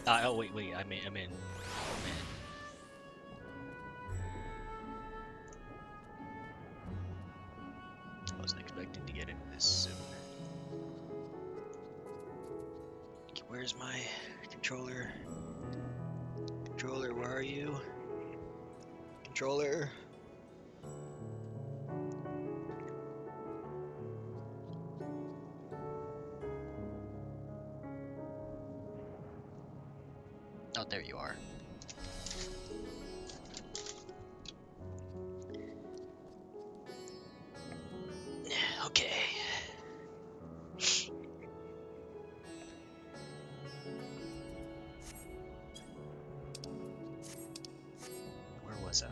Oh wait, I'm in. I wasn't expecting to get into this soon. Okay, where's my controller? Controller, where are you? Controller. Oh, there you are. Okay. Where was I?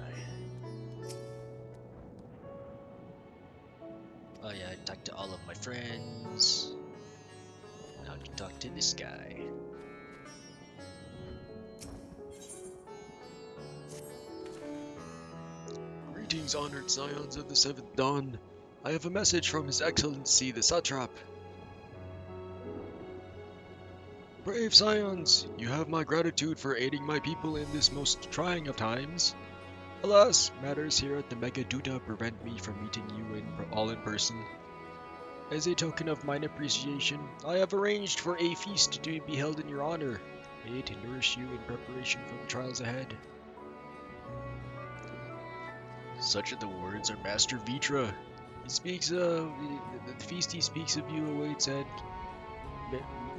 Oh yeah, I talked to all of my friends. Now I can talk to this guy. Greetings, honored scions of the Seventh Dawn. I have a message from His Excellency the Satrap. Brave scions, you have my gratitude for aiding my people in this most trying of times. Alas, matters here at the Mega Duta prevent me from meeting you all in person. As a token of mine appreciation, I have arranged for a feast to be held in your honor. May it nourish you in preparation for the trials ahead. Such are the words of Master Vitra. He speaks of the feast he speaks of you awaits at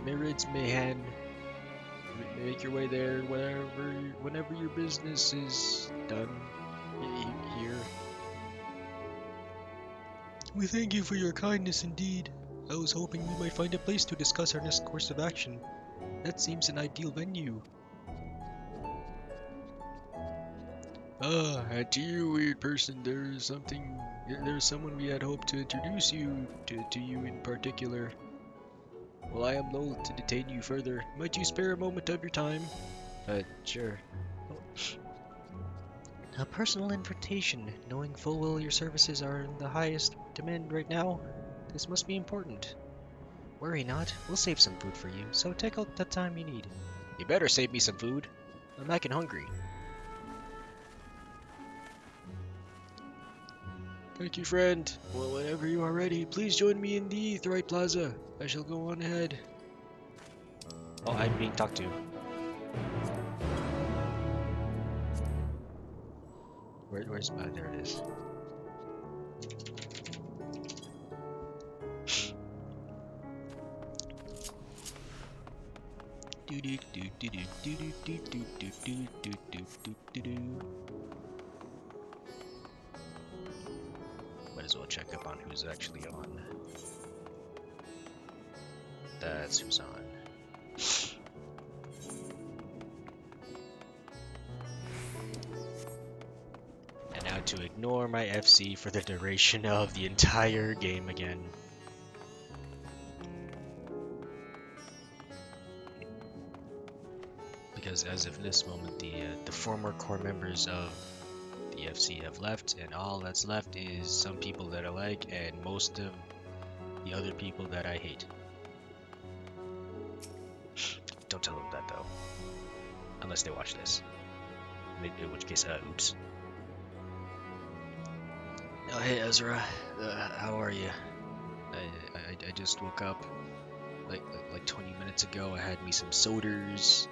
Merid's Mahan. Make your way there whenever your business is done here. We thank you for your kindness indeed. I was hoping we might find a place to discuss our next course of action. That seems an ideal venue. And to you, weird person, there's someone we had hoped to introduce you to you in particular. Well, I am loath to detain you further. Might you spare a moment of your time? Sure. A personal invitation, knowing full well your services are in the highest demand right now. This must be important. Worry not, we'll save some food for you, so take out the time you need. You better save me some food. I'm acting hungry. Thank you, friend. Well, whenever you are ready, please join me in the Thright Plaza. I shall go on ahead. Oh, I'm being talked to. Where's my... There it is. Might as well check up on who's actually on. That's who's on. And now to ignore my FC for the duration of the entire game again. Because as of this moment, the former core members of the FC have left, and all that's left is some people that I like and most of the other people that I hate. Don't tell them that though, unless they watch this. In which case, oops. Oh hey Ezra, how are you? I just woke up like 20 minutes ago. I had me some sodas,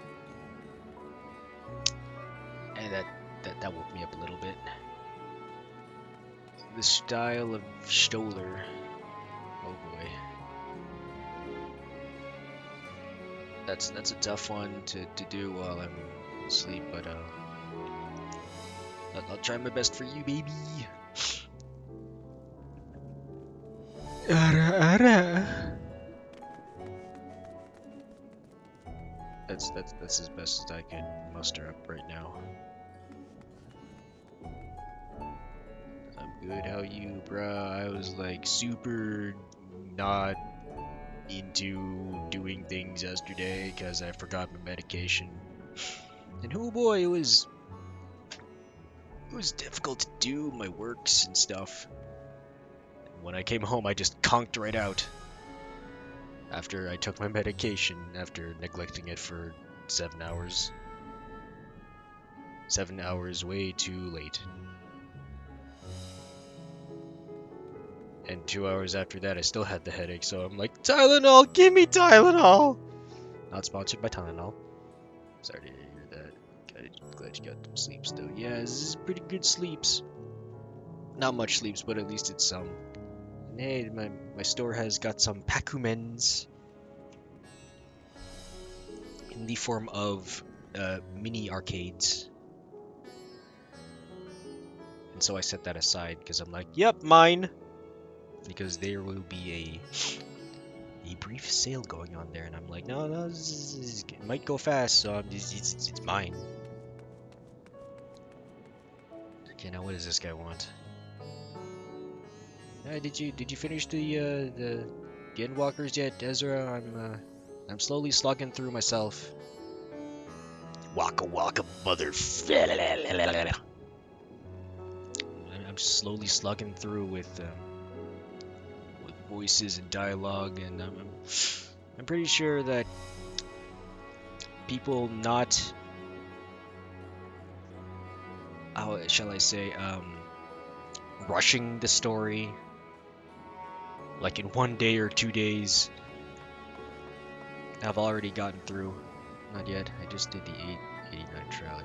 and that woke me up a little bit. The style of Stoller. Oh boy. That's a tough one to do while I'm asleep, but I'll try my best for you, baby. That's as best as I could muster up right now. I'm good. How you, bruh? I was like super not into doing things yesterday because I forgot my medication. And oh boy, it was difficult to do my works and stuff. And when I came home, I just conked right out after I took my medication after neglecting it for 7 hours. 7 hours way too late. And 2 hours after that, I still had the headache, so I'm like, Tylenol, give me Tylenol! Not sponsored by Tylenol. Sorry to hear that. Glad you got some sleeps, though. Yeah, this is pretty good sleeps. Not much sleeps, but at least it's some. And hey, my store has got some pacumens in the form of mini arcades. And so I set that aside because I'm like, yep, mine! Because there will be a brief sale going on there, and I'm like, no, it might go fast, so it's mine. Okay, now what does this guy want? Did you finish the Endwalkers yet, Ezra? I'm slowly slogging through myself. Waka waka mother. I'm slowly slugging through with voices and dialogue, and I'm pretty sure that people not, how shall I say, rushing the story like in 1 day or 2 days, I've already gotten through. Not yet. I just did the 889 trial.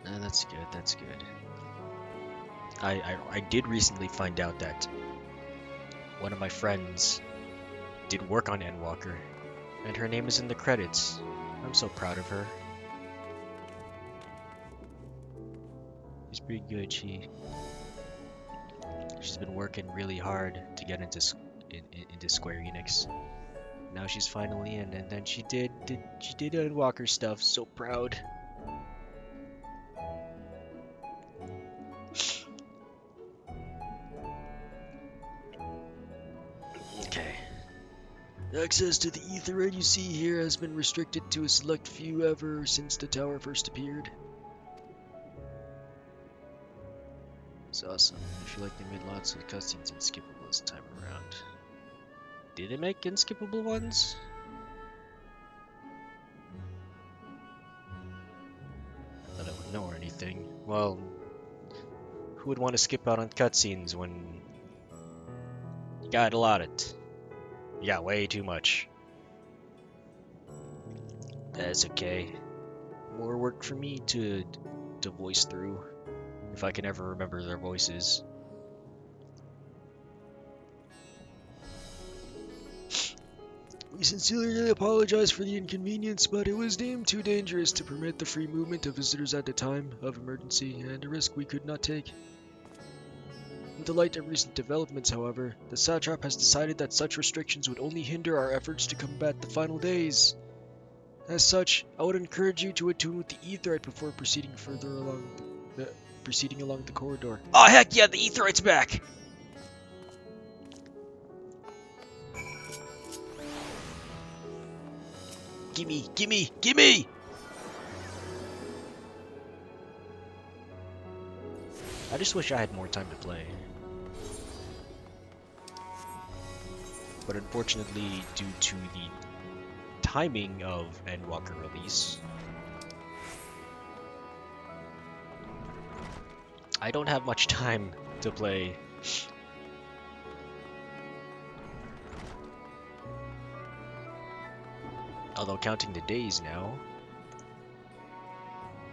Nah, that's good. That's good. I did recently find out that one of my friends did work on Endwalker, and her name is in the credits. I'm so proud of her. She's pretty good. She's been working really hard to get into Square Enix. Now she's finally in, and then she did Endwalker stuff. So proud. Okay. Access to the Etherite you see here has been restricted to a select few ever since the tower first appeared. It's awesome. I feel like they made lots of cutscenes unskippable this time around. Did they make unskippable ones? I thought I would know or anything. Well, who would want to skip out on cutscenes when you got a lot of it? You got way too much. That's okay. More work for me to voice through, if I can ever remember their voices. We sincerely apologize for the inconvenience, but it was deemed too dangerous to permit the free movement of visitors at a time of emergency, and a risk we could not take. In the light of recent developments, however, the Satrap has decided that such restrictions would only hinder our efforts to combat the final days. As such, I would encourage you to attune with the Aetheryte before proceeding along the corridor. Oh heck yeah, the Aetheryte's back! Gimme, gimme, gimme! I just wish I had more time to play. But unfortunately, due to the timing of Endwalker release, I don't have much time to play. Although counting the days now.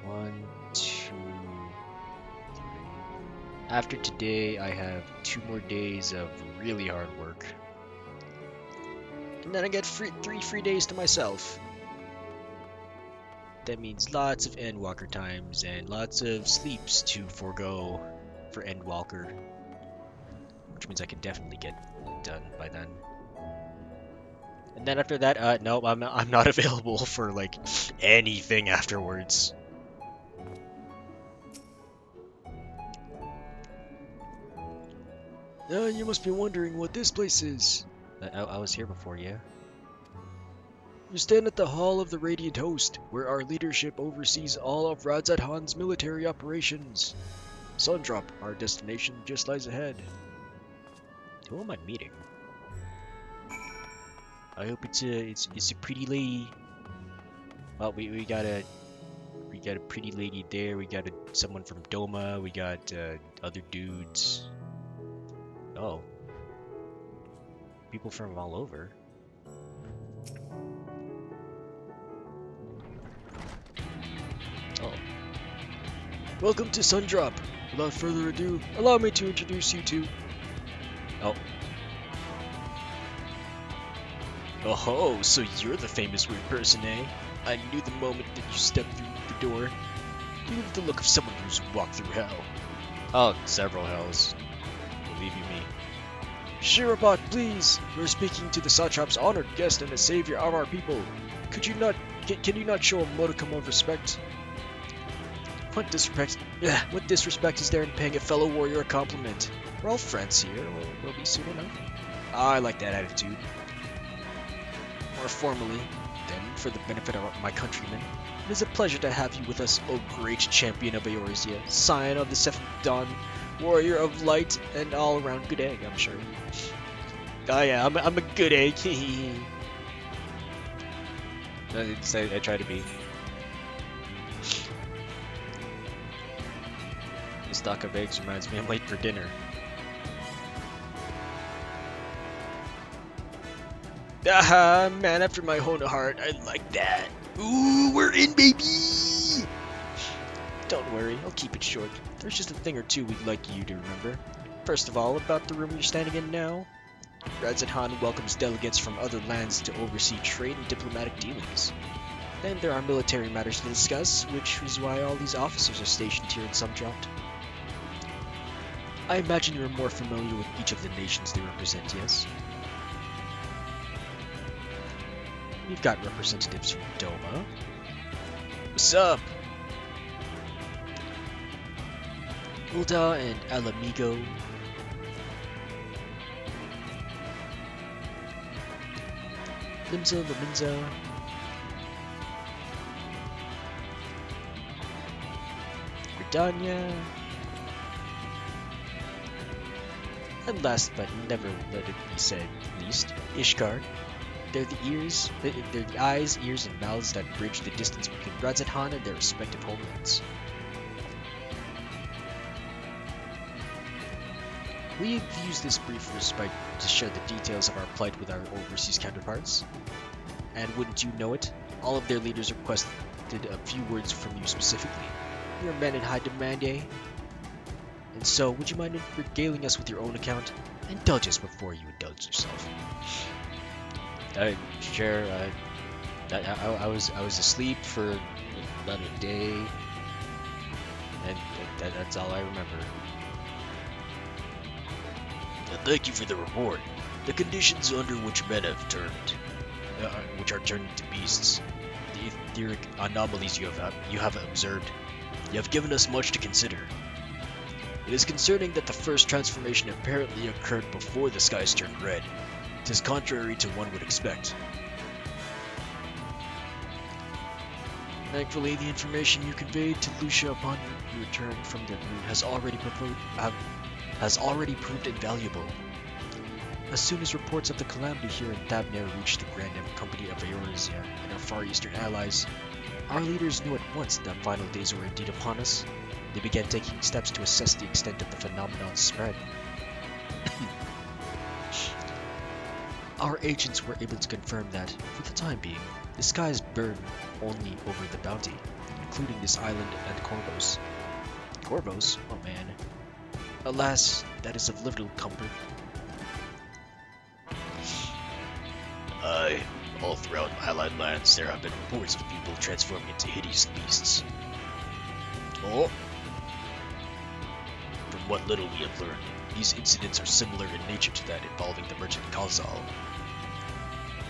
1, 2, 3. After today, I have 2 more days of really hard work. And then I get 3 free days to myself. That means lots of Endwalker times and lots of sleeps to forego for Endwalker. Which means I can definitely get it done by then. And then after that, no, I'm not available for like anything afterwards. You must be wondering what this place is. I was here before, yeah. You stand at the Hall of the Radiant Host, where our leadership oversees all of Radzat Han's military operations. Sundrop, our destination, just lies ahead. Who am I meeting? I hope it's a pretty lady. Well, we got a pretty lady there. We got someone from Doma. We got other dudes. Oh, people from all over. Oh, Welcome to Sundrop. Without further ado, allow me to introduce you to... oh. Oh, so you're the famous weird person, eh? I knew the moment that you stepped through the door. You have the look of someone who's walked through hell. Oh, several hells. Believe you me. Shirobot, please! We're speaking to the Satrap's honored guest and the savior of our people. Can you not show a modicum of respect? What disrespect is there in paying a fellow warrior a compliment? We're all friends here. We'll be soon enough. I like that attitude. More formally, then, for the benefit of my countrymen, it is a pleasure to have you with us, O great champion of Eorzea, scion of the Seventh Dawn, warrior of light, and all-around good egg, I'm sure. Oh yeah, I'm a good egg. I try to be. The stock of eggs reminds me I'm late for dinner. Ah, man after my own heart, I like that. Ooh, we're in, baby! Don't worry, I'll keep it short. There's just a thing or two we'd like you to remember. First of all, about the room you're standing in now. Radzat welcomes delegates from other lands to oversee trade and diplomatic dealings. Then there are military matters to discuss, which is why all these officers are stationed here in Sundrop. I imagine you're more familiar with each of the nations they represent, yes? We've got representatives from Doma. What's up? Ulda and Alamigo. Limza, Laminza. Gridania. And last but never let it be said least, Ishgard. They're the eyes, ears, and mouths that bridge the distance between Radzat and their respective homelands. We have used this brief respite to share the details of our plight with our overseas counterparts. And wouldn't you know it, all of their leaders requested a few words from you specifically. You're men in high demand, eh? And so, would you mind regaling us with your own account? Indulge us before you indulge yourself. Sure. I was asleep for about a day, and that's all I remember. Thank you for the report. The conditions under which men have which are turned into beasts, the etheric anomalies you have observed, you have given us much to consider. It is concerning that the first transformation apparently occurred before the skies turned red. It is contrary to one would expect. Thankfully, the information you conveyed to Lucia upon your return from the moon has already proved invaluable. As soon as reports of the calamity here in Thabner reached the Grand Company of Eorzea and our Far Eastern allies, our leaders knew at once that final days were indeed upon us. They began taking steps to assess the extent of the phenomenon's spread. Our agents were able to confirm that, for the time being, the skies burn only over the bounty, including this island and Corvos. Corvos? Oh man. Alas, that is of little comfort. Aye, all throughout Allied lands there have been reports of people transforming into hideous beasts. Oh! From what little we have learned, these incidents are similar in nature to that involving the merchant Kalzal.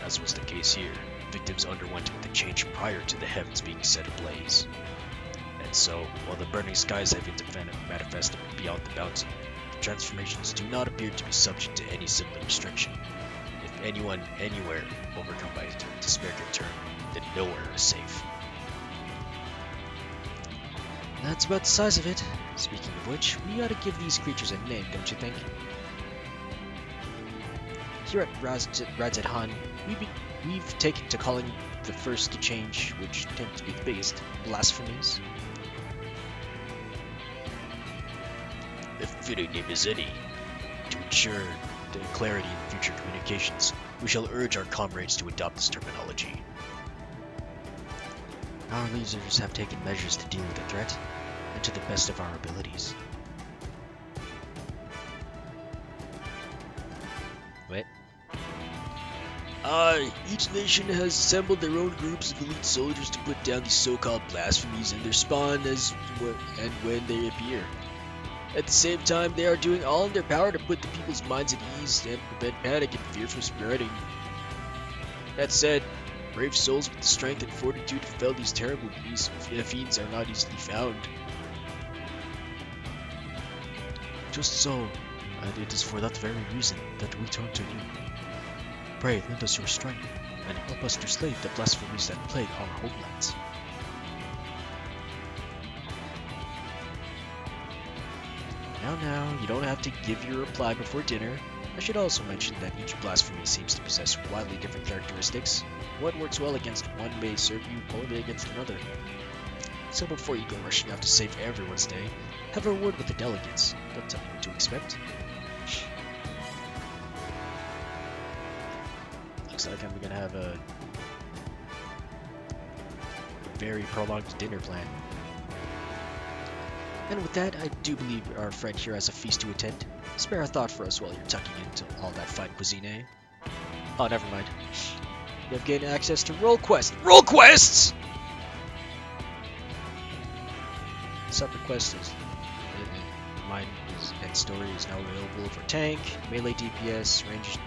As was the case here, victims underwent the change prior to the heavens being set ablaze. And so, while the burning skies have yet to manifest beyond the bounty, the transformations do not appear to be subject to any similar restriction. If anyone, anywhere, overcome by despair can turn, then nowhere is safe. That's about the size of it. Speaking of which, we ought to give these creatures a name, don't you think? Here at Radzat we've taken to calling the first to change, which tends to be the biggest, blasphemies. If fitting name is any, to ensure the clarity in future communications, we shall urge our comrades to adopt this terminology. Our leaders have taken measures to deal with the threat, and to the best of our abilities. Wait. Each nation has assembled their own groups of elite soldiers to put down these so-called blasphemies and their spawn and when they appear. At the same time, they are doing all in their power to put the people's minds at ease and prevent panic and fear from spreading. That said, brave souls with the strength and fortitude to fell these terrible fiends are not easily found. Just so, and it is for that very reason that we turn to you. Pray, lend us your strength, and help us to slay the blasphemies that plague our homelands. Now, you don't have to give your reply before dinner. I should also mention that each blasphemy seems to possess wildly different characteristics. What works well against one may serve you poorly against another. So before you go rushing out to save everyone's day, have a word with the delegates. They'll tell you what to expect. Looks like I'm gonna have a very prolonged dinner plan. And with that, I do believe our friend here has a feast to attend. Spare a thought for us while you're tucking into all that fine cuisine, eh? Oh, never mind. You have gained access to roll quests. Roll quests! Separate quest is mine is and story is now available for tank, melee DPS, ranged,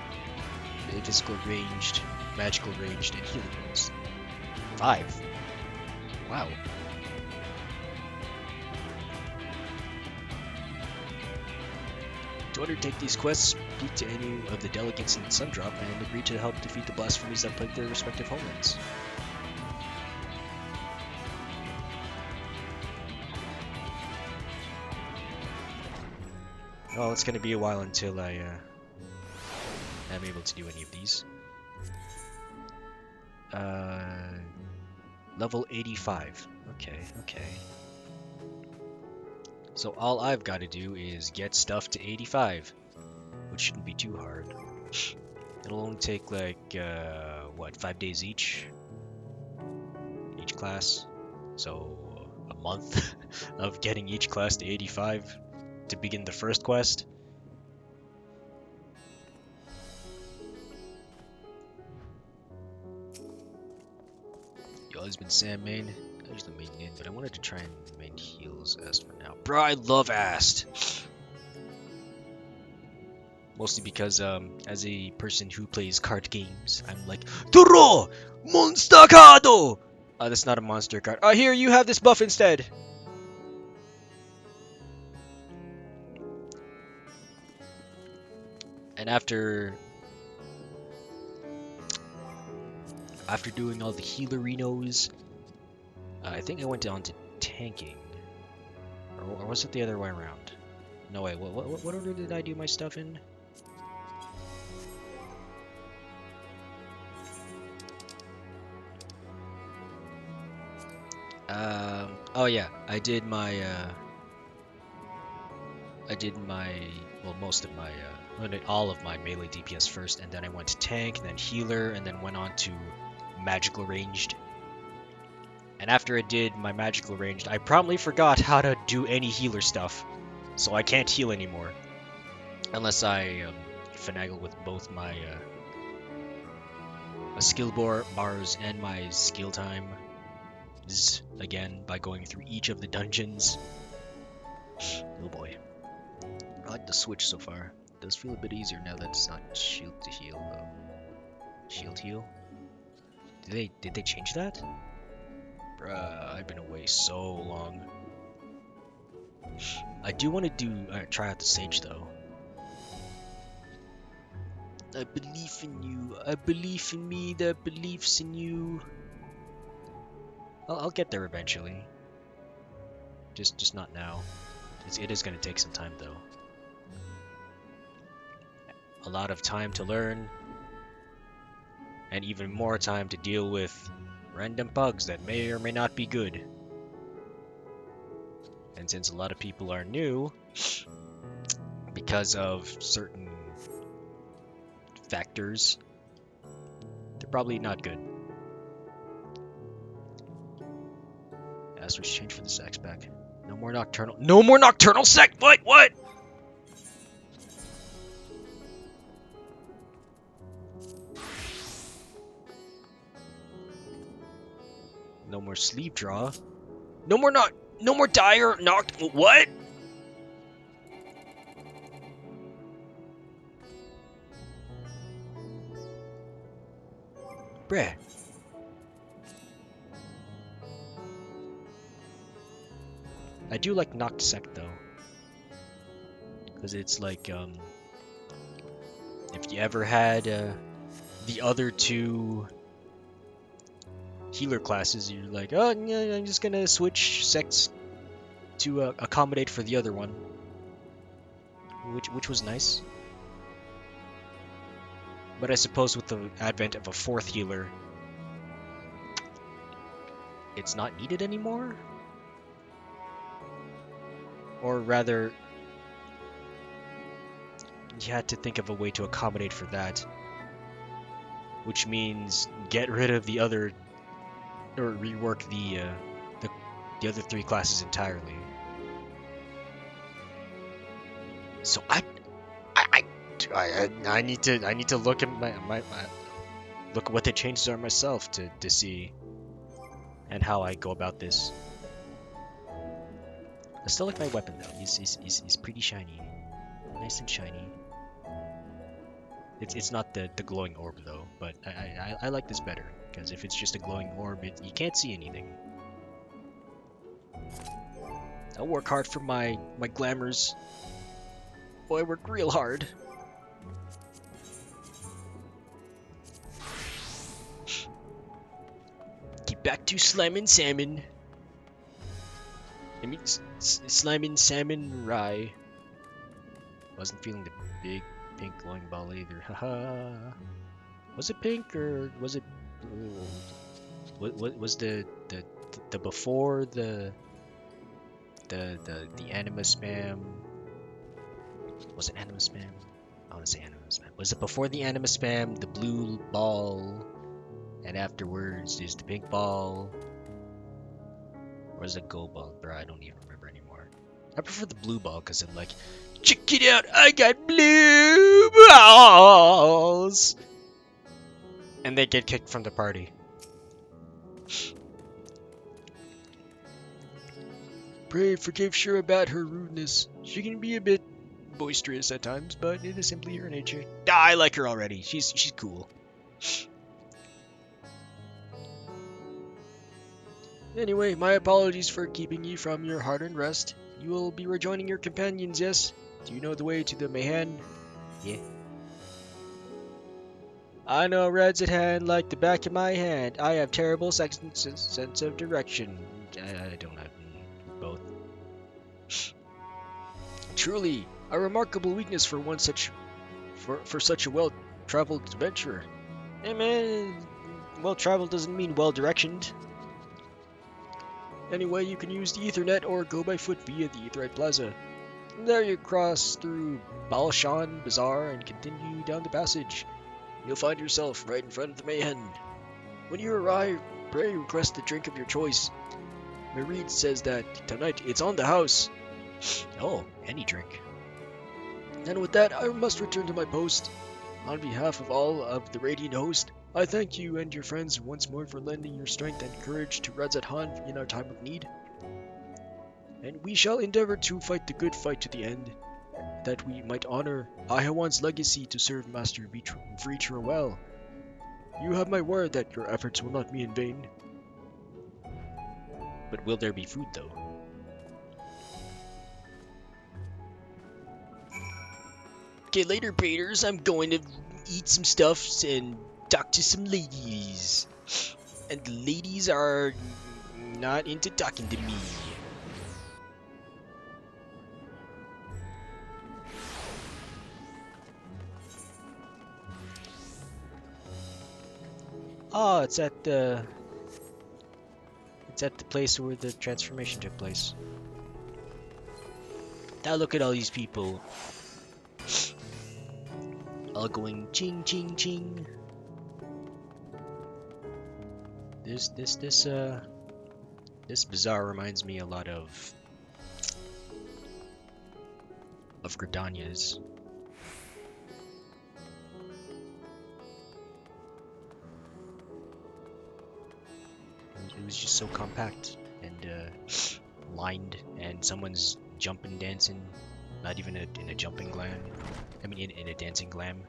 physical ranged, magical ranged, and healing rolls. 5. Wow. To undertake these quests, speak to any of the delegates in Sundrop and agree to help defeat the blasphemies that plague their respective homelands. Well, it's going to be a while until I am able to do any of these. Level 85. Okay. So all I've got to do is get stuff to 85, which shouldn't be too hard. It'll only take like, 5 days each class. So a month of getting each class to 85 to begin the first quest. Yo, it's been Sam main. I usually main in, but I wanted to try and main heals Ast for now. Bro, I love Ast! Mostly because, as a person who plays card games, I'm like, Turo! Monstacado! That's not a monster card. Here, you have this buff instead! And after doing all the healerinos, I think I went down to tanking, or was it the other way around? No way. What order did I do my stuff in? Oh yeah, I did my most of my all of my melee DPS first, and then I went to tank, then healer, and then went on to magical ranged. And after I did my magical ranged, I promptly forgot how to do any healer stuff, so I can't heal anymore unless I finagle with both my skill bars and my skill time again by going through each of the dungeons. Oh boy, I like the switch so far. It does feel a bit easier now that it's not shield to heal though. Shield heal? Did they change that? Bruh, I've been away so long. I do want to try out the Sage though. I believe in you. I believe in me that believes in you. I'll get there eventually. Just not now. It is going to take some time though. A lot of time to learn. and even more time to deal with random bugs that may or may not be good. And since a lot of people are new, because of certain factors, they're probably not good. Yeah, switch change for the sex pack. No more nocturnal. No more nocturnal sex. What? No more sleeve draw. No more No more dire noct. What? Bruh. I do like Noct Sec though, because it's like if you ever had the other two healer classes, you're like, oh yeah, I'm just gonna switch sects to accommodate for the other one, which was nice. But I suppose with the advent of a fourth healer, it's not needed anymore? Or rather, you had to think of a way to accommodate for that. Which means get rid of the other, or rework the other three classes entirely. So I need to look at my look at what the changes are myself to see and how I go about this. I still like my weapon though. He's pretty shiny, nice and shiny. It's not the glowing orb though, but I like this better because if it's just a glowing orb, you can't see anything. I work hard for my glamours. Boy, I work real hard. Get back to slamming salmon. I mean, slamming salmon rye. Wasn't feeling the big pink glowing ball either. Haha. Was it pink or was it blue? What was the before the anima spam? Was it anima spam? I want to say anima spam. Was it before the anima spam, the blue ball, and afterwards is the pink ball? Or is it gold ball? Bro, I don't even remember anymore. I prefer the blue ball because I'm like, check it out, I got blue balls! And they get kicked from the party. Brave forgave Shira about her rudeness. She can be a bit boisterous at times, but it is simply her nature. I like her already. She's cool. Anyway, my apologies for keeping you from your hard-earned rest. You will be rejoining your companions, yes? Do you know the way to the Mayhan? Yeah. I know Red's at hand like the back of my hand. I have terrible sense of direction. I don't have both. Truly, a remarkable weakness for one such for such a well-traveled adventurer. Hey man, well-traveled doesn't mean well-directioned. Anyway, you can use the Ethernet or go by foot via the Aetheryte Plaza. From there you cross through Balshan Bazaar and continue down the passage. You'll find yourself right in front of the Mayhen. When you arrive, pray request a drink of your choice. Mareed says that tonight it's on the house. Oh, any drink. And with that, I must return to my post. On behalf of all of the Radiant Host, I thank you and your friends once more for lending your strength and courage to Radzat Han in our time of need. And we shall endeavor to fight the good fight to the end, that we might honor Ahawan's legacy to serve Master Vritra well. You have my word that your efforts will not be in vain. But will there be food though? Okay, later, Peters. I'm going to eat some stuff and talk to some ladies. And the ladies are not into talking to me. Oh, it's at the place where the transformation took place. Now look at all these people, all going ching ching ching. This bazaar reminds me a lot of Gridania's. It was just so compact and lined, and someone's jumping, dancing, not even in a jumping glam. I mean, in a dancing glam.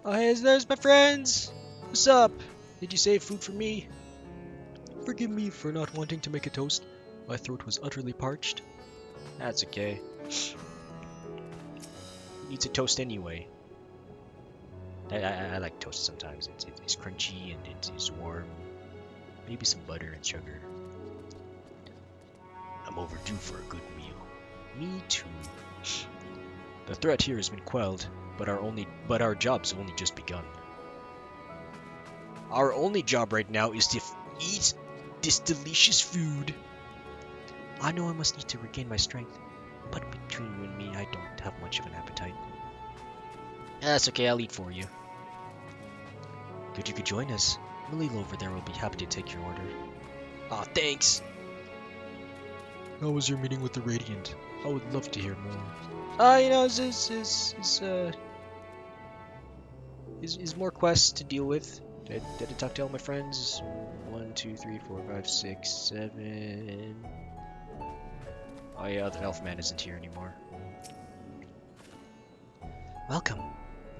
Oh, hey, there's my friends! What's up? Did you save food for me? Forgive me for not wanting to make a toast. My throat was utterly parched. That's okay. Who needs a toast anyway? I like toast sometimes. It's crunchy and it's warm. Maybe some butter and sugar. I'm overdue for a good meal. Me too. The threat here has been quelled, but our job's only just begun. Our only job right now is to eat this delicious food. I know I must eat to regain my strength, but between you and me, I don't have much of an appetite. That's okay, I'll eat for you. Good you could join us. Malila over there will be happy to take your order. Aw, thanks! How was your meeting with the Radiant? I would love to hear more. You know, is more quests to deal with. Did I talk to all my friends? 1, 2, 3, 4, 5, 6, 7. Oh yeah, the Elfman isn't here anymore. Welcome.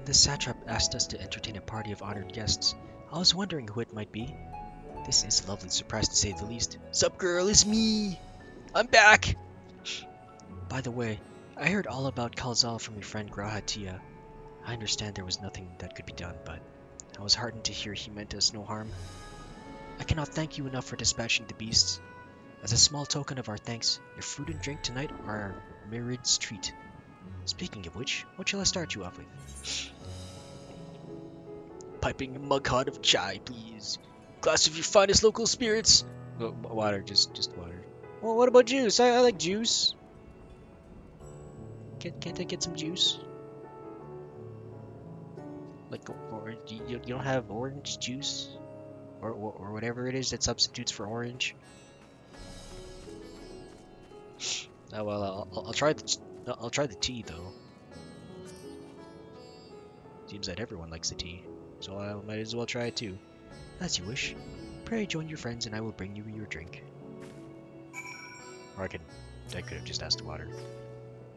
The satrap asked us to entertain a party of honored guests. I was wondering who it might be. This is a lovely surprise to say the least. Sup girl, it's me! I'm back! By the way, I heard all about Kalzal from your friend Grahatia. I understand there was nothing that could be done, but I was heartened to hear he meant us no harm. I cannot thank you enough for dispatching the beasts. As a small token of our thanks, your food and drink tonight are our Mirid's treat. Speaking of which, what shall I start you off with? Piping a mug hot of chai, please. Glass of your finest local spirits. Water, just water. Well, what about juice? I like juice. Can't I get some juice? Like, or you don't have orange juice, or whatever it is that substitutes for orange. Oh well, I'll try the tea though. Seems that everyone likes the tea, so I might as well try it too. As you wish. Pray join your friends, and I will bring you your drink. Or I could have just asked water.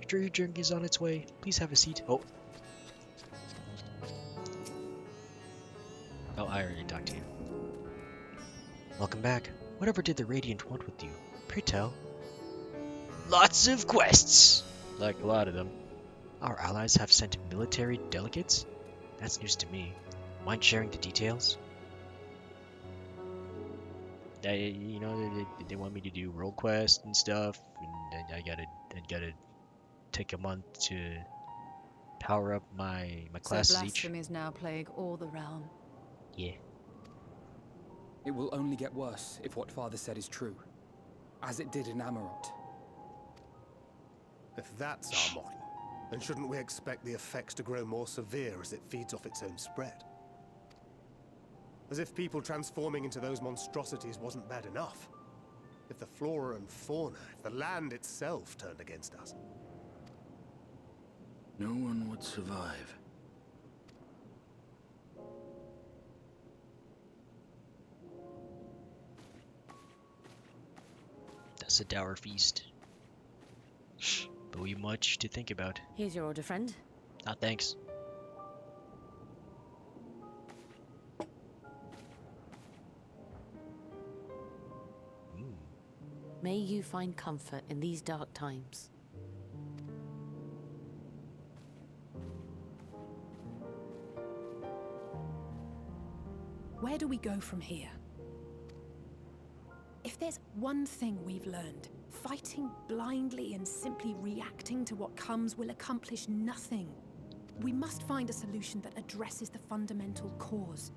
After your drink is on its way, please have a seat. Oh, I already talked to you. Welcome back. Whatever did the Radiant want with you? Pray tell. Lots of quests! Like a lot of them. Our allies have sent military delegates? That's news to me. Mind sharing the details? You know, they want me to do role quests and stuff, and I gotta take a month to power up my classes each. Blasphemies now plague all the realm. Yeah. It will only get worse if what Father said is true, as it did in Amarot. If that's our model, then shouldn't we expect the effects to grow more severe as it feeds off its own spread? As if people transforming into those monstrosities wasn't bad enough. If the flora and fauna, if the land itself turned against us. No one would survive. That's a dour feast. But we much to think about. Here's your order, friend. Ah, thanks. May you find comfort in these dark times. Where do we go from here? If there's one thing we've learned, fighting blindly and simply reacting to what comes will accomplish nothing. We must find a solution that addresses the fundamental cause.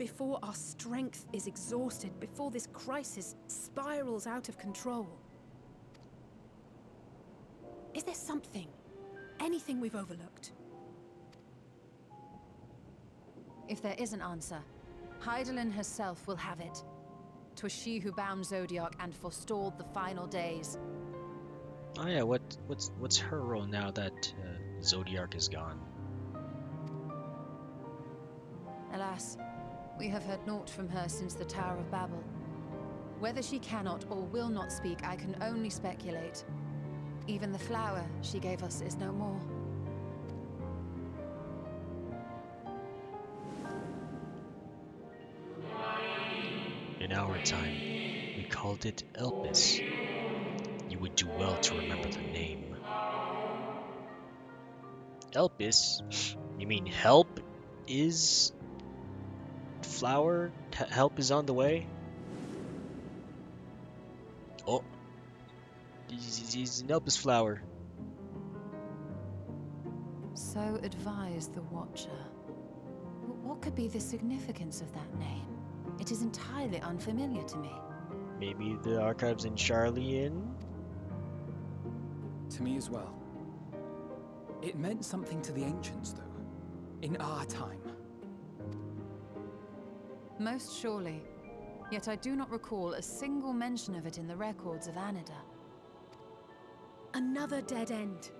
before our strength is exhausted, before this crisis spirals out of control. Is there something, anything we've overlooked? If there is an answer, Hydaelyn herself will have it. 'Twas she who bound Zodiac and forestalled the final days. Oh yeah, what's her role now that Zodiac is gone? Alas, we have heard naught from her since the Tower of Babel. Whether she cannot or will not speak, I can only speculate. Even the flower she gave us is no more. In our time, we called it Elpis. You would do well to remember the name. Elpis? You mean help is flower? Help is on the way? Oh, he's an Elpis flower. So advised the Watcher. What could be the significance of that name? It is entirely unfamiliar to me. Maybe the archives in Charlian? To me as well. It meant something to the ancients, though. In our time. Most surely. Yet I do not recall a single mention of it in the records of Anida. Another dead end.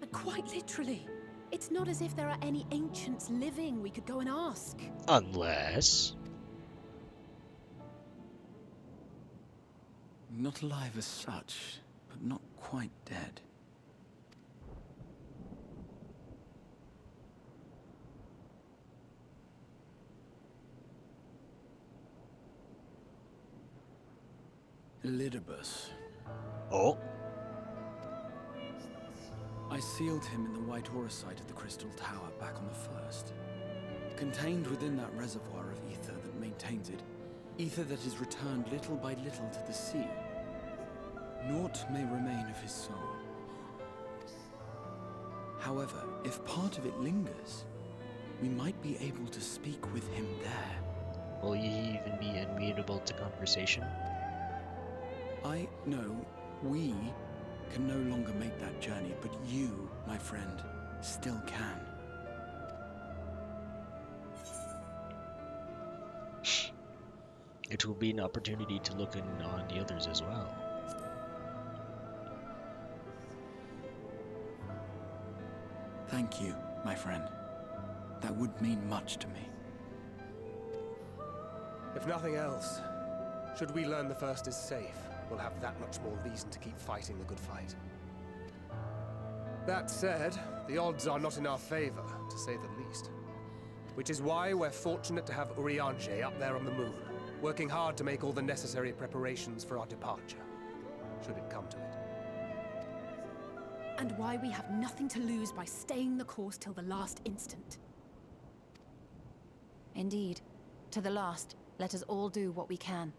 And quite literally. It's not as if there are any ancients living we could go and ask. Unless... Not alive as such, but not quite dead. Elidibus. Oh, I sealed him in the White Aurosite of the Crystal Tower back on the first. Contained within that reservoir of ether that maintains it, ether that is returned little by little to the sea. Naught may remain of his soul. However, if part of it lingers, we might be able to speak with him there. will he even be immutable to conversation? We can no longer make that journey, but you, my friend, still can. It will be an opportunity to look in on the others as well. Thank you, my friend. That would mean much to me. If nothing else, should we learn the first is safe, we'll have that much more reason to keep fighting the good fight. That said, the odds are not in our favor, to say the least. Which is why we're fortunate to have Urianger up there on the moon, working hard to make all the necessary preparations for our departure, should it come to it. And why we have nothing to lose by staying the course till the last instant. Indeed. To the last, let us all do what we can.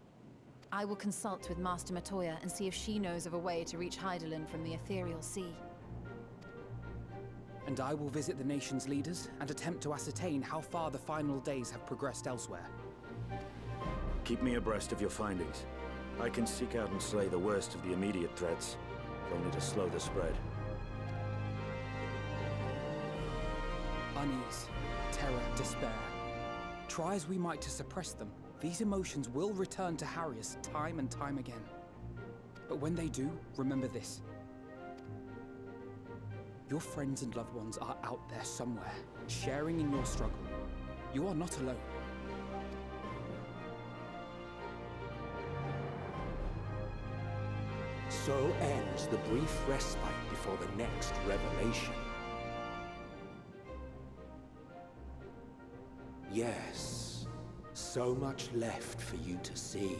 I will consult with Master Matoya and see if she knows of a way to reach Hydaelyn from the ethereal sea. And I will visit the nation's leaders and attempt to ascertain how far the final days have progressed elsewhere. Keep me abreast of your findings. I can seek out and slay the worst of the immediate threats, if only to slow the spread. Unease, terror, despair. Try as we might to suppress them, these emotions will return to harry us time and time again. But when they do, remember this. Your friends and loved ones are out there somewhere, sharing in your struggle. You are not alone. So ends the brief respite before the next revelation. Yes, so much left for you to see.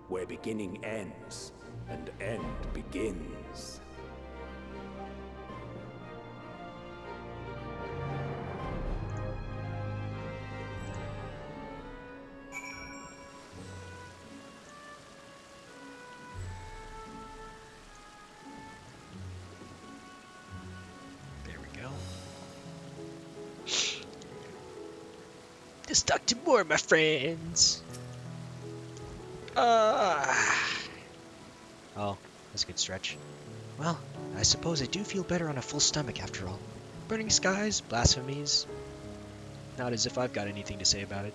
Where beginning ends, and end begins. There we go. Let's talk to more, my friends. Oh, that's a good stretch. Well, I suppose I do feel better on a full stomach after all. Burning skies, blasphemies. Not as if I've got anything to say about it.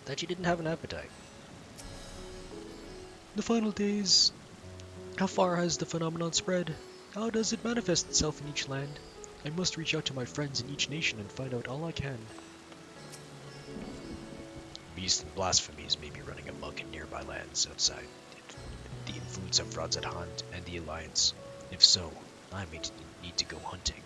Thought you didn't have an appetite. The final days. How far has the phenomenon spread? How does it manifest itself in each land? I must reach out to my friends in each nation and find out all I can. Beasts and blasphemies may be running amok in nearby lands outside the influence of Radzahan and the Alliance. If so, I may need to go hunting.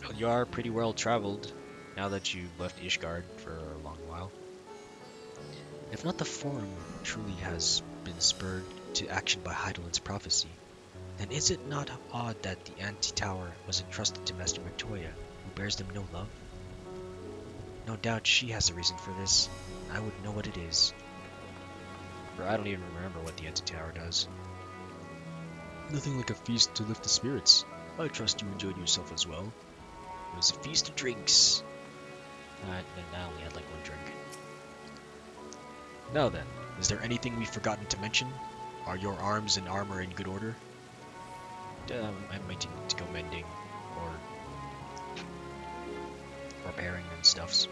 Well, you are pretty well traveled now that you've left Ishgard for a long while. If not the Forum truly has been spurred to action by Heidelin's prophecy, then is it not odd that the anti-tower was entrusted to Master Victoria, who bears them no love? No doubt she has a reason for this. I would know what it is. For I don't even remember what the anti-tower does. Nothing like a feast to lift the spirits. I trust you enjoyed yourself as well. It was a feast of drinks. I only had like one drink. Now then, is there anything we've forgotten to mention? Are your arms and armor in good order? I might need to go mending or repairing and stuffs.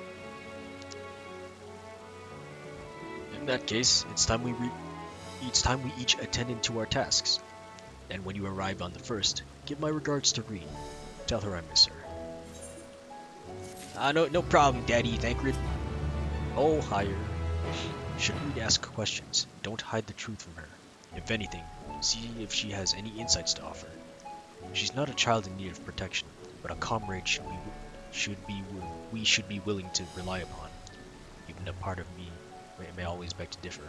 In that case, it's time we each attend to our tasks. And when you arrive on the first, give my regards to Reen. Tell her I miss her. No problem, Daddy Thancred. Oh, higher. Should Reen ask questions, don't hide the truth from her. If anything, see if she has any insights to offer. She's not a child in need of protection, but a comrade we should be willing to rely upon. Even a part of me may always beg to differ.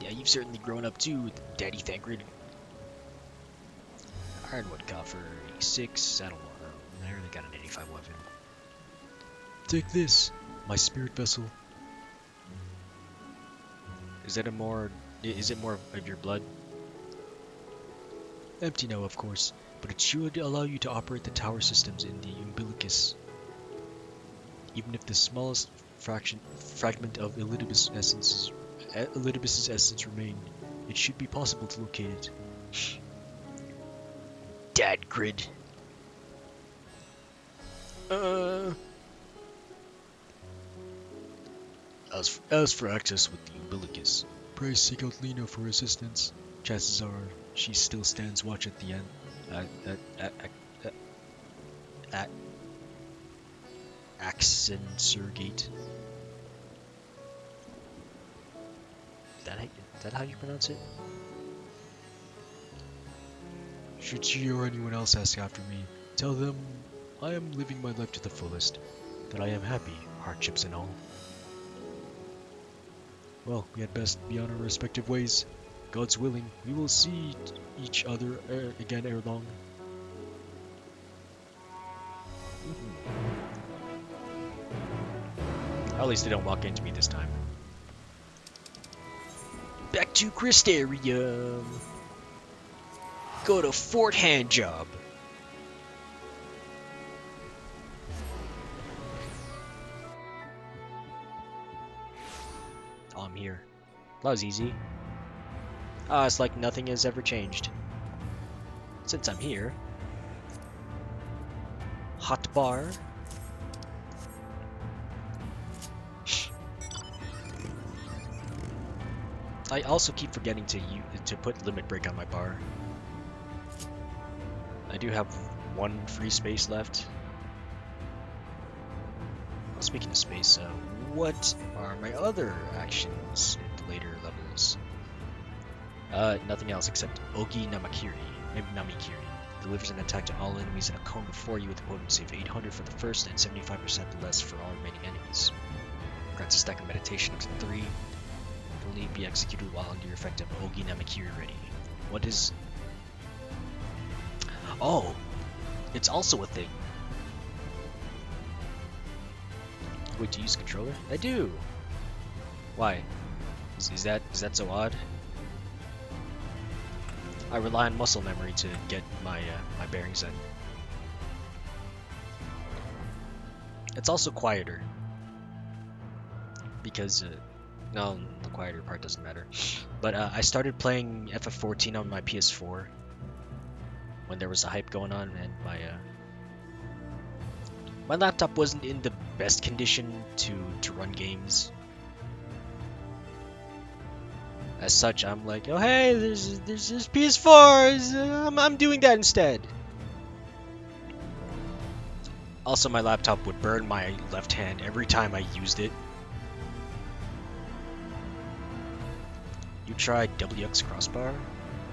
Yeah, you've certainly grown up too, Daddy Thancred. Ironwood coffer, 86, I don't know. I really got an 85 weapon. Take this, my spirit vessel. Is it more of your blood? Empty now, of course, but it should allow you to operate the tower systems in the umbilicus. Even if the smallest fragment of Elidibus' essence remain, it should be possible to locate it. Dadgrid. As for access with the umbilicus, pray seek out Lena for assistance. Chances are she still stands watch at the end. At Axensur Gate. Is that how you pronounce it? Should she or anyone else ask after me, tell them I am living my life to the fullest, that I am happy, hardships and all. Well, we had best be on our respective ways. God's willing, we will see each other again ere long. At least they don't walk into me this time. Back to Crystarium. Go to Fort Handjob. Oh, I'm here. That was easy. Ah, it's like nothing has ever changed. Since I'm here. Hot bar. I also keep forgetting to put limit break on my bar. I do have one free space left. Well, speaking of space, what are my other actions in the later levels? Nothing else except Ogi Namikiri. Delivers an attack to all enemies in a cone before you with a potency of 800 for the first and 75% less for all remaining enemies. Grants a stack of meditation up to 3. Can only be executed while under your effect of Ogi Namikiri ready. What is... Oh! It's also a thing! Wait, to use controller? I do! Why? Is that so odd? I rely on muscle memory to get my my bearings in. It's also quieter. Because, no, the quieter part doesn't matter. But I started playing FF14 on my PS4 when there was a hype going on, and my laptop wasn't in the best condition to run games. As such, I'm like, oh hey, there's this PS4. I'm doing that instead. Also, my laptop would burn my left hand every time I used it. You tried WX crossbar?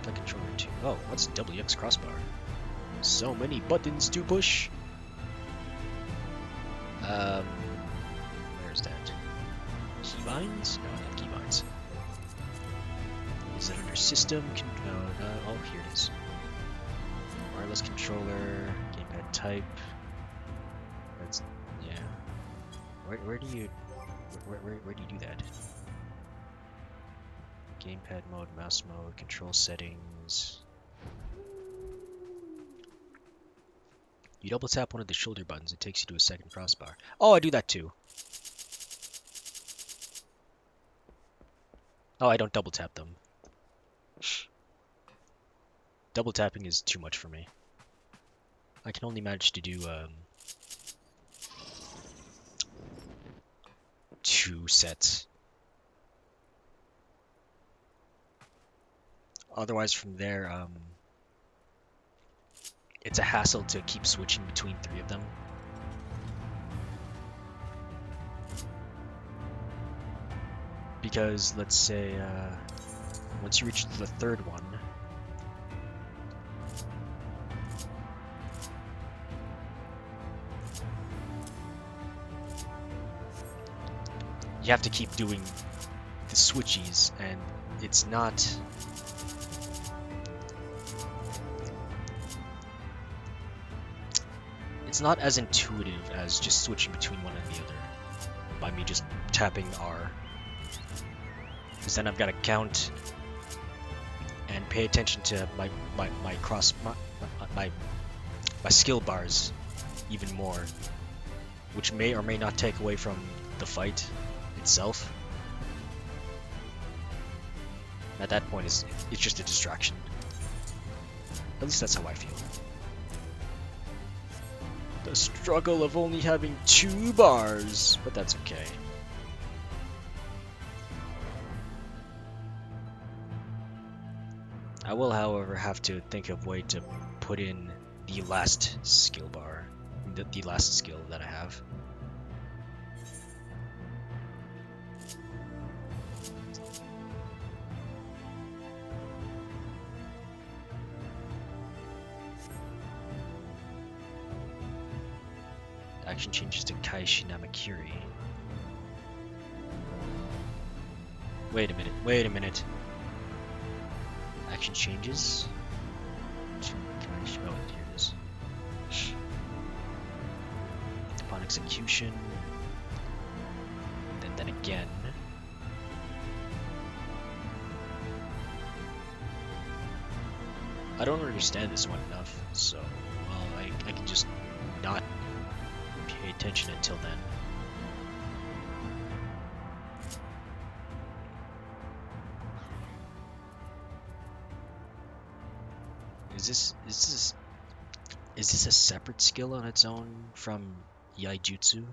The controller too. Oh, what's WX crossbar? So many buttons to push. Where's that? Keybinds? No, not keybinds. Is it under system? No, oh, here it is. Wireless controller, gamepad type. That's, yeah. Where do you do that? Gamepad mode, mouse mode, control settings. You double tap one of the shoulder buttons, it takes you to a second crossbar. Oh, I do that too. Oh, I don't double tap them. Double tapping is too much for me. I can only manage to do 2 sets. Otherwise, from there, it's a hassle to keep switching between 3 of them. Because, let's say, once you reach the 3rd one, you have to keep doing the switchies, and it's not... It's not as intuitive as just switching between one and the other by me just tapping R. Because then I've got to count and pay attention to my skill bars even more, which may or may not take away from the fight itself. At that point, it's just a distraction. At least that's how I feel. The struggle of only having 2 bars, but that's okay. I will, however, have to think of a way to put in the last skill bar, the last skill that I have. Action changes to Kaishi Namakiri. Wait a minute. Action changes to Kaishi. Oh, here it is. Upon execution. And then again. I don't understand this one enough, so, well, I can just not pay attention until then. Is this a separate skill on its own from Yaijutsu?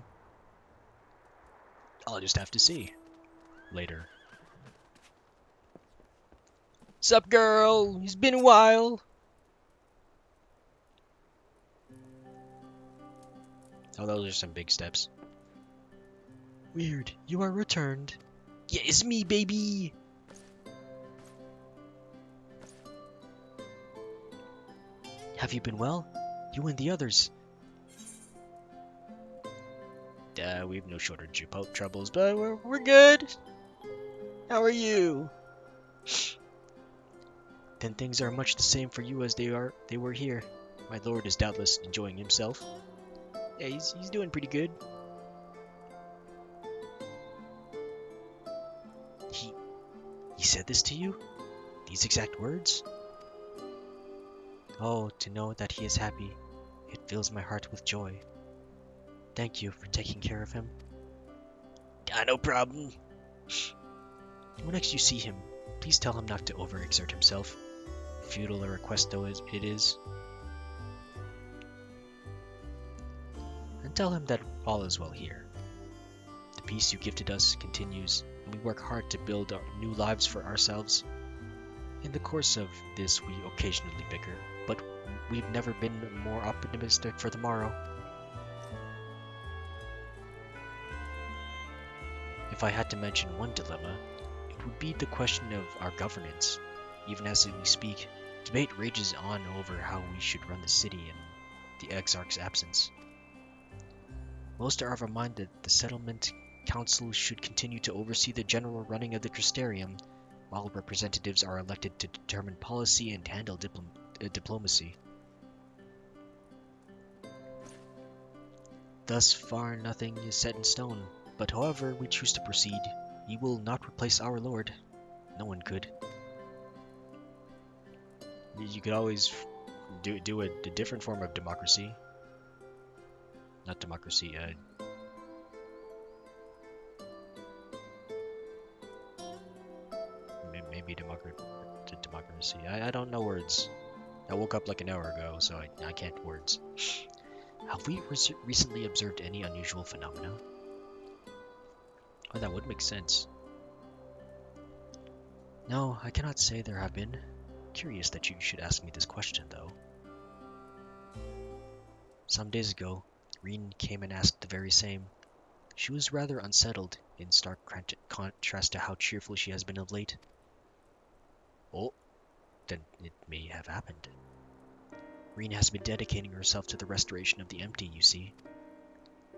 I'll just have to see later. Sup, girl? It's been a while. Oh, those are some big steps. Weird. You are returned. Yeah, it's me, baby. Have you been well? You and the others. We've no shortage of troubles, but we're good. How are you? Then things are much the same for you as they were here. My lord is doubtless enjoying himself. Yeah, he's doing pretty good. He said this to you? These exact words? Oh, to know that he is happy. It fills my heart with joy. Thank you for taking care of him. No problem. When next you see him, please tell him not to overexert himself. Futile a request though it is. And tell him that all is well here. The peace you gifted us continues, and we work hard to build our new lives for ourselves. In the course of this, we occasionally bicker, but we've never been more optimistic for tomorrow. If I had to mention one dilemma, it would be the question of our governance. Even as we speak, debate rages on over how we should run the city in the Exarch's absence. Most are of a mind that the settlement council should continue to oversee the general running of the Tristarium, while representatives are elected to determine policy and handle diplomacy. Thus far nothing is set in stone, but however we choose to proceed, he will not replace our lord. No one could. You could always do a different form of democracy. Not democracy, maybe democracy. I don't know words. I woke up like an hour ago, so I can't words. Have we recently observed any unusual phenomena? Oh, that would make sense. No, I cannot say there have been. Curious that you should ask me this question, though. Some days ago, Reen came and asked the very same. She was rather unsettled, in stark contrast to how cheerful she has been of late. Oh, then it may have happened. Reen has been dedicating herself to the restoration of the empty, you see.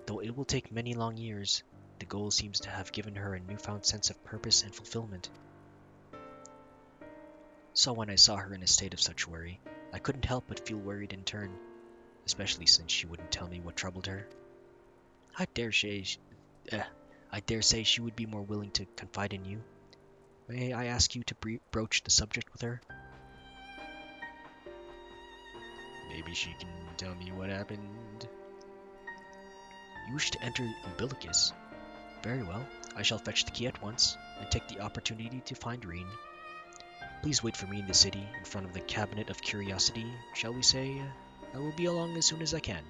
Though it will take many long years, the goal seems to have given her a newfound sense of purpose and fulfillment. So when I saw her in a state of such worry, I couldn't help but feel worried in turn, especially since she wouldn't tell me what troubled her. I dare say she would be more willing to confide in you. May I ask you to broach the subject with her? Maybe she can tell me what happened. You wish to enter Umbilicus? Very well, I shall fetch the key at once, and take the opportunity to find Reen. Please wait for me in the city, in front of the Cabinet of Curiosity, shall we say? I will be along as soon as I can.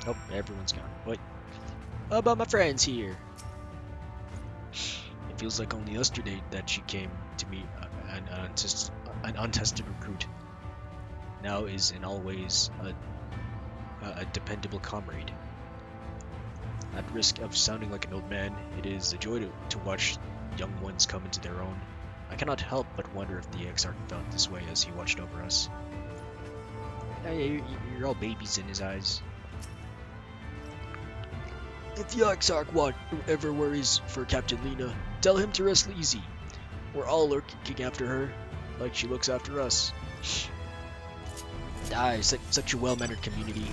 Oh, everyone's gone. Wait. How about my friends here? It feels like only yesterday that she came to meet an untested recruit. Now is in all ways a dependable comrade. At risk of sounding like an old man, it is a joy to watch young ones come into their own. I cannot help but wonder if the Exarch felt this way as he watched over us. You're all babies in his eyes. If the Exarch ever worries for Captain Lena, tell him to rest easy. We're all looking after her, like she looks after us. Such a well-mannered community.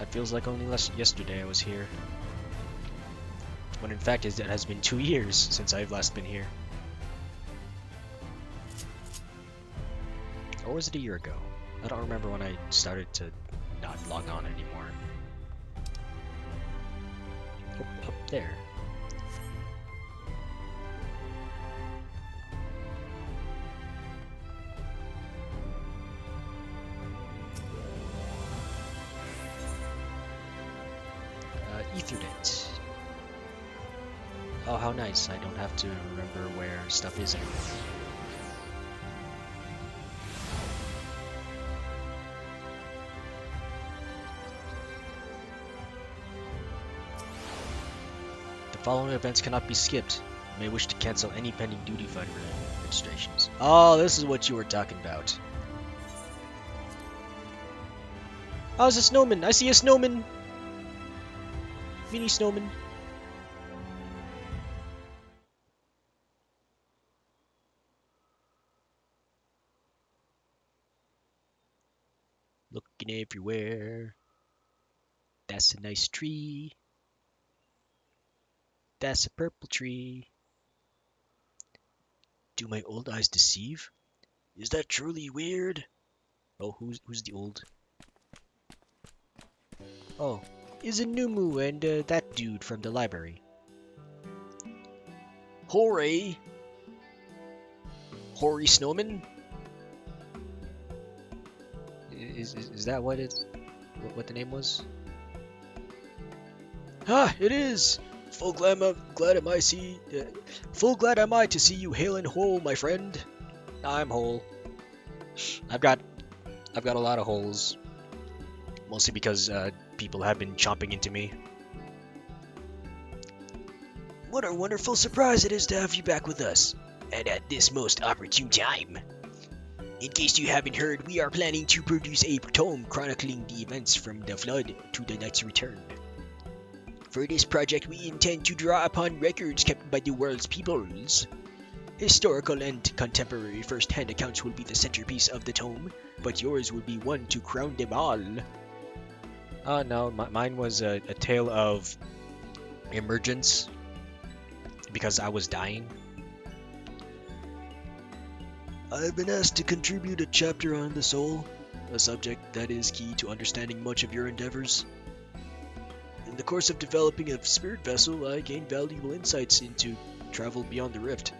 It feels like only yesterday I was here. When in fact it has been 2 years since I've last been here. Or was it a year ago? I don't remember when I started to not log on anymore. Up there. Ethernet. Oh, how nice. I don't have to remember where stuff is anymore. The following events cannot be skipped. You may wish to cancel any pending duty fighter registrations. Oh, this is what you were talking about. Oh, it's a snowman. I see a snowman. Mini snowman. Looking everywhere. That's a nice tree. That's a purple tree. Do my old eyes deceive? Is that truly weird? Oh, who's the old? Oh, is Numu and that dude from the library. Hooray! Hoary Snowman? Is that what it's what the name was? Ah, it is. Full glad am I to see you hale and whole, my friend. I'm whole. I've got a lot of holes, mostly because people have been chomping into me. What a wonderful surprise it is to have you back with us, and at this most opportune time. In case you haven't heard, we are planning to produce a tome chronicling the events from the Flood to the Knight's return. For this project, we intend to draw upon records kept by the world's peoples. Historical and contemporary first-hand accounts will be the centerpiece of the tome, but yours will be one to crown them all. Oh no, mine was a tale of emergence, because I was dying. I've been asked to contribute a chapter on the soul, a subject that is key to understanding much of your endeavors. In the course of developing a spirit vessel, I gained valuable insights into travel beyond the rift,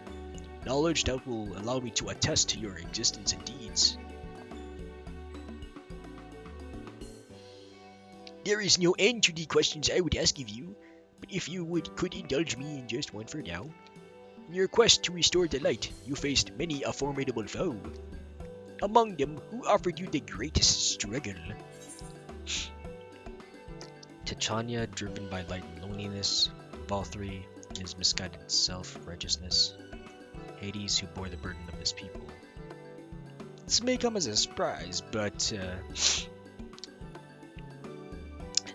knowledge that will allow me to attest to your existence and deeds. There is no end to the questions I would ask of you, but if you could indulge me in just one for now. In your quest to restore the light, you faced many a formidable foe. Among them, who offered you the greatest struggle? Titania, driven by light and loneliness. Valkyrie, his misguided self-righteousness. Hades, who bore the burden of his people. This may come as a surprise, but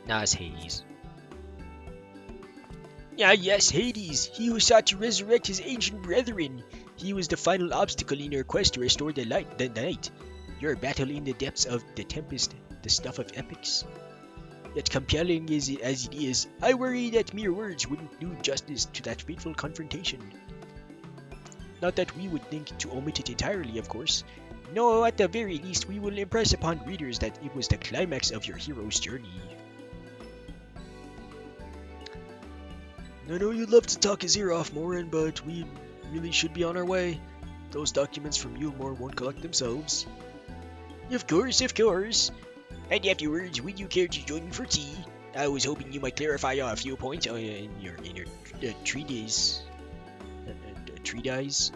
nah, it's Hades. Ah, yes, Hades, he who sought to resurrect his ancient brethren. He was the final obstacle in your quest to restore the night. Your battle in the depths of the Tempest, the stuff of epics. Yet compelling as it is, I worry that mere words wouldn't do justice to that fateful confrontation. Not that we would think to omit it entirely, of course. No, at the very least, we will impress upon readers that it was the climax of your hero's journey. I know you'd love to talk his ear off, Morin, but we really should be on our way. Those documents from Yulmore won't collect themselves. Of course, of course. And afterwards, would you care to join me for tea? I was hoping you might clarify a few points in your treatise. Treatise?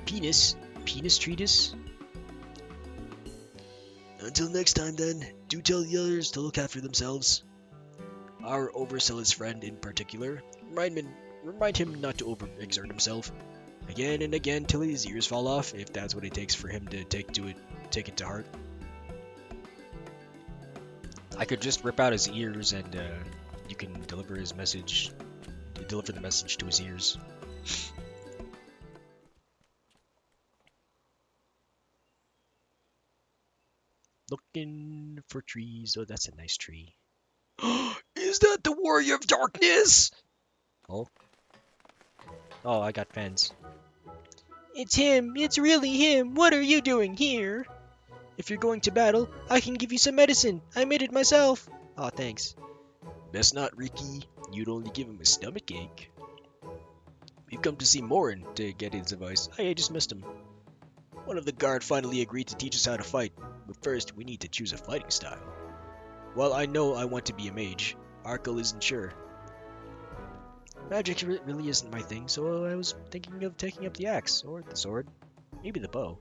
Penis treatise? Until next time, then, do tell the others to look after themselves. Our overzealous friend in particular, remind him not to overexert himself. Again and again till his ears fall off, if that's what it takes for him to take it to heart. I could just rip out his ears and you can deliver the message to his ears. Looking for trees. Oh, that's a nice tree. Is that the Warrior of Darkness? Oh, I got fans. It's him. It's really him. What are you doing here? If you're going to battle, I can give you some medicine. I made it myself. Aw, thanks. Best not, Ricky. You'd only give him a stomach ache. We've come to see Morin to get his advice. I just missed him. One of the guard finally agreed to teach us how to fight, but first we need to choose a fighting style. Well, I know I want to be a mage. Arkle isn't sure. Magic really isn't my thing, so I was thinking of taking up the axe, or the sword, maybe the bow.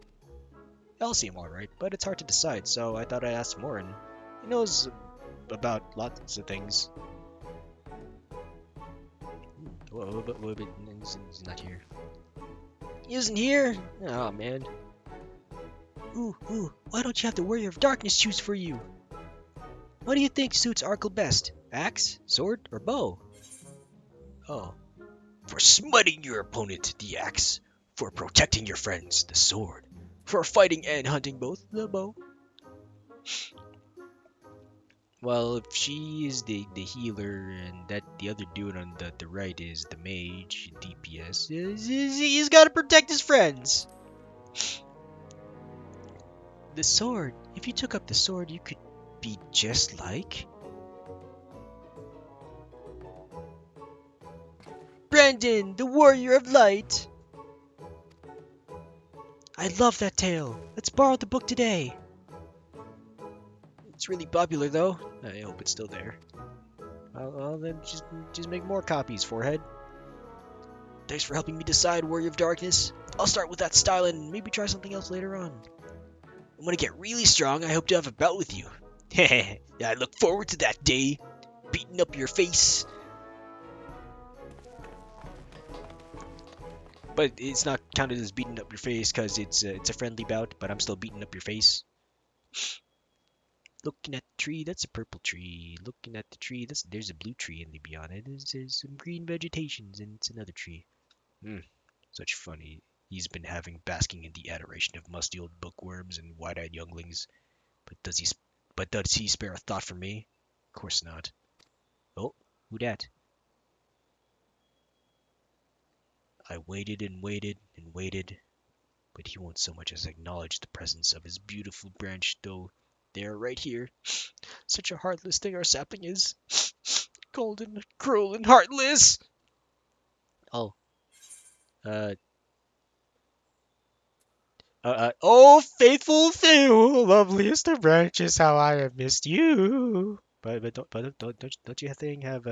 They all seem alright, but it's hard to decide, so I thought I'd ask Morin. He knows about lots of things. But he's not here. He isn't here? Oh man. Ooh, why don't you have the Warrior of Darkness choose for you? What do you think suits Arkle best? Axe, sword, or bow? Oh. For smiting your opponent, the axe. For protecting your friends, the sword. For fighting and hunting both, the bow. Well, if she is the healer and that the other dude on the right is the mage, DPS, he's got to protect his friends. The sword. If you took up the sword, you could be just like Brandon, the warrior of light. I love that tale. Let's borrow the book today. It's really popular, though. I hope it's still there. Well, then just make more copies, Forehead. Thanks for helping me decide, Warrior of Darkness. I'll start with that style and maybe try something else later on. And when I get really strong, I hope to have a bout with you. Heh, I look forward to that day. Beating up your face. But it's not counted as beating up your face because it's a friendly bout, but I'm still beating up your face. Looking at the tree, that's a purple tree. Looking at the tree, there's a blue tree, and beyond it there's some green vegetations, and it's another tree. Such funny. He's been basking in the adoration of musty old bookworms and wide-eyed younglings. But does he spare a thought for me? Of course not. Oh, who dat? I waited and waited and waited, but he won't so much as acknowledge the presence of his beautiful branch, though they are right here. Such a heartless thing our sapling is. Cold and cruel and heartless. Oh. Oh, faithful Theul, loveliest of branches, how I have missed you. But don't you think have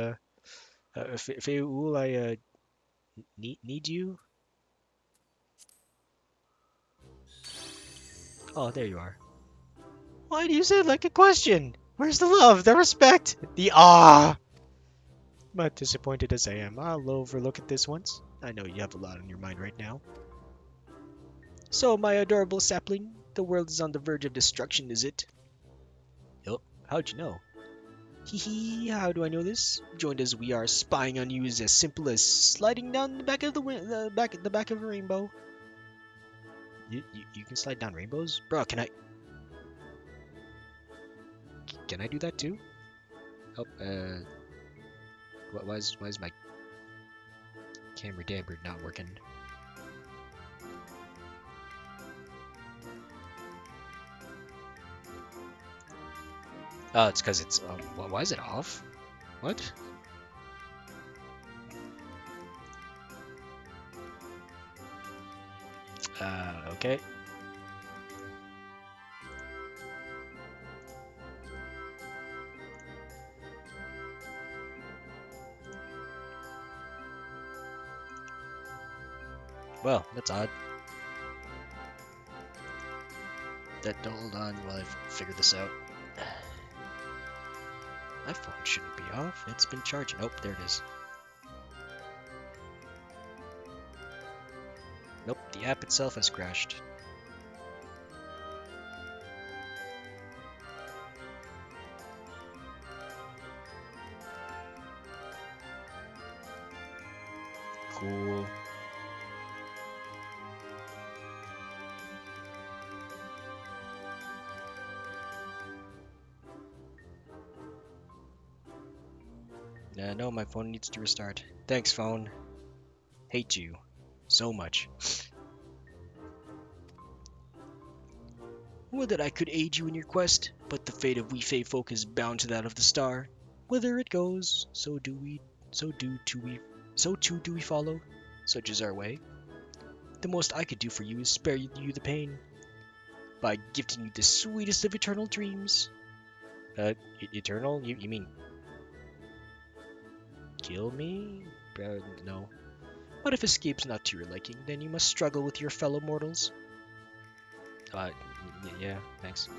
Theul, I need you? Oh, there you are. Why do you say it like a question? Where's the love, the respect, the awe? But disappointed as I am, I'll overlook it this once. I know you have a lot on your mind right now. So, my adorable sapling, the world is on the verge of destruction, is it? Oh, how'd you know? Hee hee, how do I know this? Joined as we are, spying on you is as simple as sliding down the back of the back of a rainbow. You can slide down rainbows? Bro, can I do that too? Oh, why is my camera damper not working? Oh, it's because it's why is it off? What? Okay. Well, that's odd. Hold on while I figure this out. My phone shouldn't be off. It's been charging. Nope, there it is. Nope, the app itself has crashed. Cool. No, my phone needs to restart. Thanks, phone. Hate you. So much. Would that I could aid you in your quest, but the fate of we Fey folk is bound to that of the star. Whither it goes, so too do we follow. Such is our way. The most I could do for you is spare you the pain, by gifting you the sweetest of eternal dreams. Eternal? You mean kill me? No. What if escape's not to your liking? Then you must struggle with your fellow mortals. Yeah, thanks.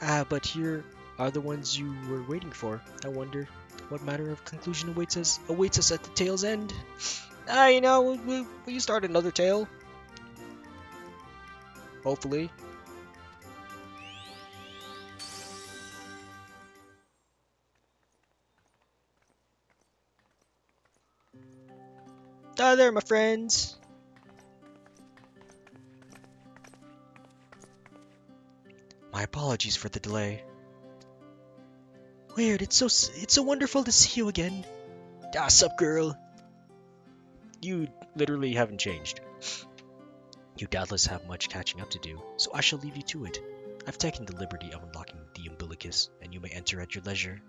But here are the ones you were waiting for. I wonder what manner of conclusion awaits us at the tale's end. You know, will you start another tale? Hopefully. There, my friends. My apologies for the delay. Weird, it's so wonderful to see you again. Ah, sup, girl? You literally haven't changed. You doubtless have much catching up to do, so I shall leave you to it. I've taken the liberty of unlocking the umbilicus, and you may enter at your leisure.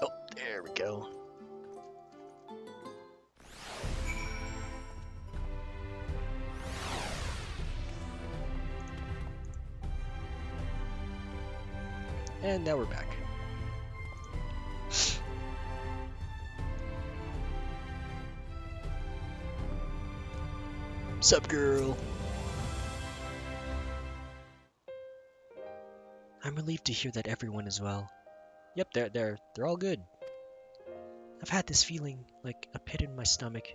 Oh, there we go. And now we're back. Sup, girl? I'm relieved to hear that everyone is well. Yep, they're all good. I've had this feeling like a pit in my stomach,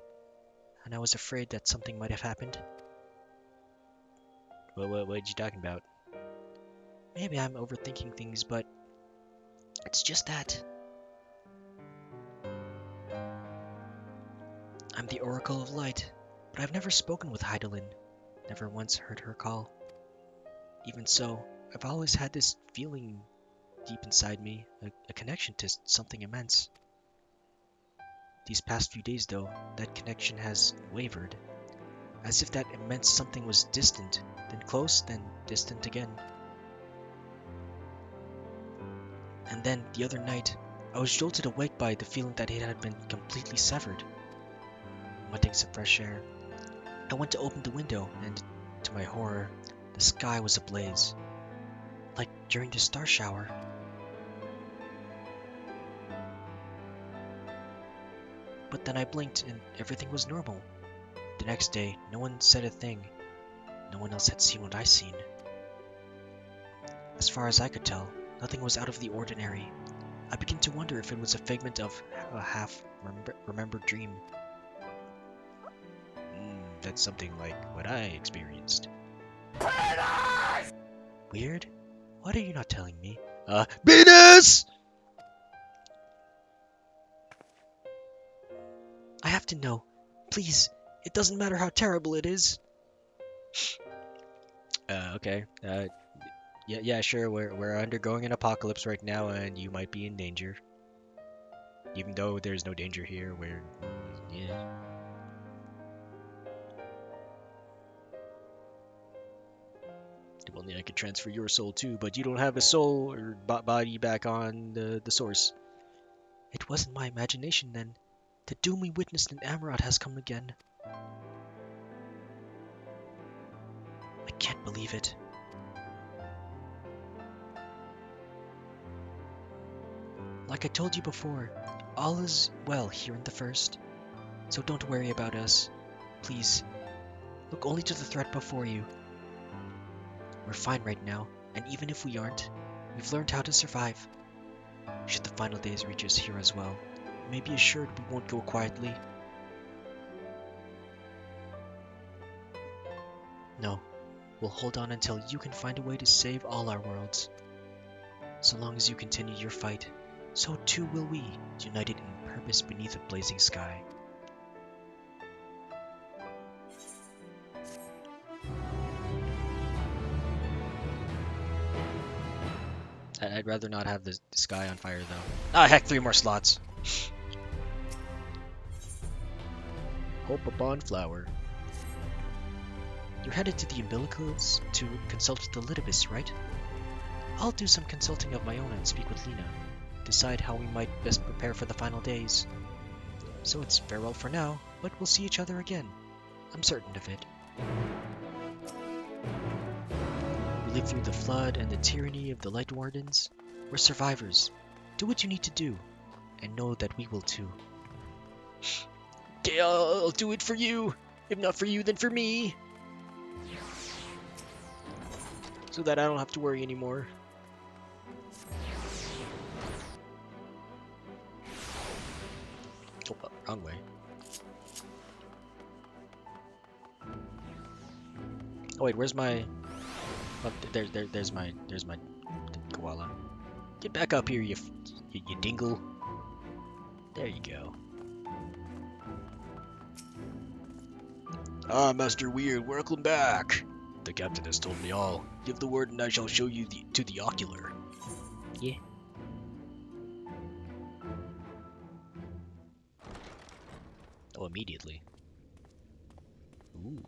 and I was afraid that something might have happened. What you talking about? Maybe I'm overthinking things, but it's just that. I'm the Oracle of Light, but I've never spoken with Heidelin, never once heard her call. Even so, I've always had this feeling deep inside me, a connection to something immense. These past few days, though, that connection has wavered, as if that immense something was distant, then close, then distant again. And then, the other night, I was jolted awake by the feeling that it had been completely severed. Wanting some fresh air, I went to open the window, and, to my horror, the sky was ablaze, like during the star shower. But then I blinked, and everything was normal. The next day, no one said a thing. No one else had seen what I seen. As far as I could tell, nothing was out of the ordinary. I began to wonder if it was a figment of a half-remembered dream. That's something like what I experienced. Weird? What are you not telling me? Venus! I have to know. Please, it doesn't matter how terrible it is. Okay. Yeah, sure. We're undergoing an apocalypse right now, and you might be in danger. Even though there's no danger here, yeah. If only I could transfer your soul too, but you don't have a soul or body back on the source. It wasn't my imagination then. The doom we witnessed in Amarat has come again. I can't believe it. Like I told you before, all is well here in the First. So don't worry about us. Please, look only to the threat before you. We're fine right now, and even if we aren't, we've learned how to survive. Should the final days reach us here as well, you may be assured we won't go quietly. No, we'll hold on until you can find a way to save all our worlds. So long as you continue your fight, so too will we, united in purpose beneath a blazing sky. I'd rather not have the sky on fire, though. Ah, heck, 3 more slots. Hope upon flower. You're headed to the umbilicals to consult with the Litibus, right? I'll do some consulting of my own and speak with Lena. Decide how we might best prepare for the final days. So it's farewell for now, but we'll see each other again. I'm certain of it. We lived through the flood and the tyranny of the Light Wardens. We're survivors. Do what you need to do, and know that we will too. Okay, I'll do it for you. If not for you, then for me. So that I don't have to worry anymore. Oh, wrong way. Oh wait, where's my? Oh, there's my koala. Get back up here, you dingle. There you go. Ah, Master Weird, welcome back. The captain has told me all. Give the word and I shall show you to the ocular. Yeah. Oh, immediately. Ooh.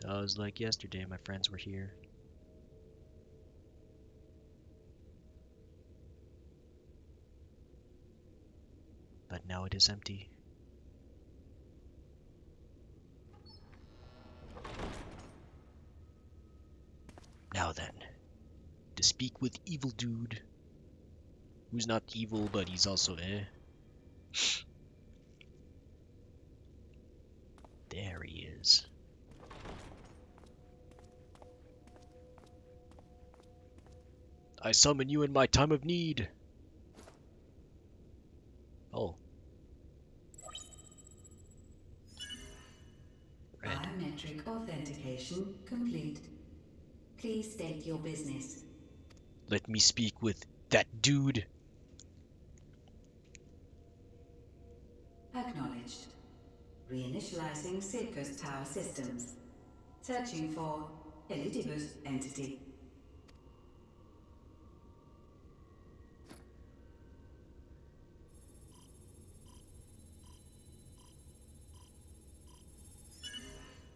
That was like yesterday, my friends were here. But now it is empty. Now then, to speak with Evil Dude, who's not evil, but he's also There he is. I summon you in my time of need. Oh. Red. Biometric authentication complete. Please state your business. Let me speak with that dude. Acknowledged. Reinitializing Circus Tower systems. Searching for Elidibus entity.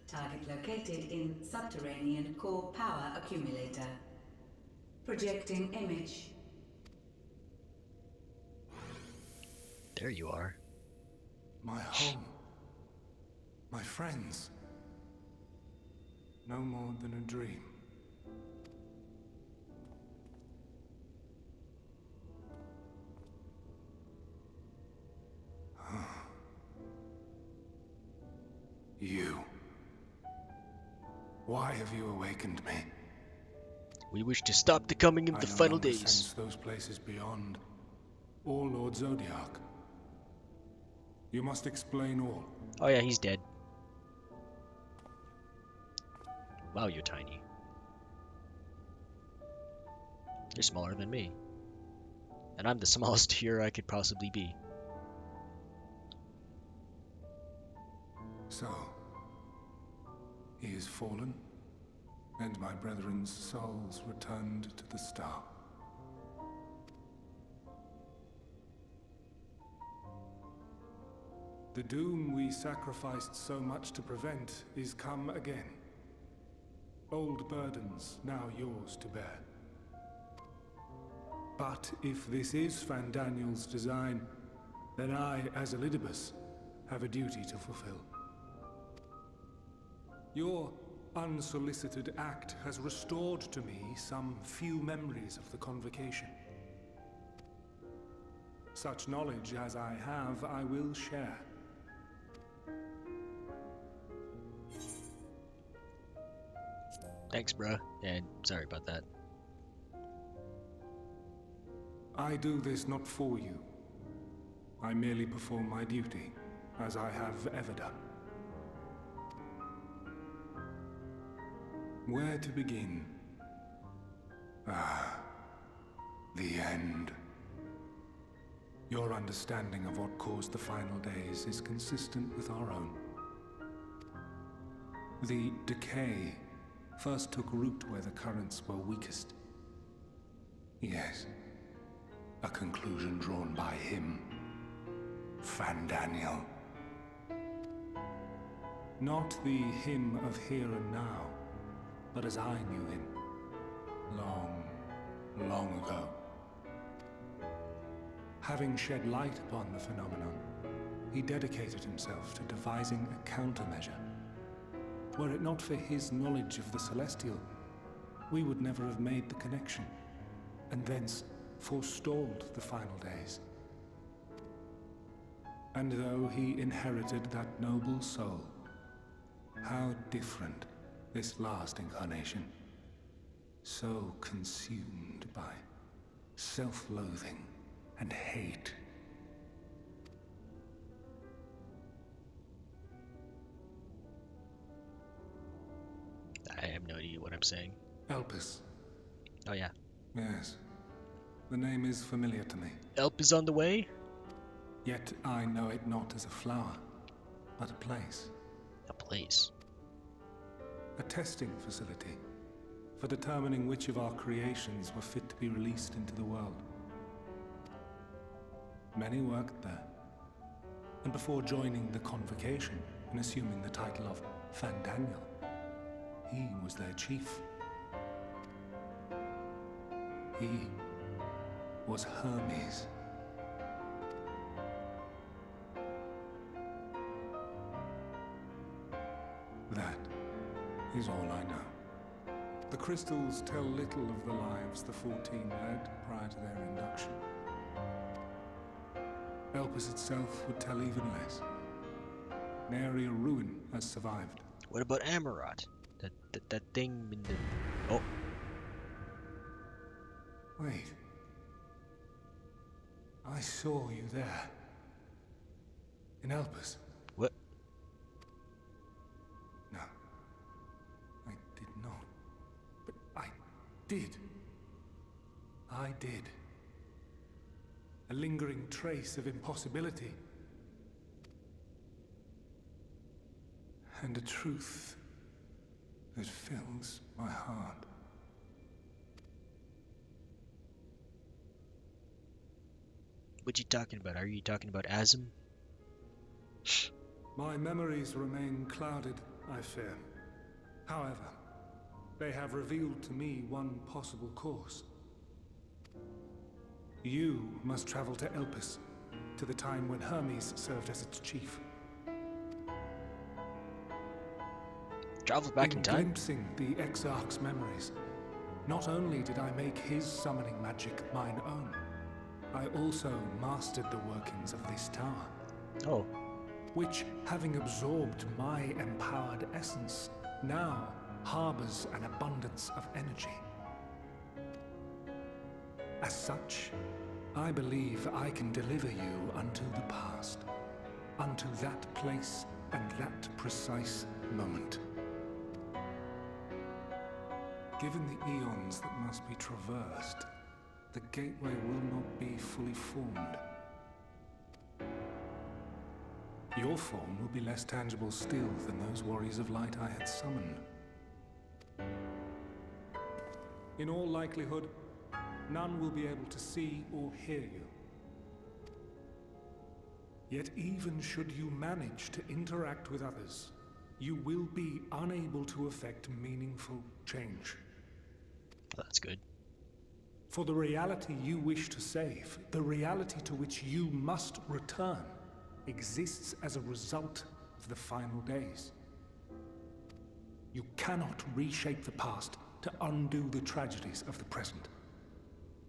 Target located in subterranean core power accumulator. Projecting image. There you are. My home. My friends. No more than a dream. You. Why have you awakened me? We wish to stop the coming of the final longer days. sense those places beyond. Or Lord Zodiac. You must explain all. Oh yeah, he's dead. Wow, you're tiny. You're smaller than me. And I'm the smallest here I could possibly be. So, he is fallen, and my brethren's souls returned to the star. The doom we sacrificed so much to prevent is come again. Old burdens now yours to bear. But if this is Fandaniel's design, then I, as Elidibus, have a duty to fulfill. Your unsolicited act has restored to me some few memories of the convocation. Such knowledge as I have, I will share. Thanks, bruh. And sorry about that. I do this not for you. I merely perform my duty, as I have ever done. Where to begin? Ah, the end. Your understanding of what caused the final days is consistent with our own. The decay first took root where the currents were weakest. Yes, a conclusion drawn by him, Fandaniel. Not the him of here and now, but as I knew him, long, long ago. Having shed light upon the phenomenon, he dedicated himself to devising a countermeasure. Were it not for his knowledge of the Celestial, we would never have made the connection, and thence forestalled the final days. And though he inherited that noble soul, how different this last incarnation, so consumed by self-loathing and hate. I have no idea what I'm saying. Elpis. Oh yeah. Yes. The name is familiar to me. Help is on the way? Yet I know it not as a flower, but a place. A place. A testing facility for determining which of our creations were fit to be released into the world. Many worked there, and before joining the convocation and assuming the title of Fandaniel, he was their chief. He was Hermes. That is all I know. The crystals tell little of the lives the 14 led prior to their induction. Elpis itself would tell even less. Nary a ruin has survived. What about Amarat? That thing in the... Oh. Wait. I saw you there. In Elpis. What? No. I did not. But I did. I did. A lingering trace of impossibility. And a truth that fills my heart. What you talking about? Are you talking about Azim? My memories remain clouded, I fear. However, they have revealed to me one possible course. You must travel to Elpis, to the time when Hermes served as its chief. Travel back in time? Glimpsing the Exarch's memories, not only did I make his summoning magic mine own, I also mastered the workings of this tower. Oh. Which, having absorbed my empowered essence, now harbors an abundance of energy. As such, I believe I can deliver you unto the past, unto that place and that precise moment. Given the eons that must be traversed, the gateway will not be fully formed. Your form will be less tangible still than those warriors of light I had summoned. In all likelihood, none will be able to see or hear you. Yet even should you manage to interact with others, you will be unable to effect meaningful change. That's good. For the reality you wish to save, the reality to which you must return, exists as a result of the final days. You cannot reshape the past to undo the tragedies of the present.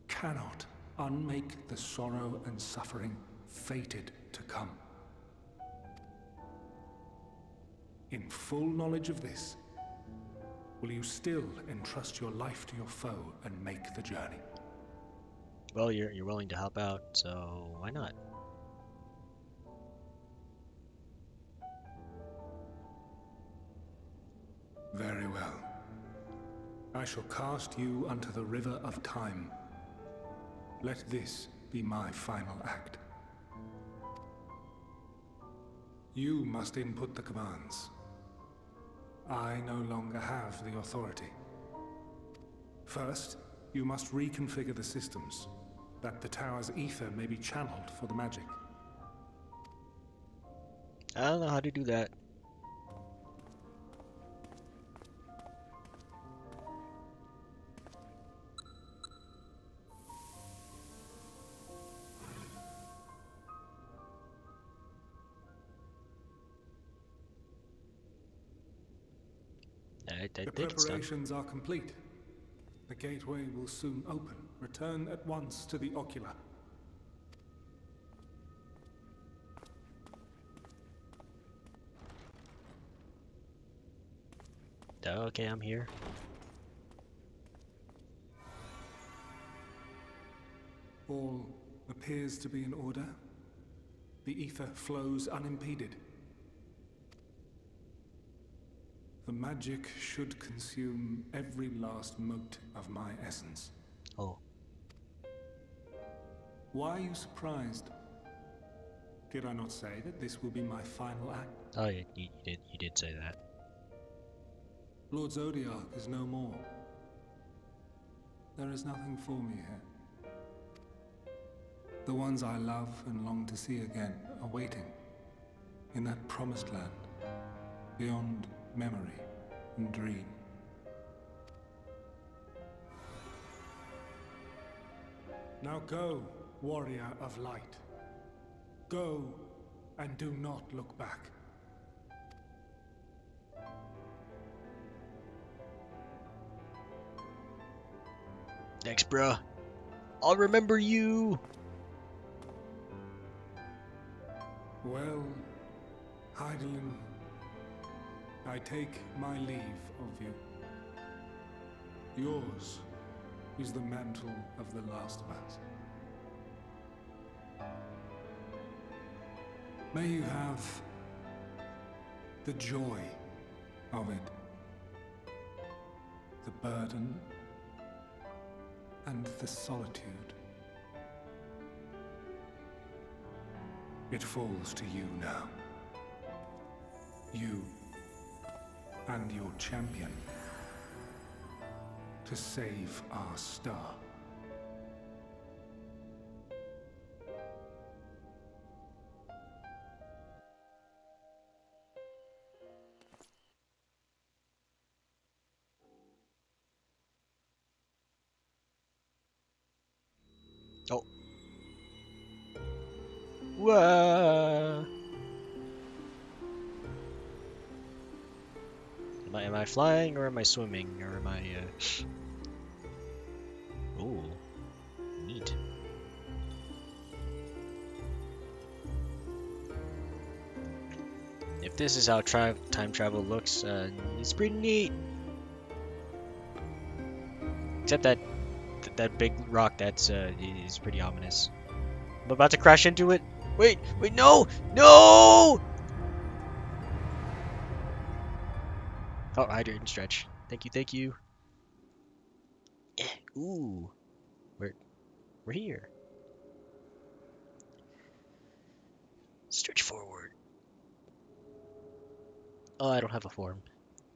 Cannot unmake the sorrow and suffering fated to come. In full knowledge of this, will you still entrust your life to your foe and make the journey? Well, you're willing to help out, so why not? Very well. I shall cast you unto the river of time. Let this be my final act. You must input the commands. I no longer have the authority. First, you must reconfigure the systems, that the tower's ether may be channeled for the magic. I don't know how to do that. I The think it's done. preparations are complete. The gateway will soon open. Return at once to the ocular. Okay, I'm here. All appears to be in order. The ether flows unimpeded. The magic should consume every last mote of my essence. Oh. Why are you surprised? Did I not say that this will be my final act? Oh, yeah, you did say that. Lord Zodiac is no more. There is nothing for me here. The ones I love and long to see again are waiting in that promised land, beyond memory and dream. Now go, warrior of light. Go and do not look back. Thanks, bruh. I'll remember you. Well, Heidelin, I take my leave of you. Yours is the mantle of the last of us. May you have the joy of it, the burden and the solitude. It falls to you now. You and your champion to save our star. Oh. Whoa. Am I flying or am I swimming or am I Ooh. Neat. If this is how time travel looks, it's pretty neat. Except that big rock that's is pretty ominous. I'm about to crash into it. Wait, no! No! Oh, hydrate and stretch. Thank you. Ooh. We're here. Stretch forward. Oh, I don't have a form.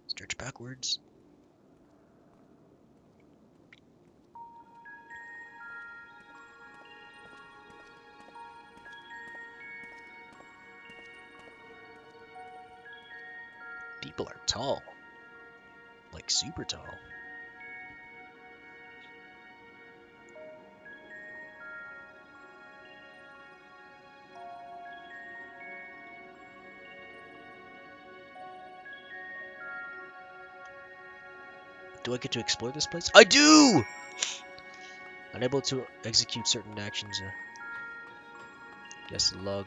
Stretch backwards. People are tall. Like super tall. Do I get to explore this place? I do! Unable to execute certain actions. Guess the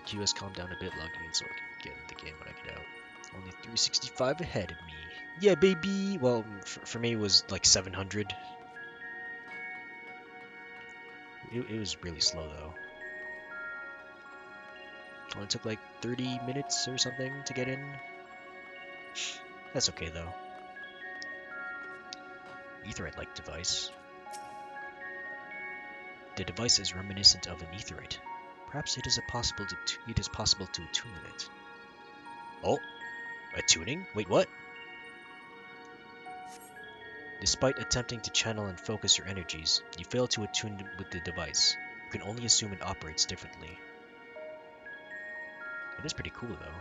queue has calmed down a bit, logging in so I can get in the game when I get out. Only 365 ahead of me. Yeah, baby! Well, for me it was like 700. It was really slow though. Only took like 30 minutes or something to get in. That's okay though. Aetherite-like device. The device is reminiscent of an aetherite. Perhaps it is possible to attune it. Oh, attuning? Wait, what? Despite attempting to channel and focus your energies, you fail to attune with the device. You can only assume it operates differently. It is pretty cool though.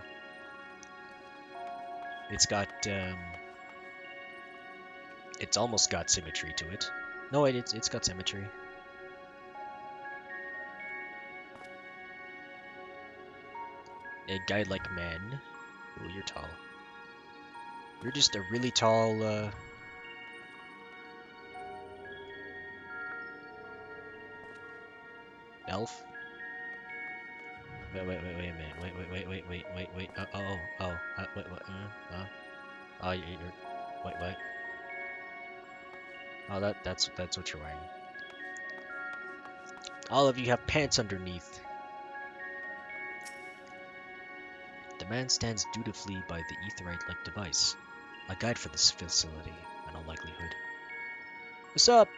It's almost got symmetry to it. No, it's got symmetry. A guy like man. Ooh, you're tall. You're just a really tall, elf. Wait a minute. Wait. Wait, what? Wait. Oh, that's what you're wearing. All of you have pants underneath. The man stands dutifully by the aetherite-like device. A guide for this facility, in all likelihood. What's up?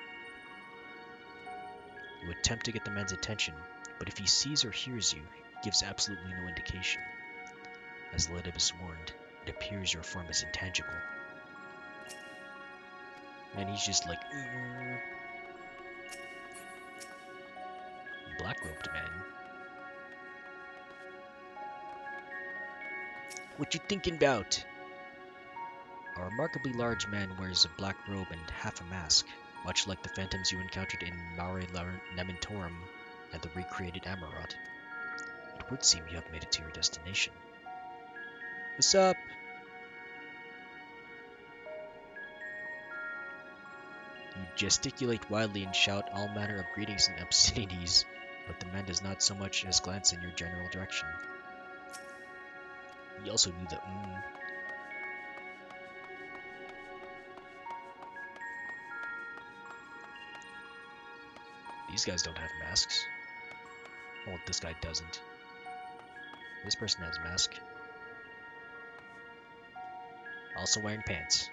You attempt to get the man's attention, but if he sees or hears you, he gives absolutely no indication. As Ledibus warned, it appears your form is intangible. And he's just like, Black-robed man. What you thinking about? A remarkably large man wears a black robe and half a mask, much like the phantoms you encountered in Mare Lamentorum and the recreated Amarot. It would seem you have made it to your destination. What's up? You gesticulate wildly and shout all manner of greetings and obscenities, but the man does not so much as glance in your general direction. He also knew the These guys don't have masks. Well, this guy doesn't. This person has a mask. Also wearing pants.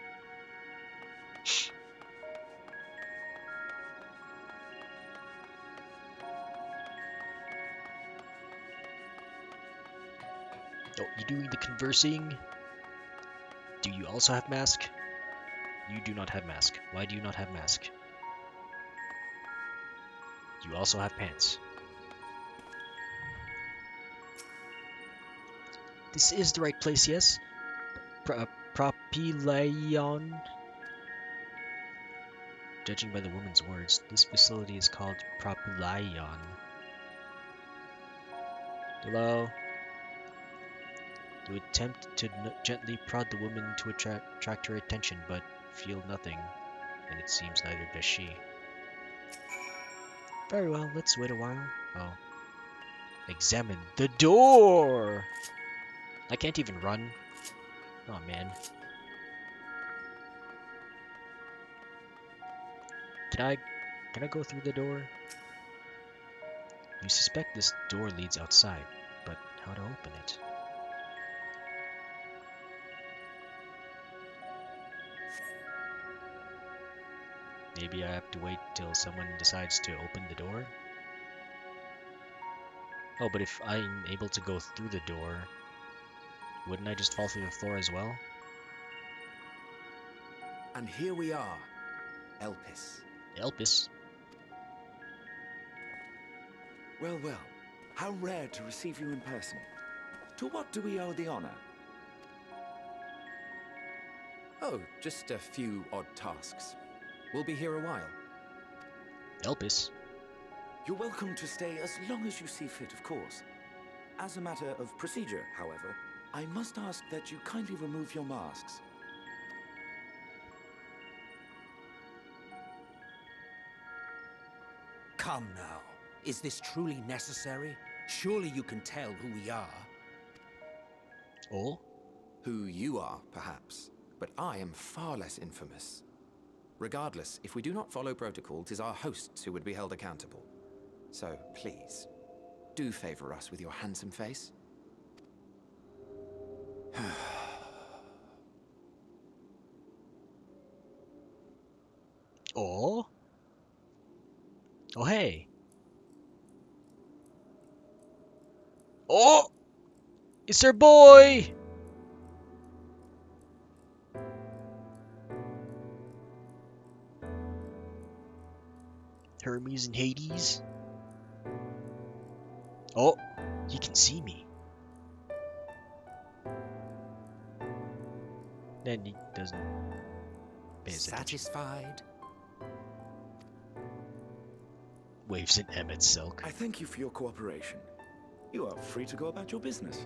Oh, you doing the conversing? Do you also have mask? You do not have mask. Why do you not have mask? You also have pants. This is the right place, yes? Propylaeon? Judging by the woman's words, this facility is called Propylaeon. Hello? You attempt to gently prod the woman to attract her attention, but feel nothing, and it seems neither does she. Very well, let's wait a while. Oh. Examine the door! I can't even run. Oh man. Can I go through the door? You suspect this door leads outside, but how to open it? Maybe I have to wait till someone decides to open the door? Oh, but if I'm able to go through the door, wouldn't I just fall through the floor as well? And here we are, Elpis. Elpis? Well, well. How rare to receive you in person. To what do we owe the honor? Oh, just a few odd tasks. We'll be here a while. Elpis? You're welcome to stay as long as you see fit, of course. As a matter of procedure, however, I must ask that you kindly remove your masks. Come now. Is this truly necessary? Surely you can tell who we are. Oh? Who you are, perhaps. But I am far less infamous. Regardless, if we do not follow protocol, 'tis our hosts who would be held accountable. So, please, do favor us with your handsome face. Oh? Oh, hey. Oh! It's our boy! Hermes and Hades. Oh, he can see me. Then he doesn't pay his attention. Satisfied? Waves in Emmet silk. I thank you for your cooperation. You are free to go about your business.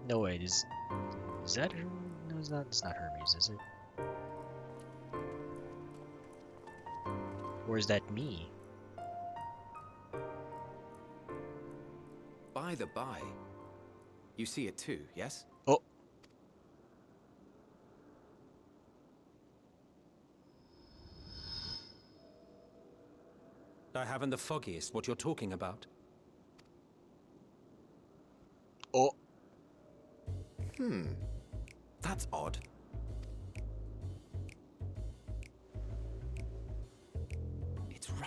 No, wait, is that her? No, it's not Hermes, is it? Or is that me? By the by, you see it too, yes? Oh. I haven't the foggiest what you're talking about. Oh. That's odd.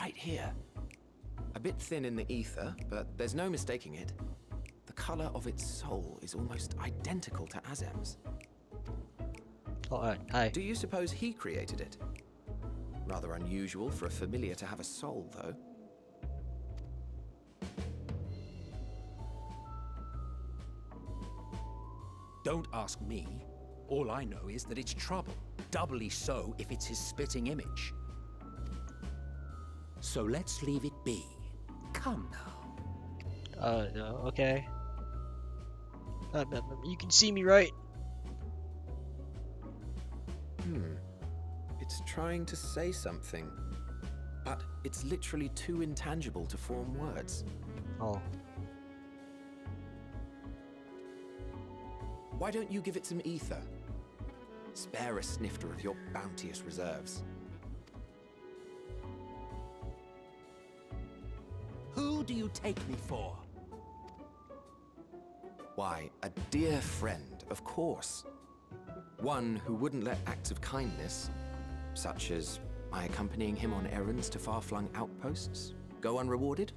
right here. A bit thin in the ether, but there's no mistaking it. The color of its soul is almost identical to Azem's. Oh, hi. Do you suppose he created it? Rather unusual for a familiar to have a soul, though. Don't ask me. All I know is that it's trouble. Doubly so if it's his spitting image. So let's leave it be. Come now. No, okay. You can see me, right? It's trying to say something, but it's literally too intangible to form words. Oh. Why don't you give it some ether? Spare a snifter of your bounteous reserves. Who do you take me for? Why, a dear friend, of course. One who wouldn't let acts of kindness, such as my accompanying him on errands to far-flung outposts, go unrewarded.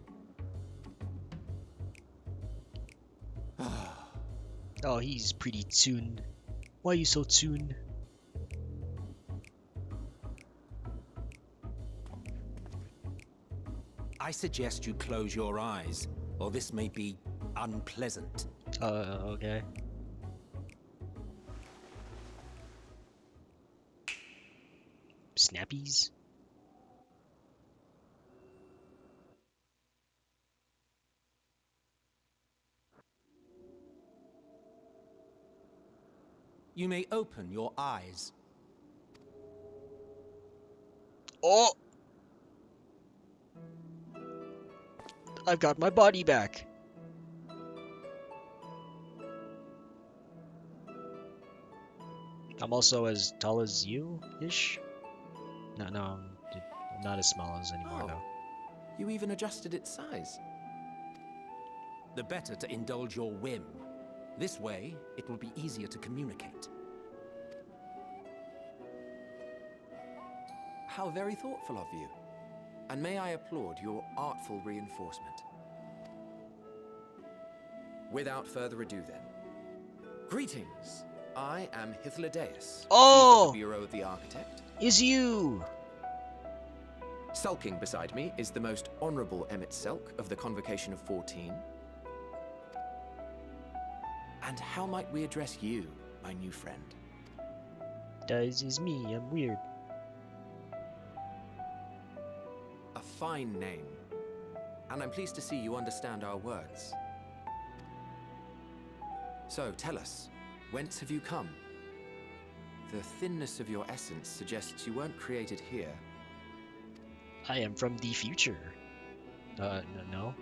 Oh, he's pretty tuned. Why are you so tuned? I suggest you close your eyes, or this may be unpleasant. Okay. Snappies? You may open your eyes. Oh! I've got my body back. I'm also as tall as you-ish? No, I'm not as small as anymore, though. You even adjusted its size. The better to indulge your whim. This way, it will be easier to communicate. How very thoughtful of you. And may I applaud your artful reinforcement. Without further ado then. Greetings. I am Hythlodaeus, Oh! Chief of the Bureau of the Architect. Is you! Sulking beside me is the most honorable Emmett Selk of the Convocation of 14. And how might we address you, my new friend? That is me, I'm weird. A fine name. And I'm pleased to see you understand our words. So, tell us, whence have you come? The thinness of your essence suggests you weren't created here. I am from the future. No.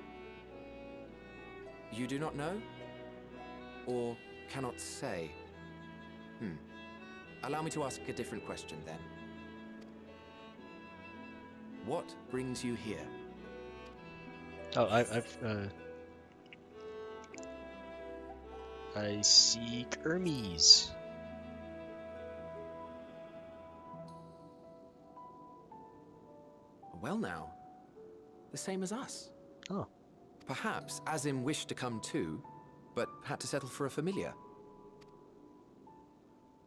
You do not know? Or cannot say? Allow me to ask a different question then. What brings you here? Oh, I seek Hermes. Well now, the same as us. Oh. Perhaps Azim wished to come too, but had to settle for a familiar.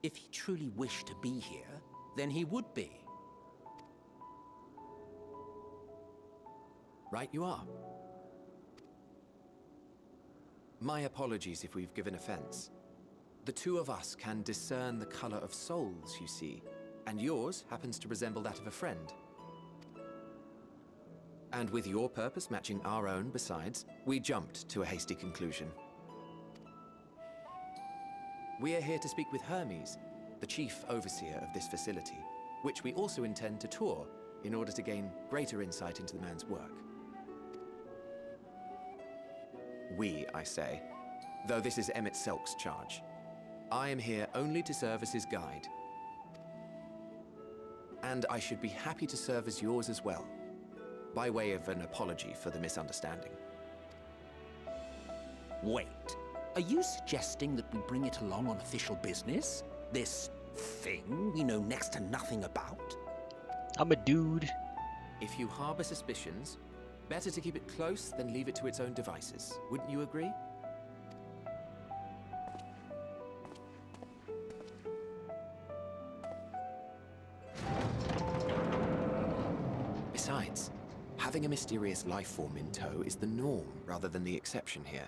If he truly wished to be here, then he would be. Right you are. My apologies if we've given offense. The two of us can discern the color of souls, you see, and yours happens to resemble that of a friend. And with your purpose matching our own besides, we jumped to a hasty conclusion. We are here to speak with Hermes, the chief overseer of this facility, which we also intend to tour in order to gain greater insight into the man's work. We, I say, though this is Emmett Selk's charge. I am here only to serve as his guide. And I should be happy to serve as yours as well, by way of an apology for the misunderstanding. Wait, are you suggesting that we bring it along on official business? This thing we know next to nothing about? I'm a dude. If you harbor suspicions, better to keep it close than leave it to its own devices. Wouldn't you agree? Besides, having a mysterious life form in tow is the norm rather than the exception here.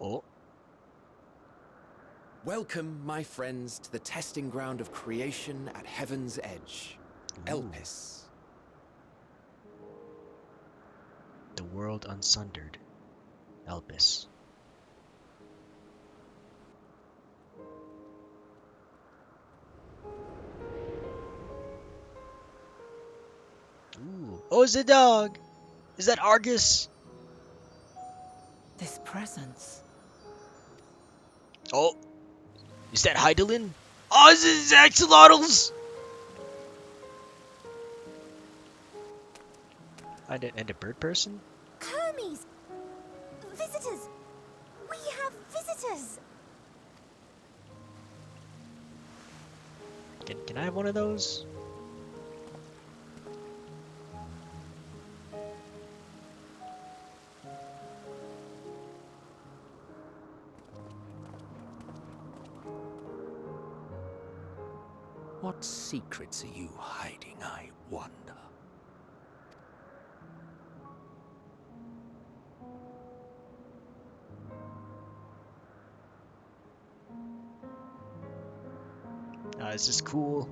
Oh. Welcome, my friends, to the testing ground of creation at Heaven's Edge. Elpis. The world unsundered. Elpis. Ooh. Oh, it's a dog! Is that Argus? This presence. Oh! Is that Heidelin? Oh, this is Axolotls! And a bird person? Hermes! Visitors! We have visitors! Can I have one of those? What secrets are you hiding, I wonder? Is this cool?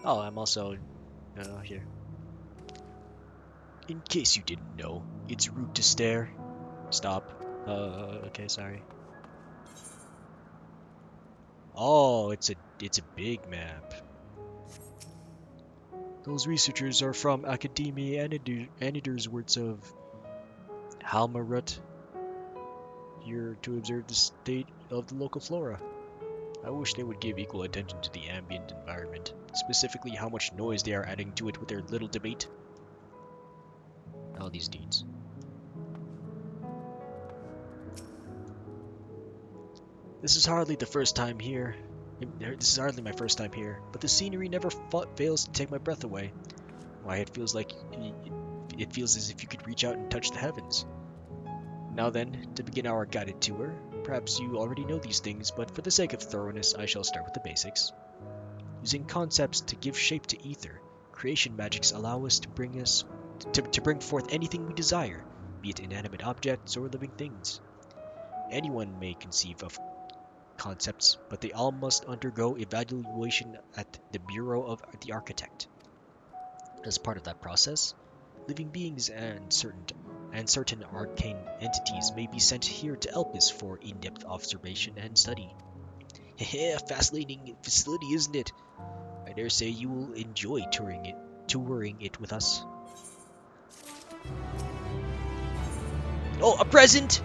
Oh, I'm also here. In case you didn't know, it's rude to stare. Stop. Okay, sorry. Oh, it's a big map. Those researchers are from Academia Aniderswords of Halmarut, here to observe the state of the local flora. I wish they would give equal attention to the ambient environment, specifically how much noise they are adding to it with their little debate. All these deeds. This is hardly the first time here. This is hardly my first time here, but the scenery never fails to take my breath away. Why, it feels as if you could reach out and touch the heavens. Now then, to begin our guided tour, perhaps you already know these things, but for the sake of thoroughness, I shall start with the basics. Using concepts to give shape to ether, creation magics allow us to bring forth anything we desire, be it inanimate objects or living things. Anyone may conceive of concepts, but they all must undergo evaluation at the Bureau of the Architect. As part of that process, living beings and certain arcane entities may be sent here to Elpis for in-depth observation and study. Heh, fascinating facility, isn't it? I dare say you will enjoy touring it with us. Oh, a present!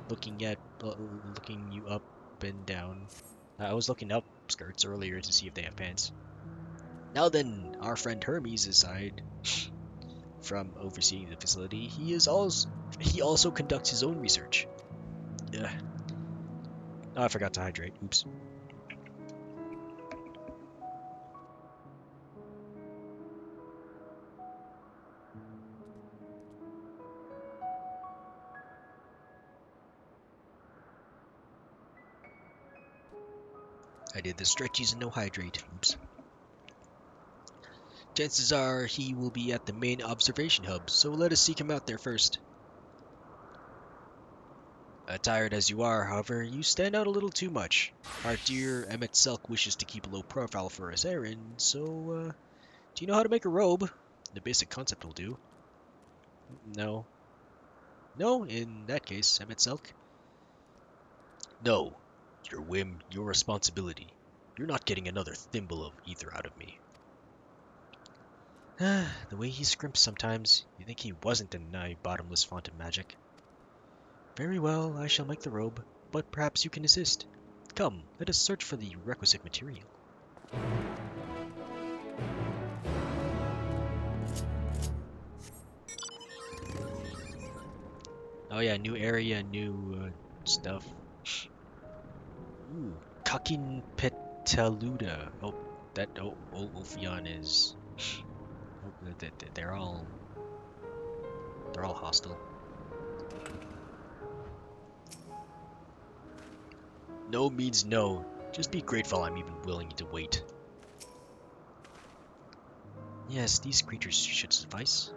Looking you up and down. I was looking up skirts earlier to see if they have pants. Now then, our friend Hermes, aside from overseeing the facility, he also conducts his own research. Ugh. Oh, I forgot to hydrate. Oops. I did the stretchies and no hydrate. Oops. Chances are he will be at the main observation hub, so let us seek him out there first. Tired as you are, however, you stand out a little too much. Our dear Emmet Selk wishes to keep a low profile for his errand, so, do you know how to make a robe? The basic concept will do. No. No, in that case, Emmet Selk. No. Your whim, your responsibility. You're not getting another thimble of ether out of me. The way he scrimps sometimes, you think he wasn't a nigh bottomless font of magic. Very well, I shall make the robe, but perhaps you can assist. Come, let us search for the requisite material. Oh yeah, new area, new stuff. Ooh, Kakin Petaluda. Oh, that Ophion is. Oh, they're all hostile. No means no. Just be grateful I'm even willing to wait. Yes, these creatures should suffice.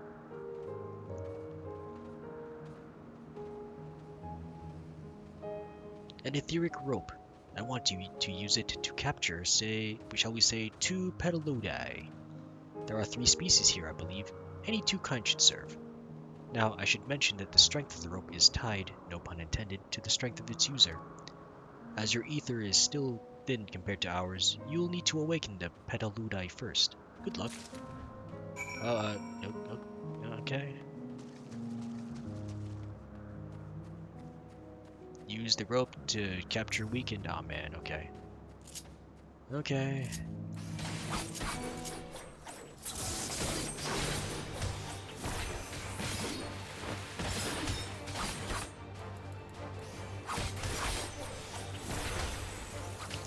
An etheric rope. I want you to use it to capture, shall we say, 2 Petaludi. There are 3 species here, I believe. Any 2 kinds should serve. Now, I should mention that the strength of the rope is tied, no pun intended, to the strength of its user. As your ether is still thin compared to ours, you'll need to awaken the Petaludi first. Good luck. Nope, okay. Use the rope to capture weakened. Aw, man, okay. Okay.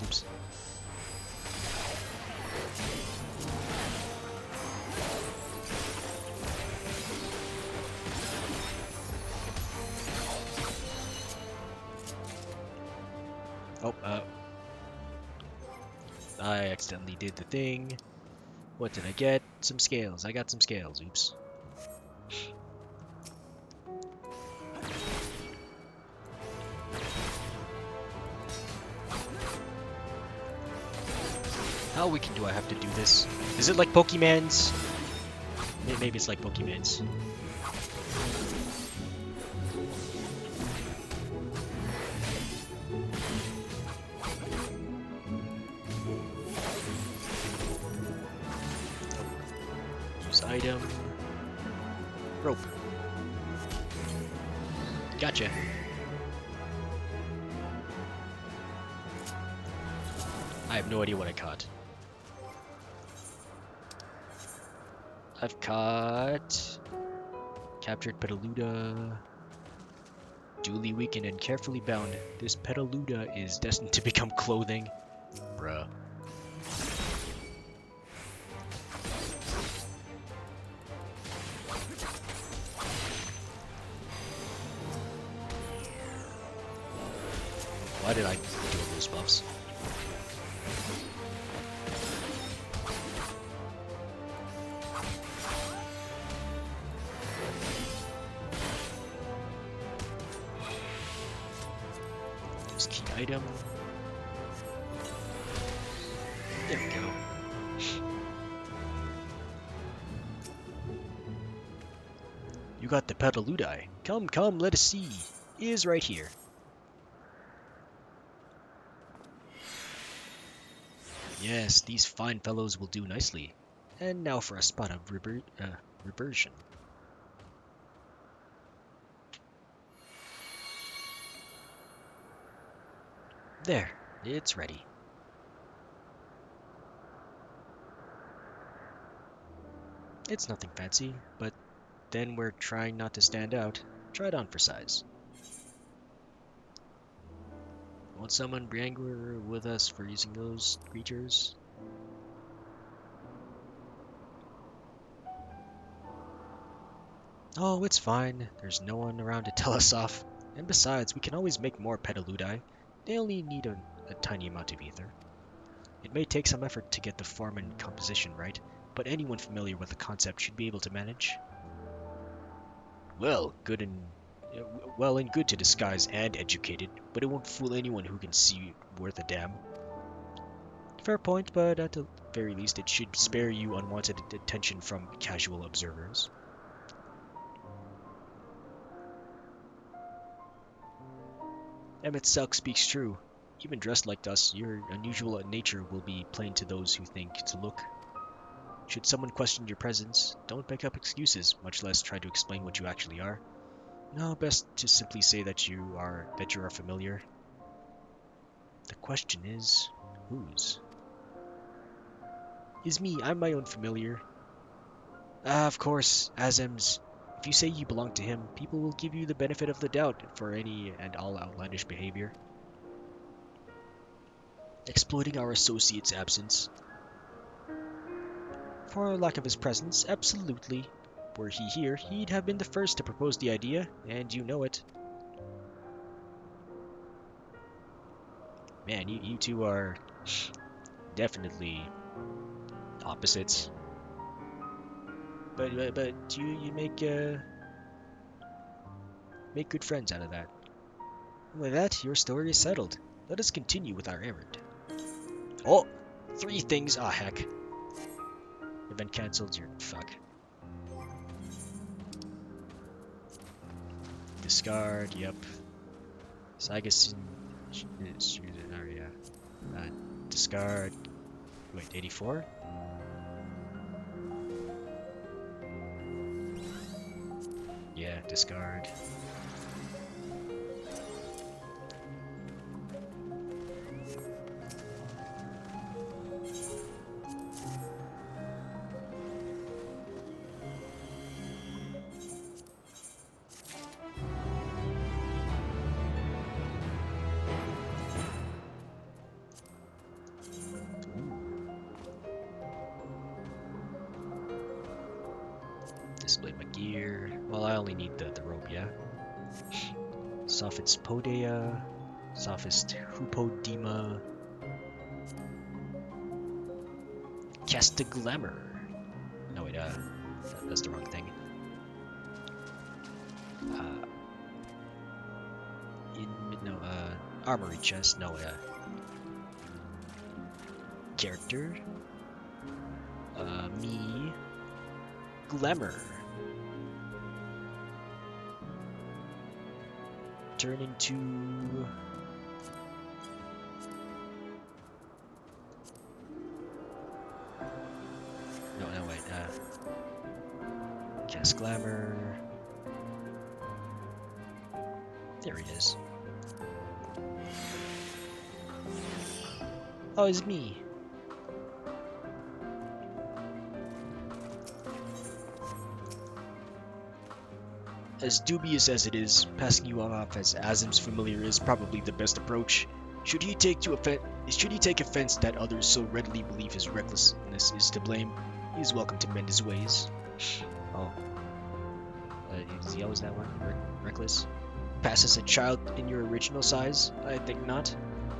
Oops. Oh, I accidentally did the thing. What did I get? Some scales. I got some scales. Oops. How weakened do I have to do this? Is it like Pokemon's? Maybe it's like Pokemon's. Use item. Rope. Gotcha. I have no idea what I caught. I've caught... Captured Petaluda. Duly weakened and carefully bound. This Petaluda is destined to become clothing. Bruh. Why did I do those buffs? Use key item. There we go. You got the Petaludi. Come, let us see. He is right here. Yes, these fine fellows will do nicely. And now for a spot of reversion. There, it's ready. It's nothing fancy, but then we're trying not to stand out. Try it on for size. Won't someone be angry with us for using those creatures? Oh, it's fine. There's no one around to tell us off. And besides, we can always make more Petaludi. They only need a tiny amount of ether. It may take some effort to get the form and composition right, but anyone familiar with the concept should be able to manage. Well, good and good to disguise and educated, but it won't fool anyone who can see worth a damn. Fair point, but at the very least it should spare you unwanted attention from casual observers. Emmett Selk speaks true. Even dressed like us, your unusual nature will be plain to those who think to look. Should someone question your presence, don't make up excuses, much less try to explain what you actually are. No, best to simply say that you are familiar. The question is, whose? Is me, I'm my own familiar. Ah, of course, Azem's. If you say you belong to him, people will give you the benefit of the doubt for any and all outlandish behavior. Exploiting our associate's absence. For lack of his presence, absolutely. Were he here, he'd have been the first to propose the idea, and you know it. Man, you two are definitely opposites. But you make good friends out of that. And with that, your story is settled. Let us continue with our errand. Oh, 3 things. Ah, heck. Event cancelled. You're fuck. Discard. Yep. Sagasin. Oh yeah. Discard. Wait, 84. Yeah, discard. Display my gear. Well, I only need the robe, yeah? Sophist Podea. Sophist Hupodema. Castaglamour. No, wait, that's the wrong thing. Armory chest. No, character. Me. Glamour. Turn into... No, wait, cast glamour. There it is. Oh, it's me. As dubious as it is, passing you off as Azim's familiar is probably the best approach. Should he take offense that others so readily believe his recklessness is to blame, he is welcome to mend his ways. Oh. Is he always that one? Reckless? Pass as a child in your original size? I think not.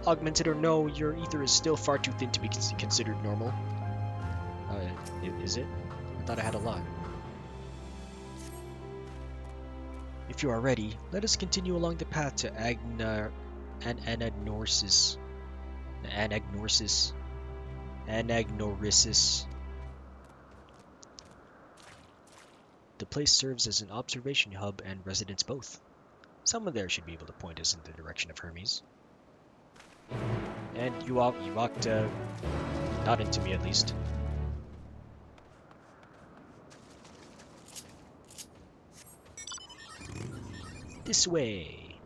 Augmented or no, your ether is still far too thin to be considered normal. Is it? I thought I had a lot. If you are ready, let us continue along the path to Anagnosis. The place serves as an observation hub and residence both. Someone there should be able to point us in the direction of Hermes. And you walked, not into me at least. This way.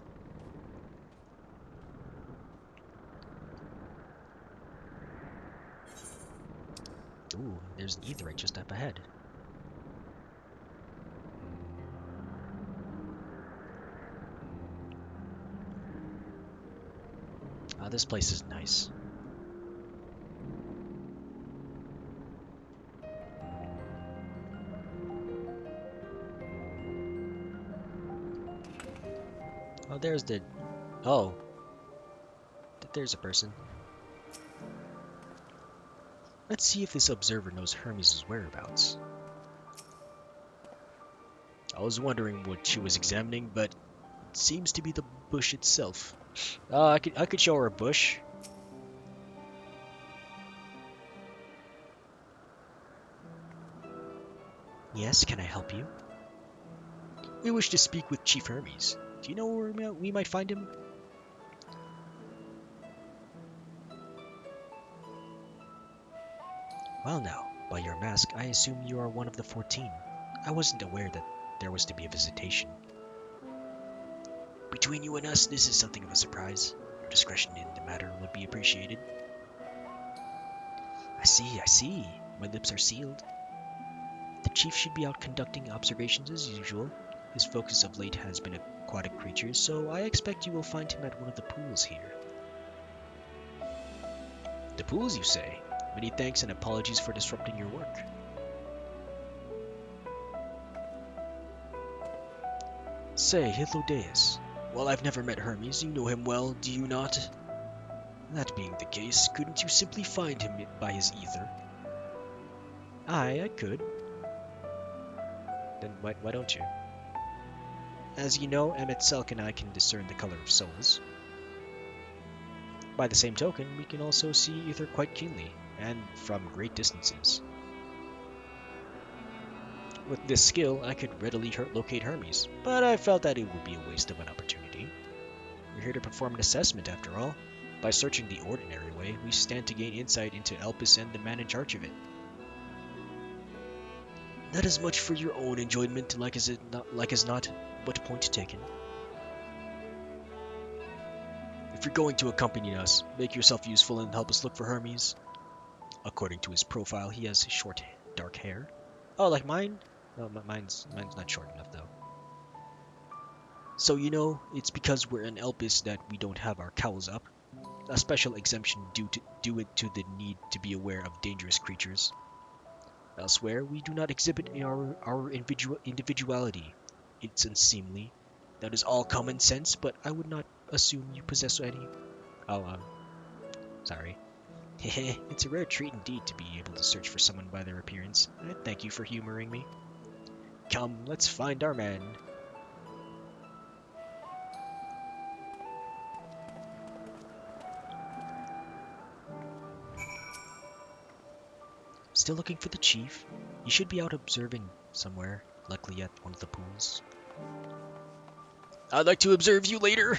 Ooh, there's an aetheryte just up ahead. Oh, this place is nice. Oh, there's the... Oh. There's a person. Let's see if this observer knows Hermes' whereabouts. I was wondering what she was examining, but it seems to be the bush itself. I could show her a bush. Yes, can I help you? We wish to speak with Chief Hermes. Do you know where we might find him? Well now, by your mask, I assume you are one of the 14. I wasn't aware that there was to be a visitation. Between you and us, this is something of a surprise. Your discretion in the matter would be appreciated. I see. My lips are sealed. The chief should be out conducting observations as usual. His focus of late has been aquatic creatures, so I expect you will find him at one of the pools here. The pools, you say? Many thanks and apologies for disrupting your work. Say, Hythlodaeus. Well, I've never met Hermes. You know him well, do you not? That being the case, couldn't you simply find him by his ether? Aye, I could. Then why don't you? As you know, Emet-Selk and I can discern the color of souls. By the same token, we can also see ether quite keenly, and from great distances. With this skill, I could readily locate Hermes, but I felt that it would be a waste of an opportunity. We're here to perform an assessment, after all. By searching the ordinary way, we stand to gain insight into Elpis and the man in charge of it. Not as much for your own enjoyment, like as not, but point taken. If you're going to accompany us, make yourself useful and help us look for Hermes. According to his profile, he has short, dark hair. Oh, like mine? No, mine's not short enough, though. So, you know, it's because we're in Elpis that we don't have our cowls up. A special exemption due to the need to be aware of dangerous creatures. Elsewhere, we do not exhibit our individuality. It's unseemly. That is all common sense, but I would not assume you possess any. Oh, sorry. It's a rare treat indeed to be able to search for someone by their appearance. Thank you for humoring me. Come, let's find our man. Still looking for the chief? He should be out observing somewhere, likely at one of the pools. I'd like to observe you later!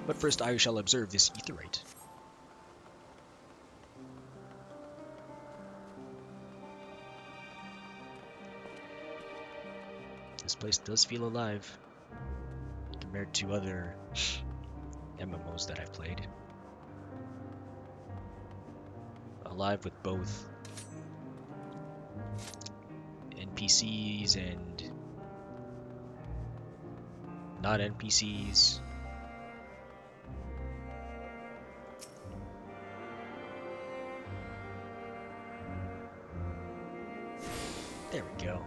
But first I shall observe this etherite. This place does feel alive, compared to other MMOs that I've played. Alive with both NPCs and not NPCs. There we go.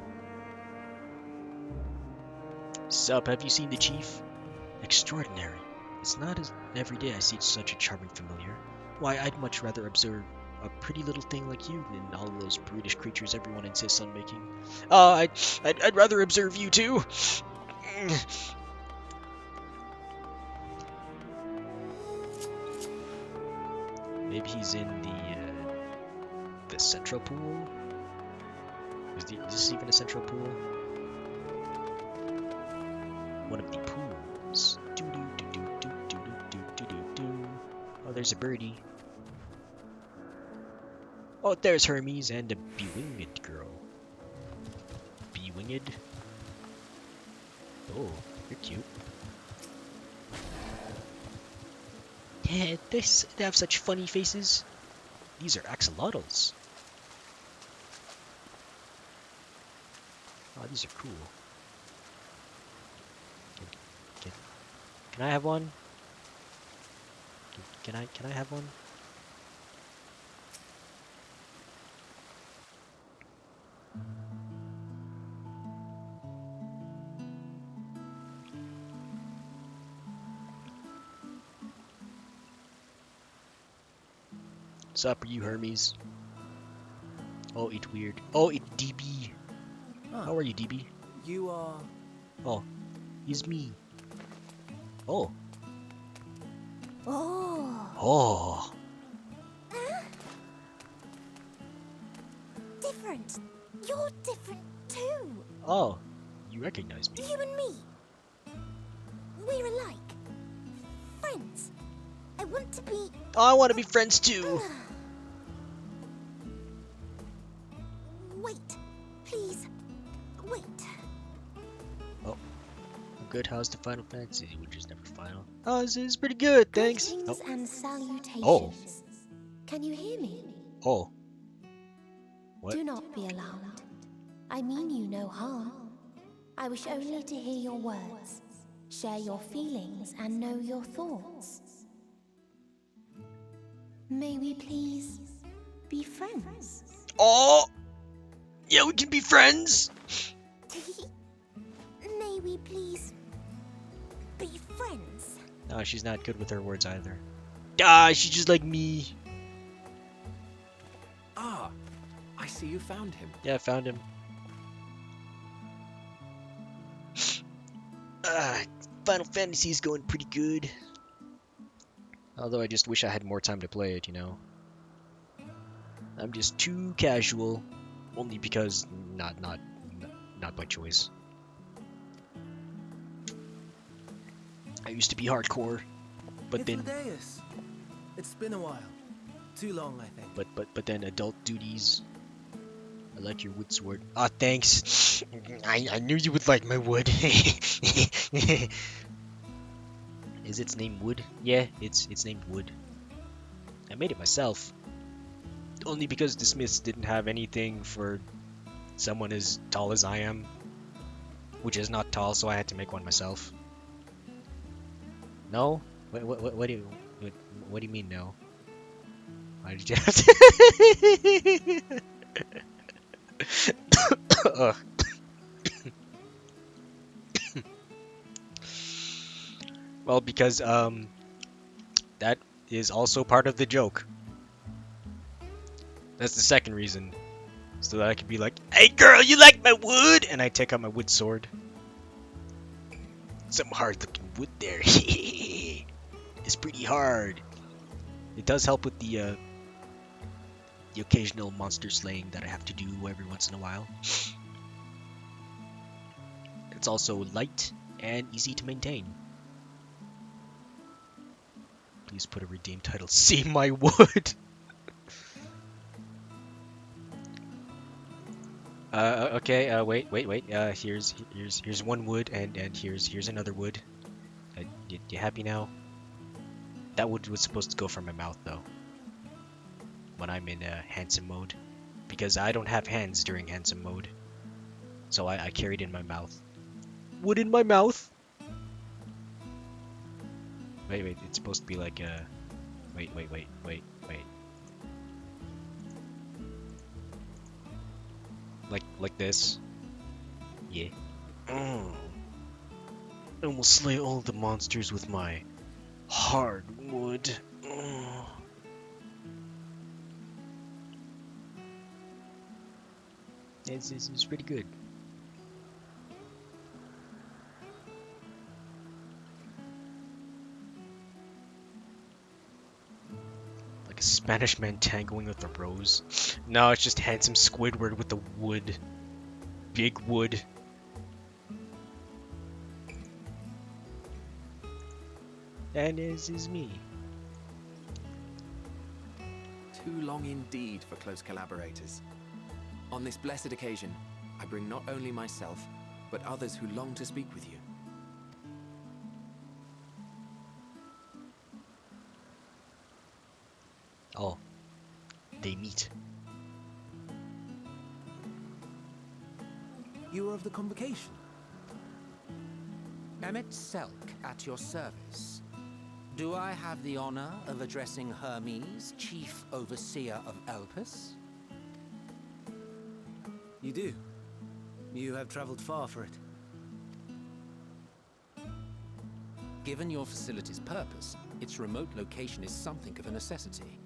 Sup, have you seen the chief? Extraordinary. It's not as every day I see such a charming familiar. Why, I'd much rather observe a pretty little thing like you than all those brutish creatures everyone insists on making. I'd rather observe you too. Maybe he's in the central pool. Is this even a central pool? One of the pools. Oh, there's a birdie. Oh, there's Hermes and a bewinged girl. Bewinged? Oh, you're cute. Yeah, they have such funny faces. These are axolotls. Oh, these are cool. Can I have one? Can I have one? What's up, are you Hermes? Oh, it weird. Oh, it DB. How are you, DB? You are... Oh, it's me. Oh. Oh. Oh. Different. You're different too. Oh, you recognize me. You and me. We're alike. Friends. I want to be... Oh, I want to be friends too. Wait. Please. Wait. Oh. Good. How's the Final Fantasy, which is never final? Oh, this is pretty good, thanks. Greetings and salutations. Oh. Can you hear me? Oh. What? Do not be alarmed. I mean you no harm. I wish only to hear your words, share your feelings, and know your thoughts. May we please be friends? Oh! Yeah, we can be friends! May we please be friends? No, she's not good with her words either. Ah, she's just like me. Ah, I see you found him. Yeah, I found him. Final Fantasy is going pretty good. Although I just wish I had more time to play it, you know. I'm just too casual, only because not by choice. I used to be hardcore, but then It's been a while. Too long, I think. but then adult duties. I like your wood sword. Ah, thanks. I knew you would like my wood. Is its name Wood? Yeah, it's named Wood. I made it myself. Only because the Smiths didn't have anything for someone as tall as I am. Which is not tall, so I had to make one myself. No? What do you mean no? Why did you have to? Ugh. Well, because that is also part of the joke. That's the second reason. So that I could be like, "Hey girl, you like my wood?" And I take out my wood sword. Some hard looking wood there. It's pretty hard. It does help with the occasional monster slaying that I have to do every once in a while. It's also light and easy to maintain. Please put a redeem title. See my wood. Okay. Wait. Here's one wood, and here's another wood. You happy now? That wood was supposed to go from my mouth though. When I'm in handsome mode, because I don't have hands during handsome mode, so I carried in my mouth. Wood in my mouth. Wait. It's supposed to be like Wait. Like this. Yeah. And we'll slay all the monsters with my hard wood. It's pretty good. Like a Spanish man tangoing with a rose. No, it's just handsome Squidward with the wood. Big wood. And this is me. Too long indeed for close collaborators. On this blessed occasion, I bring not only myself, but others who long to speak with you. Oh, they meet. You are of the convocation. Emmet Selk at your service. Do I have the honor of addressing Hermes, Chief Overseer of Elpis? You do. You have traveled far for it. Given your facility's purpose, its remote location is something of a necessity.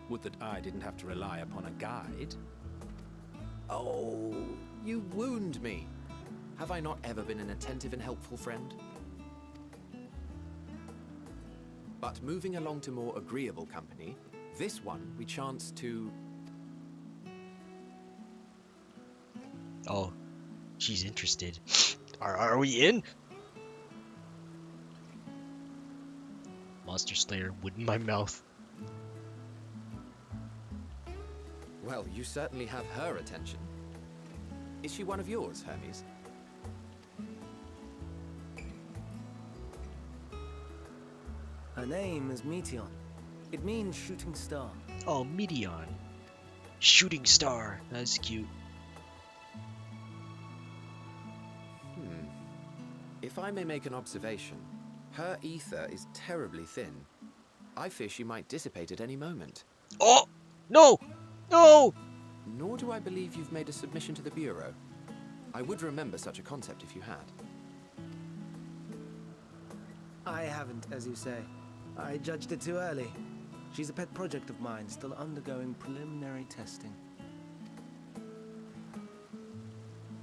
Would that I didn't have to rely upon a guide. Oh, you wound me. Have I not ever been an attentive and helpful friend? But moving along to more agreeable company, this one we chance to... Oh, she's interested. Are we in? Monster Slayer, wood in my mouth. Well, you certainly have her attention. Is she one of yours, Hermes? Her name is Meteon. It means shooting star. Oh, Meteon. Shooting star. That's cute. If I may make an observation, her ether is terribly thin. I fear she might dissipate at any moment. Oh! No! No! Nor do I believe you've made a submission to the Bureau. I would remember such a concept if you had. I haven't, as you say. I judged it too early. She's a pet project of mine, still undergoing preliminary testing.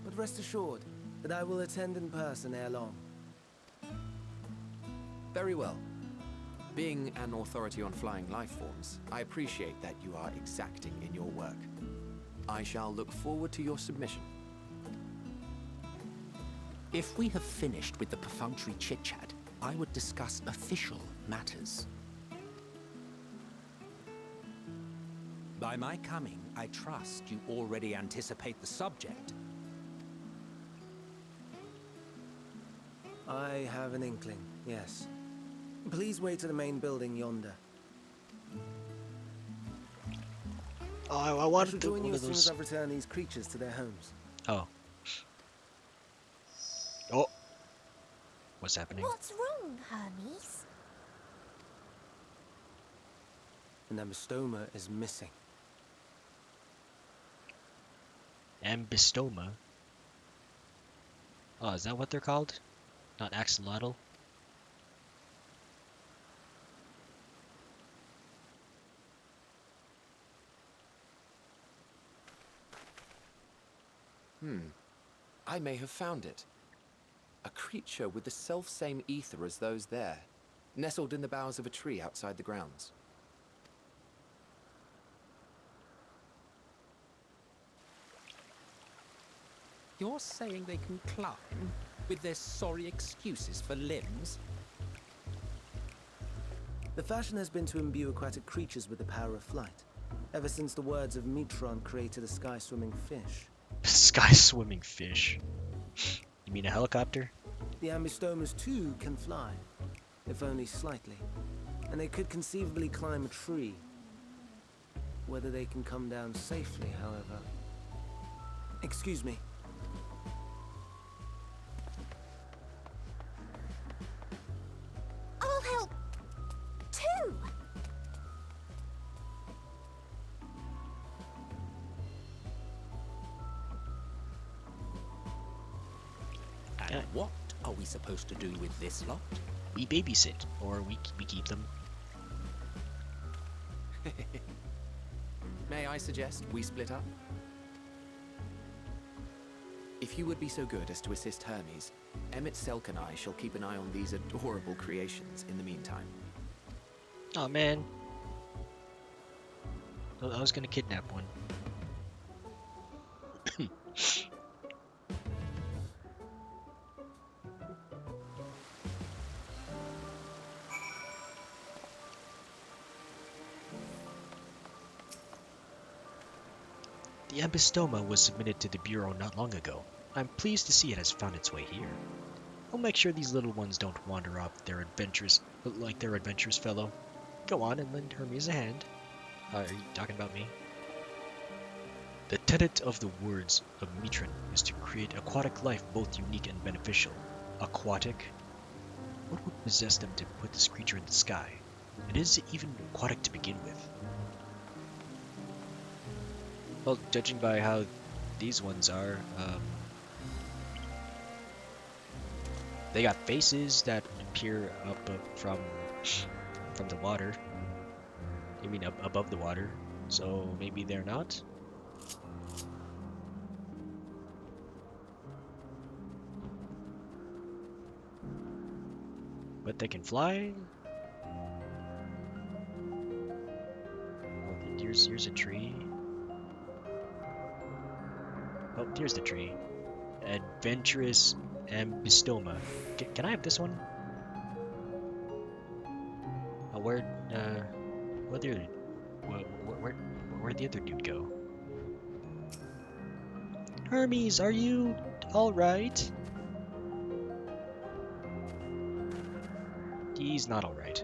But rest assured that I will attend in person ere long. Very well. Being an authority on flying life forms, I appreciate that you are exacting in your work. I shall look forward to your submission. If we have finished with the perfunctory chit-chat, I would discuss official matters. By my coming, I trust you already anticipate the subject. I have an inkling, yes. Please wait to the main building yonder. Oh, I I wanted shall to join you one as of soon as those. I've returned these creatures to their homes. Oh. Oh. What's happening? What's wrong, Hermes? An ambystoma is missing. Ambystoma? Oh, is that what they're called? Not axolotl? I may have found it. A creature with the self-same ether as those there, nestled in the boughs of a tree outside the grounds. You're saying they can climb with their sorry excuses for limbs? The fashion has been to imbue aquatic creatures with the power of flight, ever since the words of Metron created a sky-swimming fish. Sky swimming fish. You mean a helicopter? The ambystomas too can fly, if only slightly, and they could conceivably climb a tree. Whether they can come down safely, however. Excuse me. I'll help too. And what are we supposed to do with this lot? We babysit, or we keep them. May I suggest we split up? If you would be so good as to assist Hermes, Emmett Selk and I shall keep an eye on these adorable creations in the meantime. Oh man. I was gonna kidnap one. The ambystoma was submitted to the Bureau not long ago. I'm pleased to see it has found its way here. I'll make sure these little ones don't wander off their adventures like their adventurous fellow. Go on and lend Hermes a hand. Are you talking about me? The tenet of the words of Metron is to create aquatic life both unique and beneficial. Aquatic? What would possess them to put this creature in the sky? It is even aquatic to begin with. Well, judging by how these ones are, they got faces that appear up from the water. I mean, up above the water. So maybe they're not. But they can fly. Oh, here's a tree. Oh, here's the tree. Adventurous ambystoma. Can I have this one? Where'd the other dude go? Hermes, are you alright? He's not alright.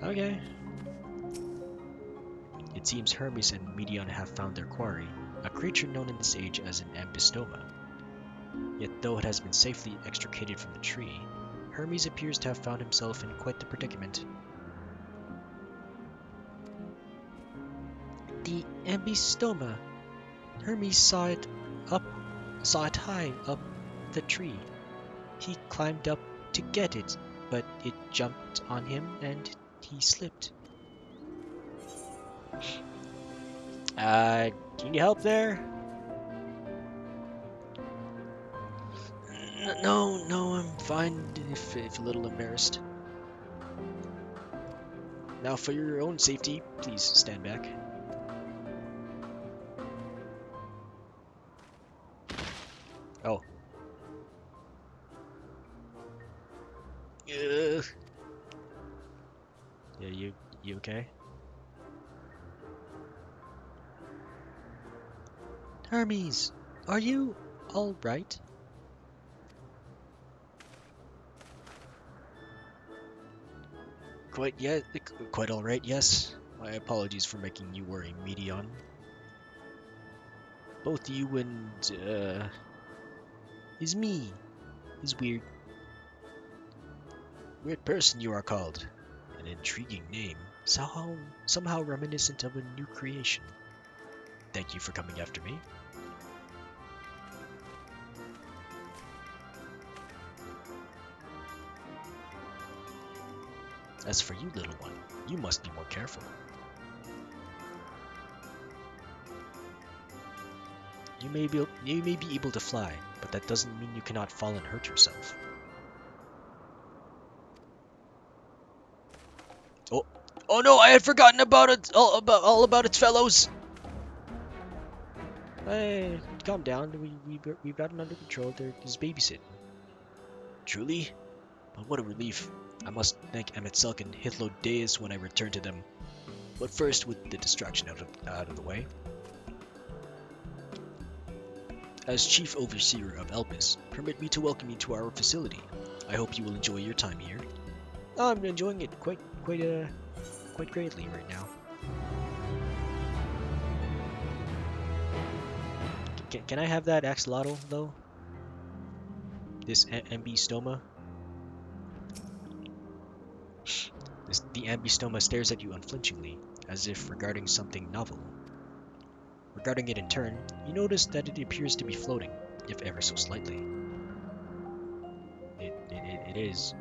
Okay. It seems Hermes and Medion have found their quarry, a creature known in this age as an ambystoma. Yet though it has been safely extricated from the tree, Hermes appears to have found himself in quite the predicament. The ambystoma. Hermes saw it high up the tree. He climbed up to get it, but it jumped on him and he slipped. Can you help there? No, I'm fine if a little embarrassed. Now for your own safety, please stand back. Oh. Ugh. Yeah, you okay? Hermes, are you all right? Quite all right, yes. My apologies for making you worry, Medion. Both you and, is me. Is weird. Weird person you are called. An intriguing name, somehow reminiscent of a new creation. Thank you for coming after me. As for you, little one, you must be more careful. You may be able to fly, but that doesn't mean you cannot fall and hurt yourself. Oh no! I had forgotten about it. All about its fellows. Hey, calm down. We've got it under control. There's babysitting. Truly? But what a relief. I must thank Emetselk and Hithlodius when I return to them. But first, with the distraction out of the way. As Chief Overseer of Elpis, permit me to welcome you to our facility. I hope you will enjoy your time here. I'm enjoying it quite greatly right now. Can I have that axolotl though? This ambystoma? The ambystoma stares at you unflinchingly, as if regarding something novel. Regarding it in turn, you notice that it appears to be floating, if ever so slightly. It is.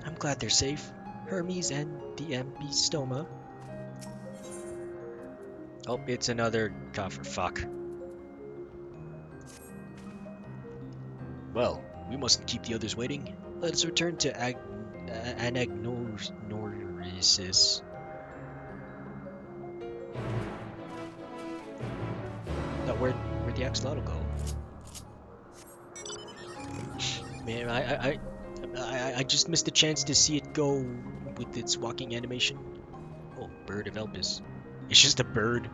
I'm glad they're safe. Hermes and the ambystoma. Oh, it's another coffer. Fuck. Well, we mustn't keep the others waiting. Let us return to Anagnorisis. Now, where'd the axolotl go? Man, I just missed a chance to see it go with its walking animation. Oh, bird of Elpis. It's just a bird.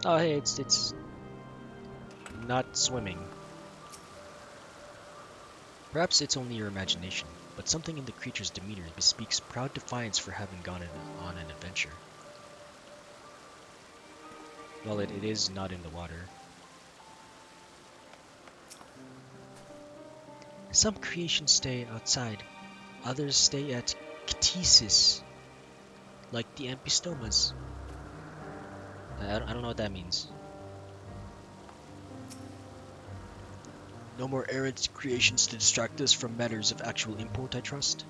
Oh, hey, it's not swimming. Perhaps it's only your imagination, but something in the creature's demeanor bespeaks proud defiance for having gone on an adventure. Well, it is not in the water. Some creations stay outside, others stay at Ktesis, like the ampistomas. I don't know what that means. No more errant creations to distract us from matters of actual import, I trust.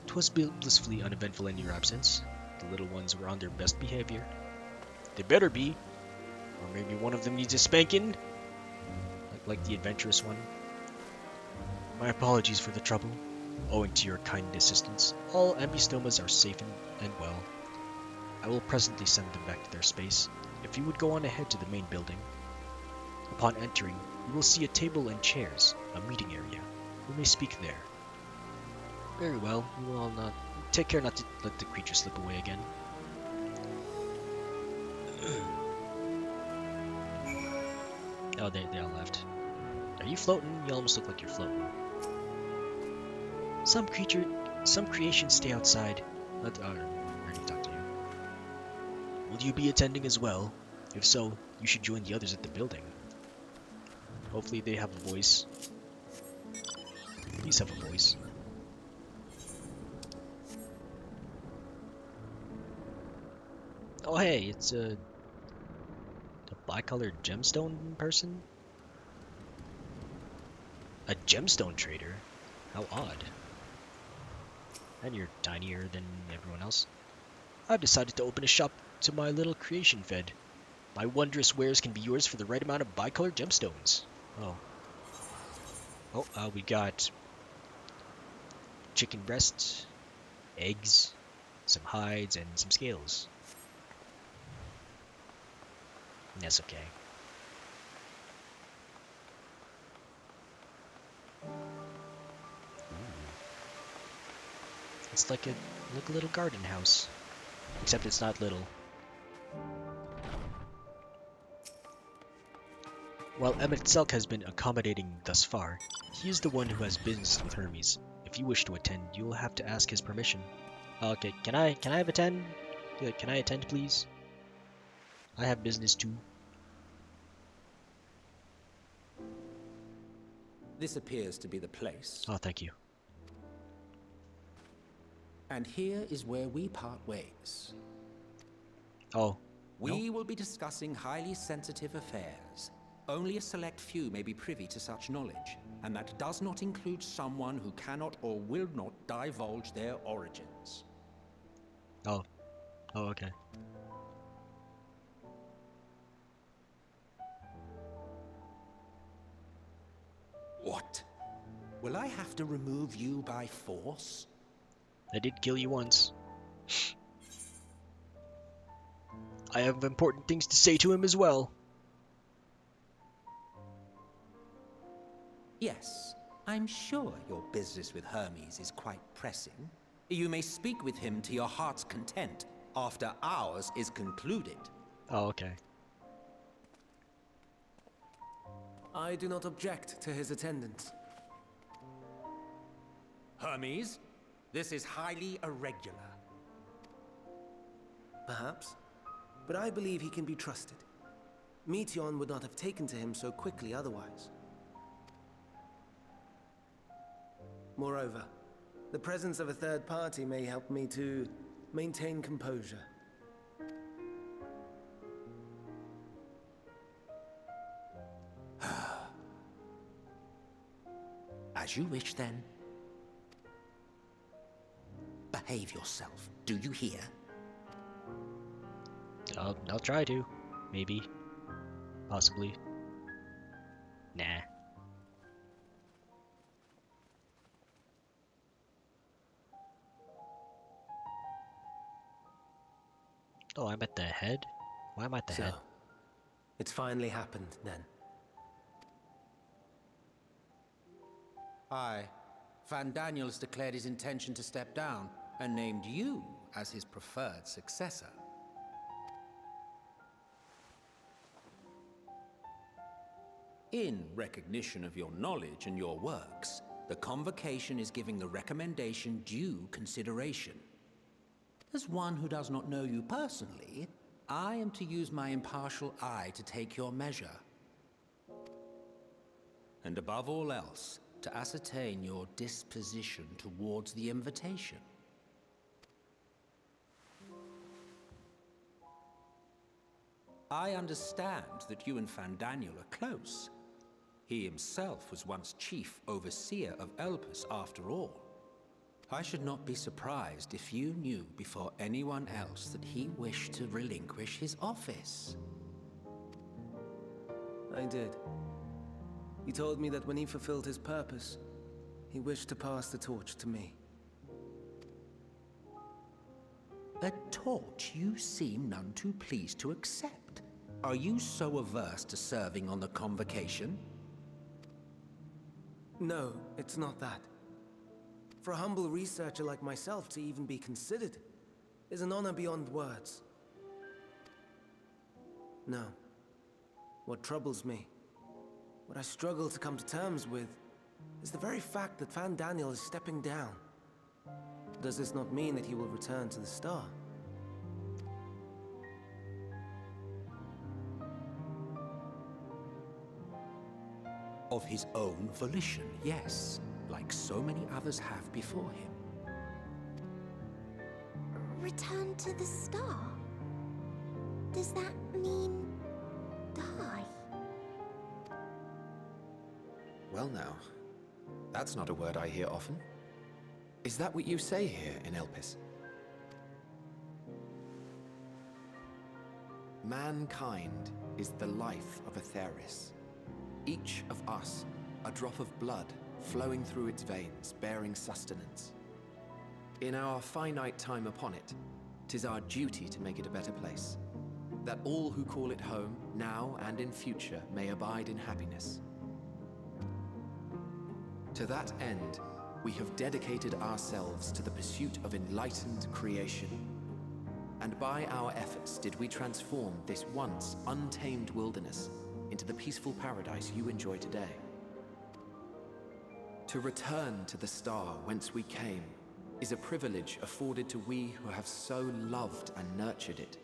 'Twas blissfully uneventful in your absence. The little ones were on their best behavior. They better be. Or maybe one of them needs a spanking. Like the adventurous one. My apologies for the trouble. Owing to your kind assistance, all ambystomas are safe and well. I will presently send them back to their space. If you would go on ahead to the main building. Upon entering, you will see a table and chairs, a meeting area. We may speak there. Very well, we will not take care not to let the creature slip away again. Oh, they all left. Are you floating? You almost look like you're floating. Some creations stay outside. I already talked to you. Will you be attending as well? If so, you should join the others at the building. Hopefully they have a voice. Please have a voice. Oh hey, it's a bicolored gemstone person? A gemstone trader? How odd. And you're tinier than everyone else. I've decided to open a shop to my little creation fed. My wondrous wares can be yours for the right amount of bicolored gemstones. Oh. Oh, we got chicken breasts, eggs, some hides, and some scales. That's okay. It's like a little garden house, except it's not little. While Emet-Selch has been accommodating thus far, he is the one who has business with Hermes. If you wish to attend, you will have to ask his permission. Okay, can I attend? Can I attend, please? I have business too. This appears to be the place. Oh, thank you. And here is where we part ways. Oh. We will be discussing highly sensitive affairs. Only a select few may be privy to such knowledge, and that does not include someone who cannot or will not divulge their origins. Oh. Oh, okay. What? Will I have to remove you by force? I did kill you once. I have important things to say to him as well. Yes, I'm sure your business with Hermes is quite pressing. You may speak with him to your heart's content after ours is concluded. Oh, okay. I do not object to his attendance. Hermes, this is highly irregular. Perhaps, but I believe he can be trusted. Meteon would not have taken to him so quickly otherwise. Moreover, the presence of a third party may help me to maintain composure. As you wish, then. Behave yourself, do you hear? I'll try to. Maybe. Possibly. Nah. Oh, I'm at the head? Why am I at the head? It's finally happened, then. Aye. Van Daniels declared his intention to step down and named you as his preferred successor. In recognition of your knowledge and your works, the Convocation is giving the recommendation due consideration. As one who does not know you personally, I am to use my impartial eye to take your measure. And above all else, to ascertain your disposition towards the invitation. I understand that you and Van Daniel are close. He himself was once chief overseer of Elpis after all. I should not be surprised if you knew before anyone else that he wished to relinquish his office. I did. He told me that when he fulfilled his purpose, he wished to pass the torch to me. A torch you seem none too pleased to accept. Are you so averse to serving on the Convocation? No, it's not that. For a humble researcher like myself to even be considered is an honor beyond words. No. What troubles me, what I struggle to come to terms with, is the very fact that Fandaniel is stepping down. Does this not mean that he will return to the star? Of his own volition, yes, like so many others have before him. Return to the star? Does that mean die? Well now, that's not a word I hear often. Is that what you say here in Elpis? Mankind is the life of Aetheris. Each of us, a drop of blood flowing through its veins, bearing sustenance. In our finite time upon it, 'tis our duty to make it a better place, that all who call it home, now and in future, may abide in happiness. To that end, we have dedicated ourselves to the pursuit of enlightened creation. And by our efforts did we transform this once untamed wilderness into the peaceful paradise you enjoy today. To return to the star whence we came is a privilege afforded to we who have so loved and nurtured it.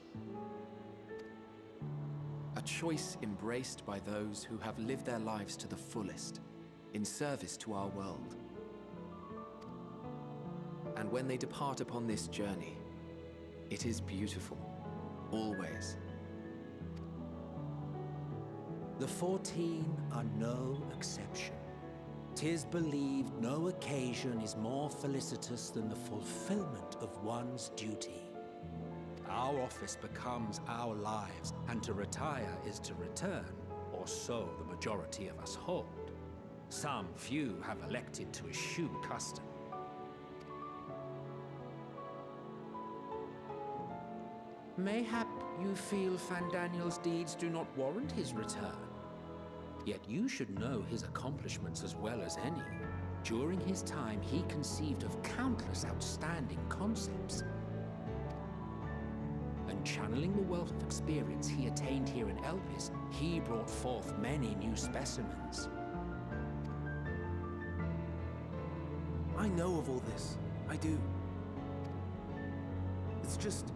A choice embraced by those who have lived their lives to the fullest, in service to our world. And when they depart upon this journey, it is beautiful, always. The 14 are no exception. 'Tis believed no occasion is more felicitous than the fulfillment of one's duty. Our office becomes our lives, and to retire is to return, or so the majority of us hold. Some few have elected to eschew custom. Mayhap you feel Fandaniel's deeds do not warrant his return. Yet you should know his accomplishments as well as any. During his time, he conceived of countless outstanding concepts. And channeling the wealth of experience he attained here in Elpis, he brought forth many new specimens. I know of all this. I do. It's just,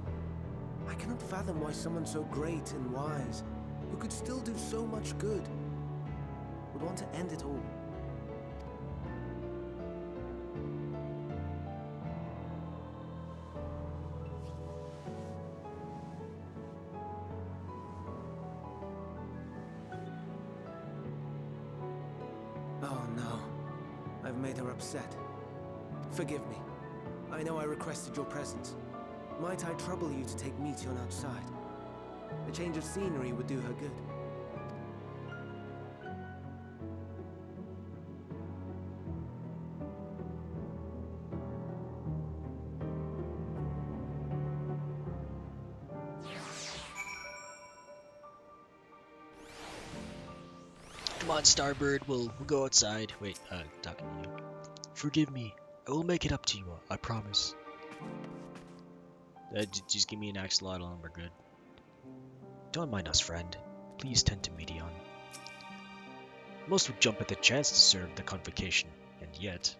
I cannot fathom why someone so great and wise, who could still do so much good, would want to end it all. Oh no, I've made her upset. Forgive me. I know I requested your presence. Might I trouble you to take Meteon outside? A change of scenery would do her good. Come on, Starbird, we'll go outside. Wait, talking to you. Forgive me. I will make it up to you, I promise. Just give me an axolotl and we're good. Don't mind us, friend. Please tend to Meteon. Most would jump at the chance to serve the convocation, and yet...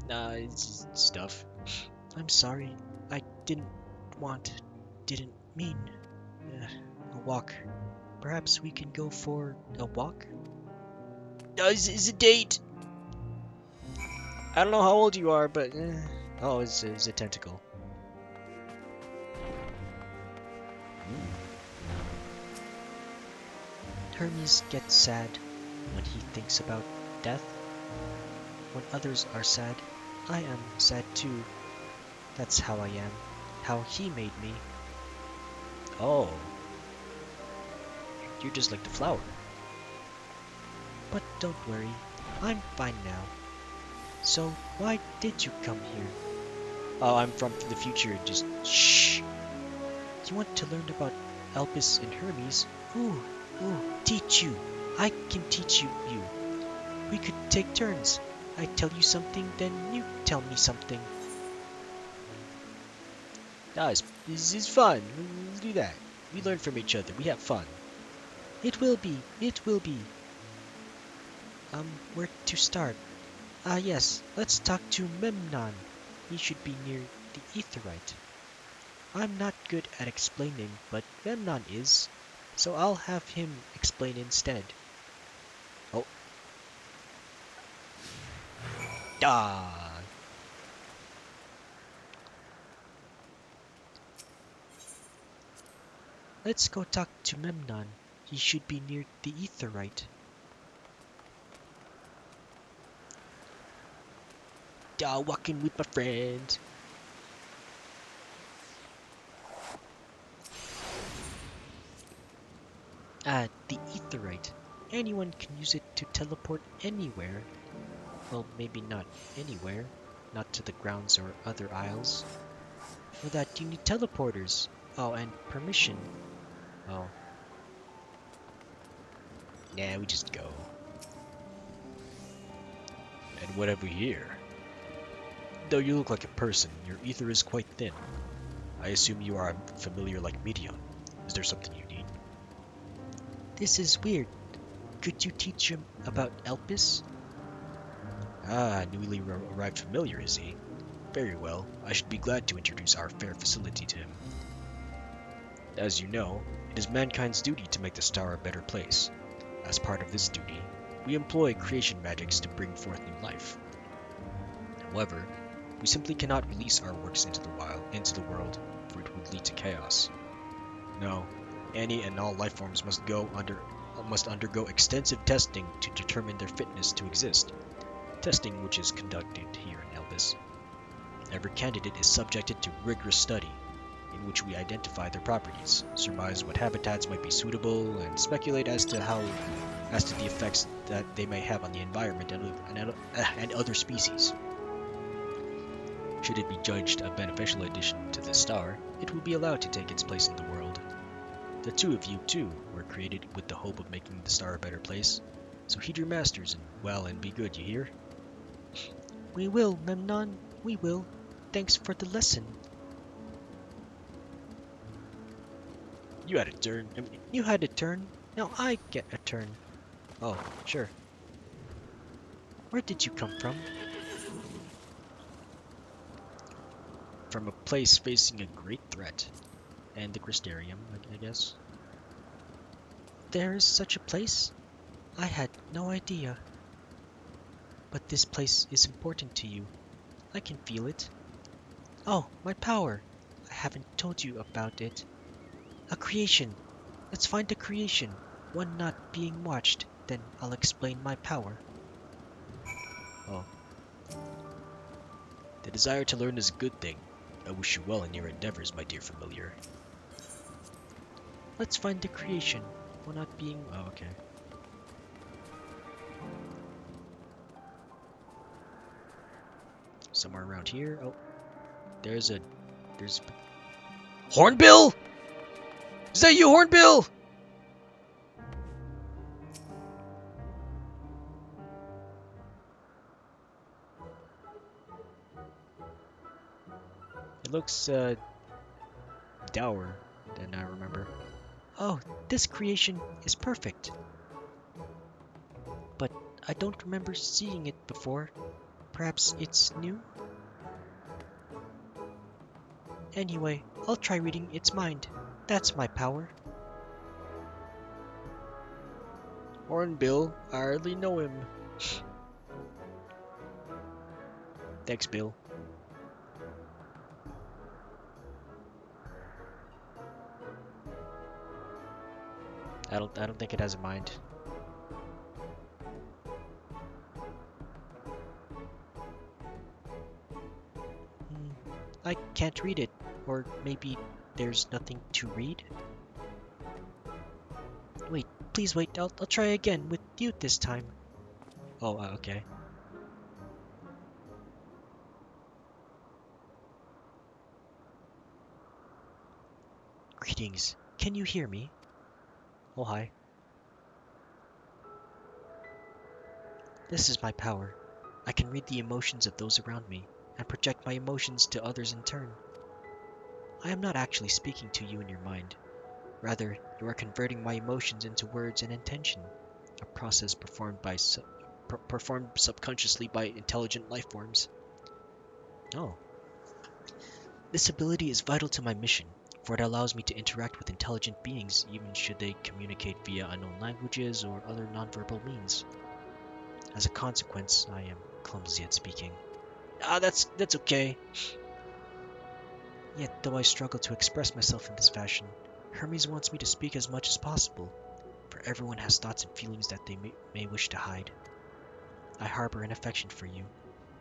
Nah, it's just stuff. I'm sorry. I didn't mean... a walk. Perhaps we can go for a walk? It's a date! I don't know how old you are, but... Oh, it's a tentacle. Hermes gets sad when he thinks about death. When others are sad, I am sad too. That's how I am. How he made me. Oh. You're just like the flower. But don't worry, I'm fine now. So, why did you come here? Oh, I'm from the future, just shh. You want to learn about Elpis and Hermes? Ooh, teach you. I can teach you. We could take turns. I tell you something, then you tell me something. Guys, this is fun. Let's do that. We learn from each other. We have fun. It will be. It will be. Where to start? Ah, yes. Let's talk to Memnon. He should be near the Aetheryte. I'm not good at explaining, but Memnon is. So I'll have him explain instead. Oh. Ah. Let's go talk to Memnon. He should be near the Aetheryte. Walking with my friend. The Aetheryte. Anyone can use it to teleport anywhere. Well, maybe not anywhere. Not to the grounds or other isles. For that, you need teleporters. Oh, and permission. Oh. Nah, we just go. And what have we here? Though you look like a person, your ether is quite thin. I assume you are a familiar like Medion. Is there something you need? This is weird. Could you teach him about Elpis? Ah, newly arrived familiar, is he? Very well. I should be glad to introduce our fair facility to him. As you know, it is mankind's duty to make the star a better place. As part of this duty, we employ creation magics to bring forth new life. However, we simply cannot release our works into the world, for it would lead to chaos. No, any and all life forms must undergo extensive testing to determine their fitness to exist. Testing which is conducted here in Elvis. Every candidate is subjected to rigorous study, in which we identify their properties, surmise what habitats might be suitable, and speculate as to the effects that they may have on the environment and other species. Should it be judged a beneficial addition to the star, it will be allowed to take its place in the world. The two of you, too, were created with the hope of making the star a better place, so heed your masters and be good, you hear? We will, Memnon, we will. Thanks for the lesson. You had a turn. You had a turn, now I get a turn. Oh, sure. Where did you come from? From a place facing a great threat. And the Crystarium, I guess. There is such a place? I had no idea. But this place is important to you. I can feel it. Oh, my power. I haven't told you about it. A creation. Let's find a creation. One not being watched. Then I'll explain my power. Oh. The desire to learn is a good thing. I wish you well in your endeavors, my dear familiar. Let's find the creation. One not being... Oh, okay. Somewhere around here. Oh. There's... Hornbill! Is that you, Hornbill? It looks, dour than I remember. Oh, this creation is perfect. But I don't remember seeing it before. Perhaps it's new? Anyway, I'll try reading its mind. That's my power. Hornbill, I hardly know him. Thanks, Bill. I don't think it has a mind. I can't read it. Or maybe there's nothing to read? Wait, please wait. I'll try again with you this time. Oh, okay. Greetings. Can you hear me? Oh, hi. This is my power. I can read the emotions of those around me and project my emotions to others in turn. I am not actually speaking to you in your mind. Rather, you are converting my emotions into words and intention, a process performed subconsciously by intelligent life forms. Oh. This ability is vital to my mission, for it allows me to interact with intelligent beings even should they communicate via unknown languages or other nonverbal means. As a consequence, I am clumsy at speaking. That's okay. Yet, though I struggle to express myself in this fashion, Hermes wants me to speak as much as possible, for everyone has thoughts and feelings that they may wish to hide. I harbor an affection for you,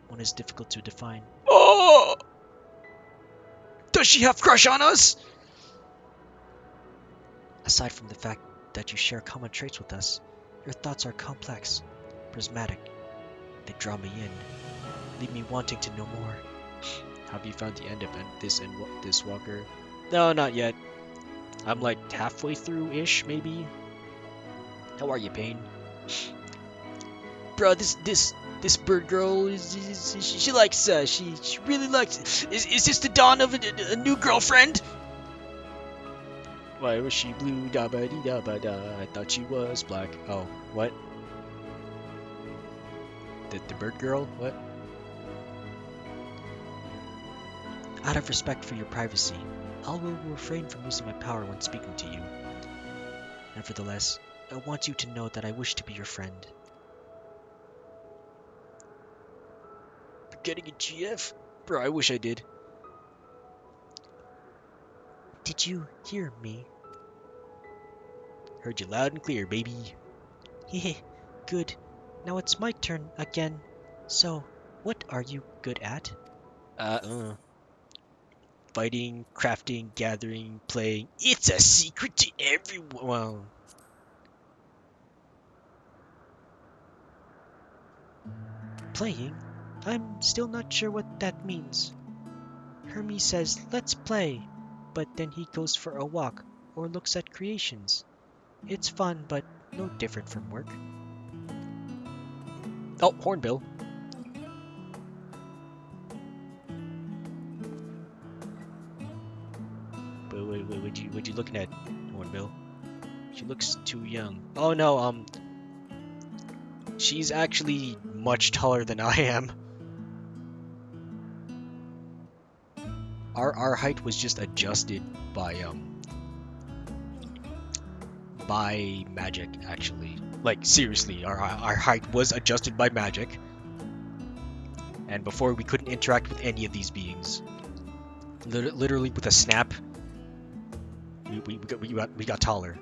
one is difficult to define. Oh! Does she have crush on us? Aside from the fact that you share common traits with us, your thoughts are complex, prismatic. They draw me in, leave me wanting to know more. Have you found the end of this walker? No, not yet. I'm like halfway through-ish, maybe. How are you, Payne? Bro, this bird girl she likes she really likes. Is this the dawn of a new girlfriend? Why was she blue? Da ba dee da ba da. I thought she was black. Oh, what? The bird girl? What? Out of respect for your privacy, I will refrain from using my power when speaking to you. Nevertheless, I want you to know that I wish to be your friend. Getting a GF? Bro, I wish I did. Did you hear me? Heard you loud and clear, baby. Heh, good. Now it's my turn again. So, what are you good at? Fighting, crafting, gathering, playing. It's a secret to everyone. Well, playing? I'm still not sure what that means. Hermes says, let's play, but then he goes for a walk or looks at creations. It's fun, but no different from work. Oh, Hornbill. What you looking at, Hornbill? She looks too young. Oh no, she's actually much taller than I am. Our height was just adjusted by magic, actually. Like seriously, our height was adjusted by magic. And before we couldn't interact with any of these beings. Literally with a snap, we got taller.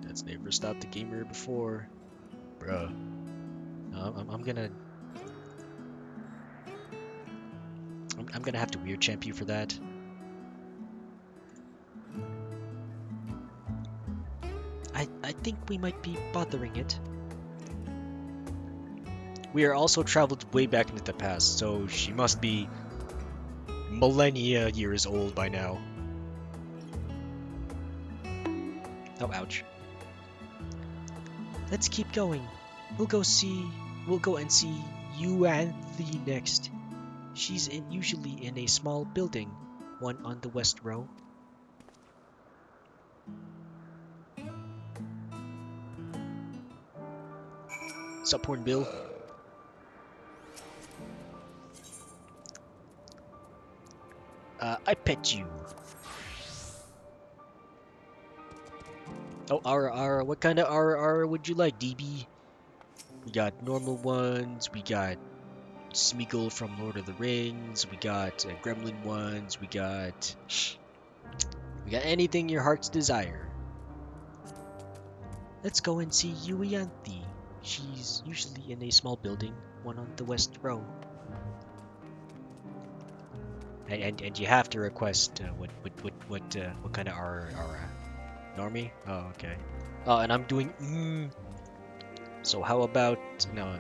That's never stopped a gamer before, bruh. I'm gonna have to weird champ you for that. I think we might be bothering it. We are also traveled way back into the past, so she must be millennia years old by now. Oh, ouch. Let's keep going. We'll go and see Euanthe next. She's usually in a small building, one on the west row. Sup, Hornbill? I pet you. Oh, Ara, what kind of Ara would you like, DB? We got normal ones, we got Smeagol from Lord of the Rings, we got Gremlin ones, we got anything your heart's desire. Let's go and see Euanthe. She's usually in a small building, one on the west row. And you have to request what kind of Ara? Normie? Oh, okay. Oh, and I'm doing So how about no?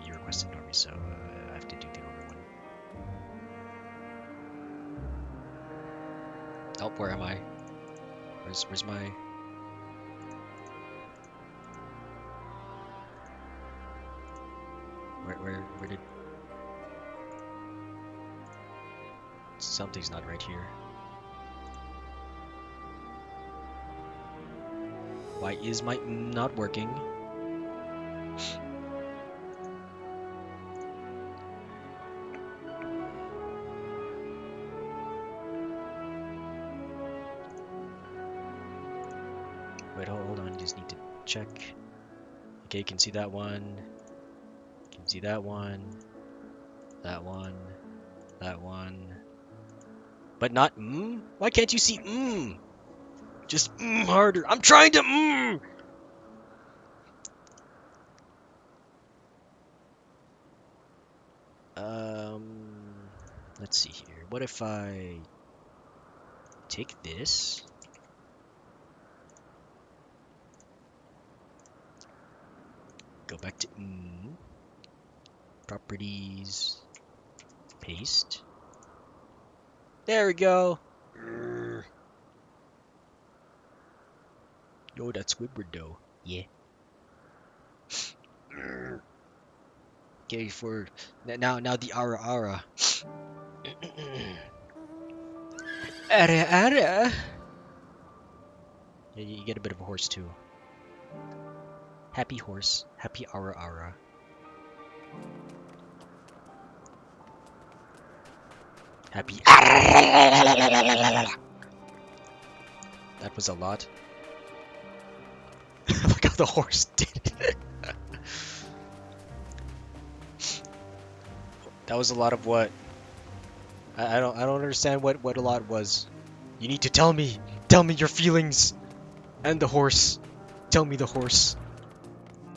You requested Normie, so I have to do the Normie one. Oh, where am I? Where's my? Where did? Something's not right here. Why is my not working? Wait, hold on, just need to check. Okay, you can see that one. You can see that one. That one. That one. But not Why can't you see Just harder. I'm trying to Let's see here. What if I take this? Go back to properties, paste. There we go. Yo, that's Squidward though. Yeah. Okay, for now the ara ara. Ara ara. Yeah, you get a bit of a horse too. Happy horse, happy ara ara. Happy. That was a lot. Look how the horse did it. That was a lot of what? I don't understand what a lot was. You need to tell me. Tell me your feelings. And the horse. Tell me the horse.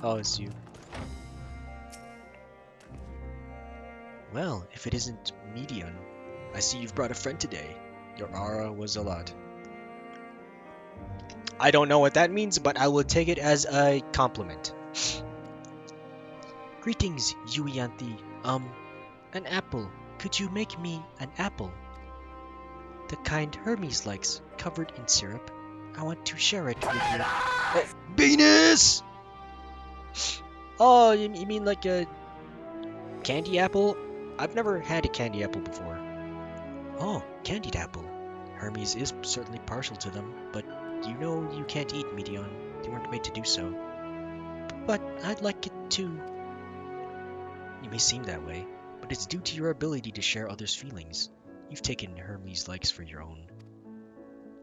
Oh, it's you. Well, if it isn't Medion, I see you've brought a friend today. Your aura was a lot. I don't know what that means, but I will take it as a compliment. Greetings, Yuianthi. An apple. Could you make me an apple? The kind Hermes likes, covered in syrup. I want to share it with you. Venus! Oh, you mean like a candy apple? I've never had a candy apple before. Oh, candied apple. Hermes is certainly partial to them, but you know you can't eat Medion. They weren't made to do so. But I'd like it too. You may seem that way, but it's due to your ability to share others' feelings. You've taken Hermes' likes for your own.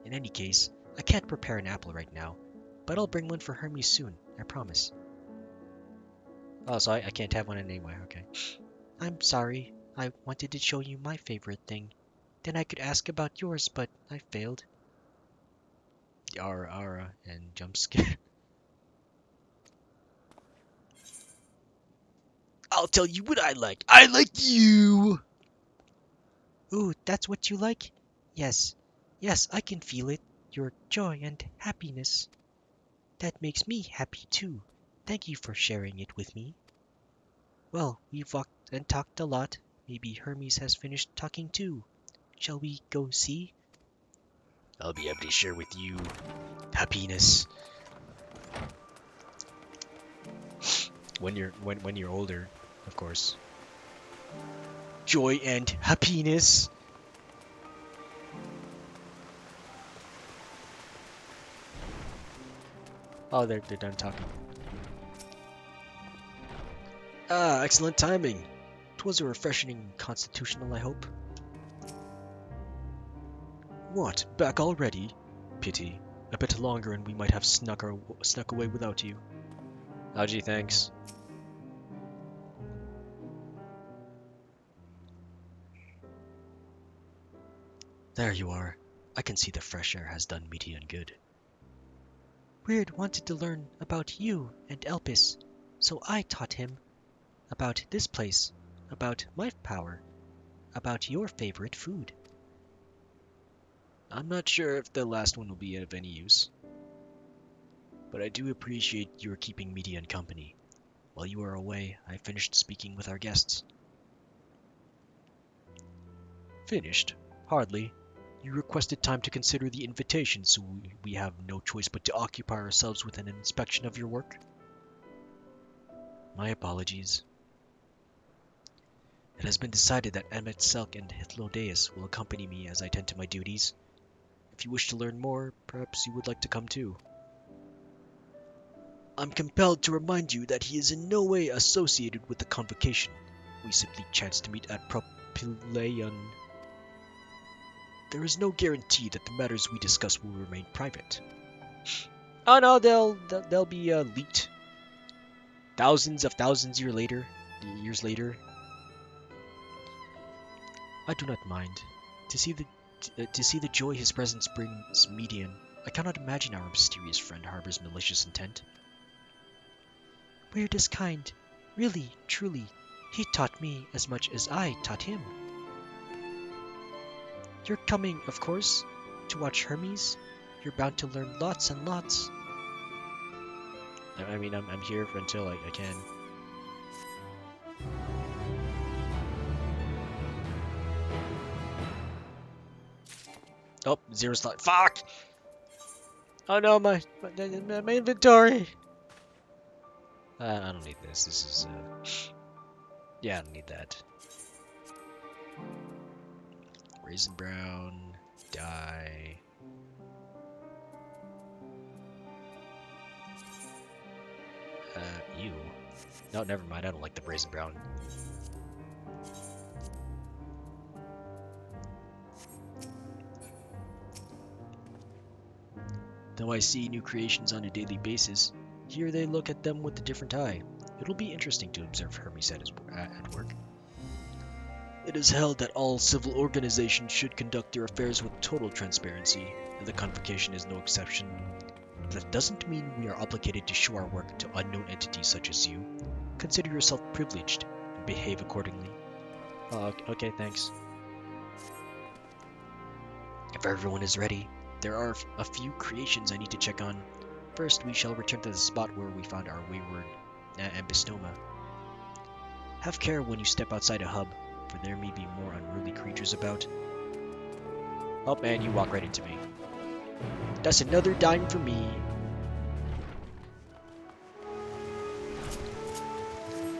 In any case, I can't prepare an apple right now, but I'll bring one for Hermes soon, I promise. Oh, so I can't have one anyway, okay. I'm sorry, I wanted to show you my favorite thing. Then I could ask about yours, but I failed. Ara ara and jump scare. I'll tell you what I like. I like you! Ooh, that's what you like? Yes. Yes, I can feel it. Your joy and happiness. That makes me happy too. Thank you for sharing it with me. Well, we've walked and talked a lot. Maybe Hermes has finished talking too. Shall we go see? I'll be able to share with you happiness. When you're older, of course. Joy and happiness. Oh, they're done talking. Ah, excellent timing. 'Twas a refreshing constitutional, I hope. What, back already? Pity. A bit longer and we might have snuck away without you. Oh, gee, thanks. There you are. I can see the fresh air has done Medion good. Weird wanted to learn about you and Elpis, so I taught him about this place, about my power, about your favorite food. I'm not sure if the last one will be of any use, but I do appreciate your keeping Medion company. While you were away, I finished speaking with our guests. Finished? Hardly. You requested time to consider the invitation, so we have no choice but to occupy ourselves with an inspection of your work. My apologies. It has been decided that Emmet Selk and Hythlodaeus will accompany me as I tend to my duties. If you wish to learn more, perhaps you would like to come too. I'm compelled to remind you that he is in no way associated with the convocation. We simply chanced to meet at Propylaeon. There is no guarantee that the matters we discuss will remain private. Oh no, they'll be leaked. Thousands years later. I do not mind. To see the joy his presence brings Median, I cannot imagine our mysterious friend harbors malicious intent. Weird is kind. Really, truly, he taught me as much as I taught him. You're coming, of course, to watch Hermes. You're bound to learn lots and lots. I mean, I'm here until I can. Oh, zero slot. Fuck! Oh no, my inventory! I don't need this. This is, yeah, I don't need that. Raisin brown, dye. Ew. No, never mind. I don't like the raisin brown. Though I see new creations on a daily basis, here they look at them with a different eye. It'll be interesting to observe Hermes at work. It is held that all civil organizations should conduct their affairs with total transparency, and the convocation is no exception. That doesn't mean we are obligated to show our work to unknown entities such as you. Consider yourself privileged and behave accordingly. Okay, thanks. If everyone is ready, there are a few creations I need to check on. First, we shall return to the spot where we found our wayward ambystoma. Have care when you step outside a hub, for there may be more unruly creatures about. Oh man, you walk right into me. That's another dime for me.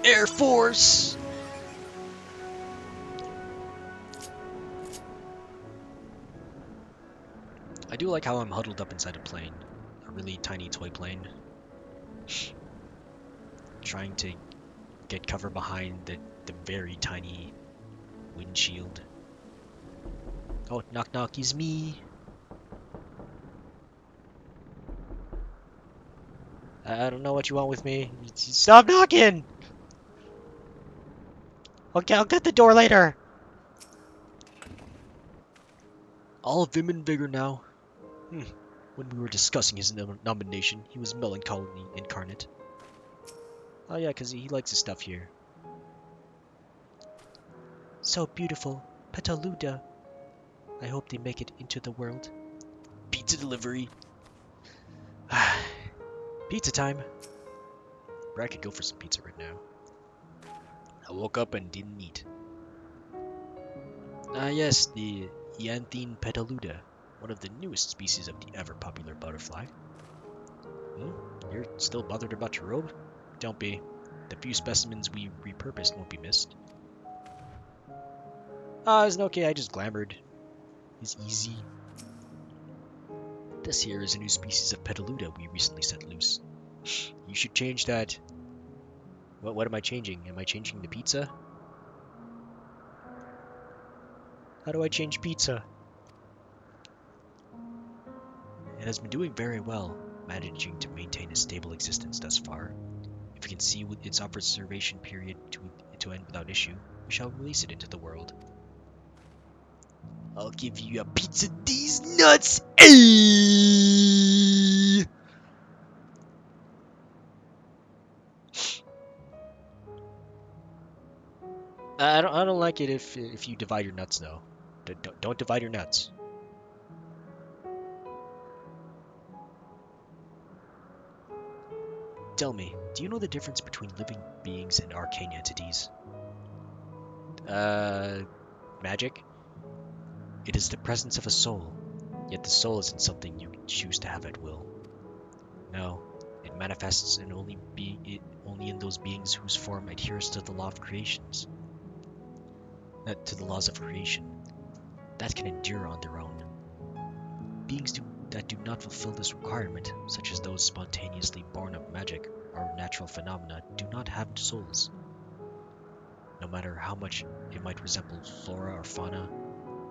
Air Force! I do like how I'm huddled up inside a plane. A really tiny toy plane. Trying to get cover behind the very tiny windshield. Oh, knock knock is me. I don't know what you want with me. Stop knocking! Okay, I'll get the door later. All vim and vigor now. When we were discussing his nomination, he was melancholy incarnate. Oh yeah, because he likes his stuff here. So beautiful. Petaluda. I hope they make it into the world. Pizza delivery. Pizza time. I could go for some pizza right now. I woke up and didn't eat. Yes, the Ianthine petaluda, one of the newest species of the ever-popular butterfly. You're still bothered about your robe? Don't be. The few specimens we repurposed won't be missed. Isn't okay, I just glamoured. It's easy. This here is a new species of petaluda we recently set loose. You should change that. What am I changing? Am I changing the pizza? How do I change pizza? It has been doing very well, managing to maintain a stable existence thus far. If we can see with its observation period to end without issue, we shall release it into the world. I'll give you a pizza these nuts! Ayy! I don't like it if you divide your nuts though. Don't divide your nuts. Tell me, do you know the difference between living beings and arcane entities? Magic? It is the presence of a soul, yet the soul isn't something you can choose to have at will. No, it manifests only in those beings whose form adheres to the law of creations. to the laws of creation that can endure on their own. Beings that do not fulfill this requirement, such as those spontaneously born of magic or natural phenomena, do not have souls. No matter how much it might resemble flora or fauna,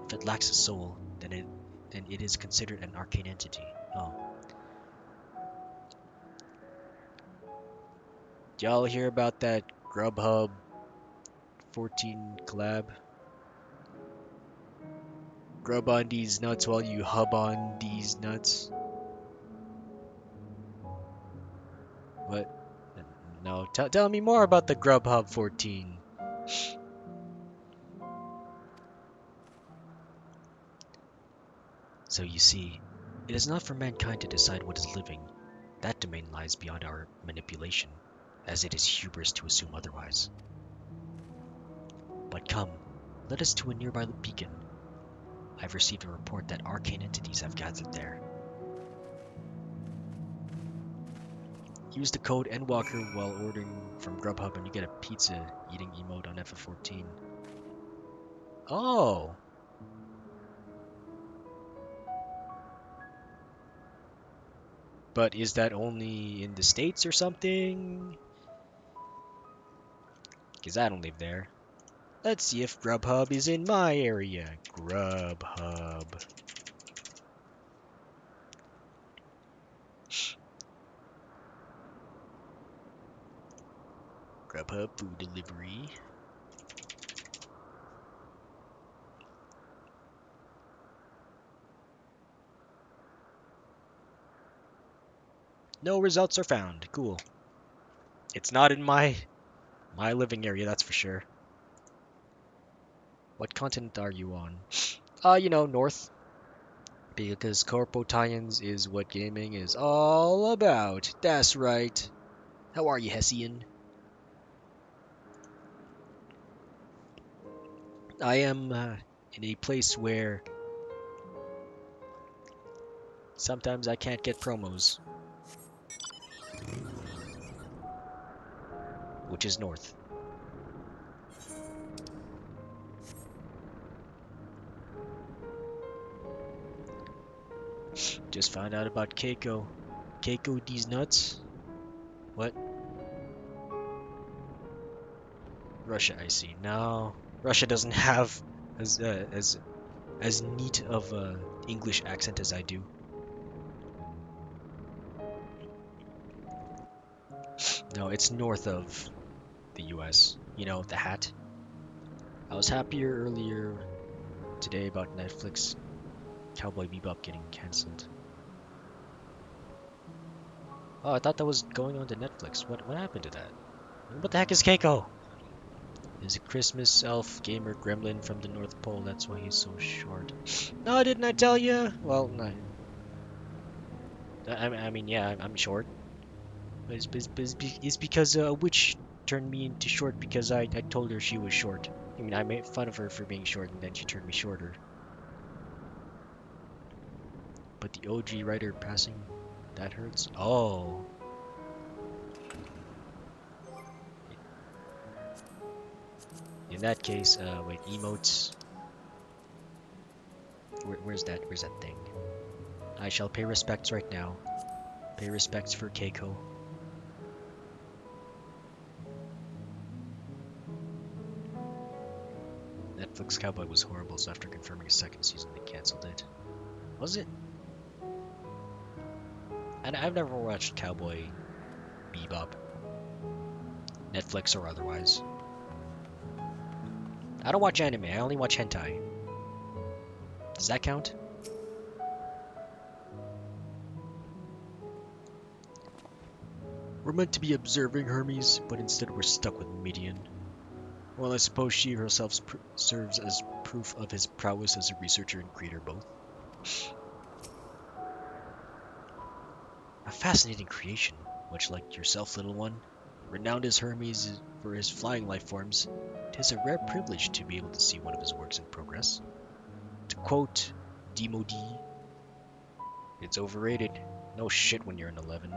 if it lacks a soul, then it is considered an arcane entity. Oh. Y'all hear about that Grubhub 14 collab? Grub on these nuts while you hub on these nuts. What? No, tell me more about the Grubhub 14. So you see, it is not for mankind to decide what is living. That domain lies beyond our manipulation, as it is hubris to assume otherwise. But come, let us to a nearby beacon. I've received a report that arcane entities have gathered there. Use the code NWalker while ordering from Grubhub and you get a pizza eating emote on FF14. Oh! But is that only in the States or something? Because I don't live there. Let's see if Grubhub is in my area. Grubhub. Grubhub food delivery. No results are found. Cool. It's not in my living area, that's for sure. What continent are you on? You know, north. Because Corpo tie-ins is what gaming is all about. That's right. How are you, Hessian? I am in a place where sometimes I can't get promos. Which is north. Just found out about Keiko. Keiko these nuts? What? Russia, I see. No, Russia doesn't have as neat of a English accent as I do. No, it's north of the US. You know, the hat. I was happier earlier today about Netflix Cowboy Bebop getting cancelled. Oh, I thought that was going on to Netflix. What happened to that? What the heck is Keiko? Is a Christmas elf gamer gremlin from the North Pole. That's why he's so short. No, didn't I tell you? Well, no. I mean, yeah, I'm short. It's because a witch turned me into short because I told her she was short. I mean, I made fun of her for being short and then she turned me shorter. But the OG writer passing, that hurts. Oh. In that case, wait, emotes. Where's that thing? I shall pay respects right now. Pay respects for Keiko. Netflix Cowboy was horrible, so after confirming a second season, they cancelled it. Was it? And I've never watched Cowboy Bebop. Netflix or otherwise. I don't watch anime, I only watch hentai. Does that count? We're meant to be observing Hermes, but instead we're stuck with Midian. Well, I suppose she herself serves as proof of his prowess as a researcher and creator both. A fascinating creation, much like yourself, little one. Renowned as Hermes for his flying life forms, it is a rare privilege to be able to see one of his works in progress. To quote Demo D, it's overrated. No shit when you're an 11.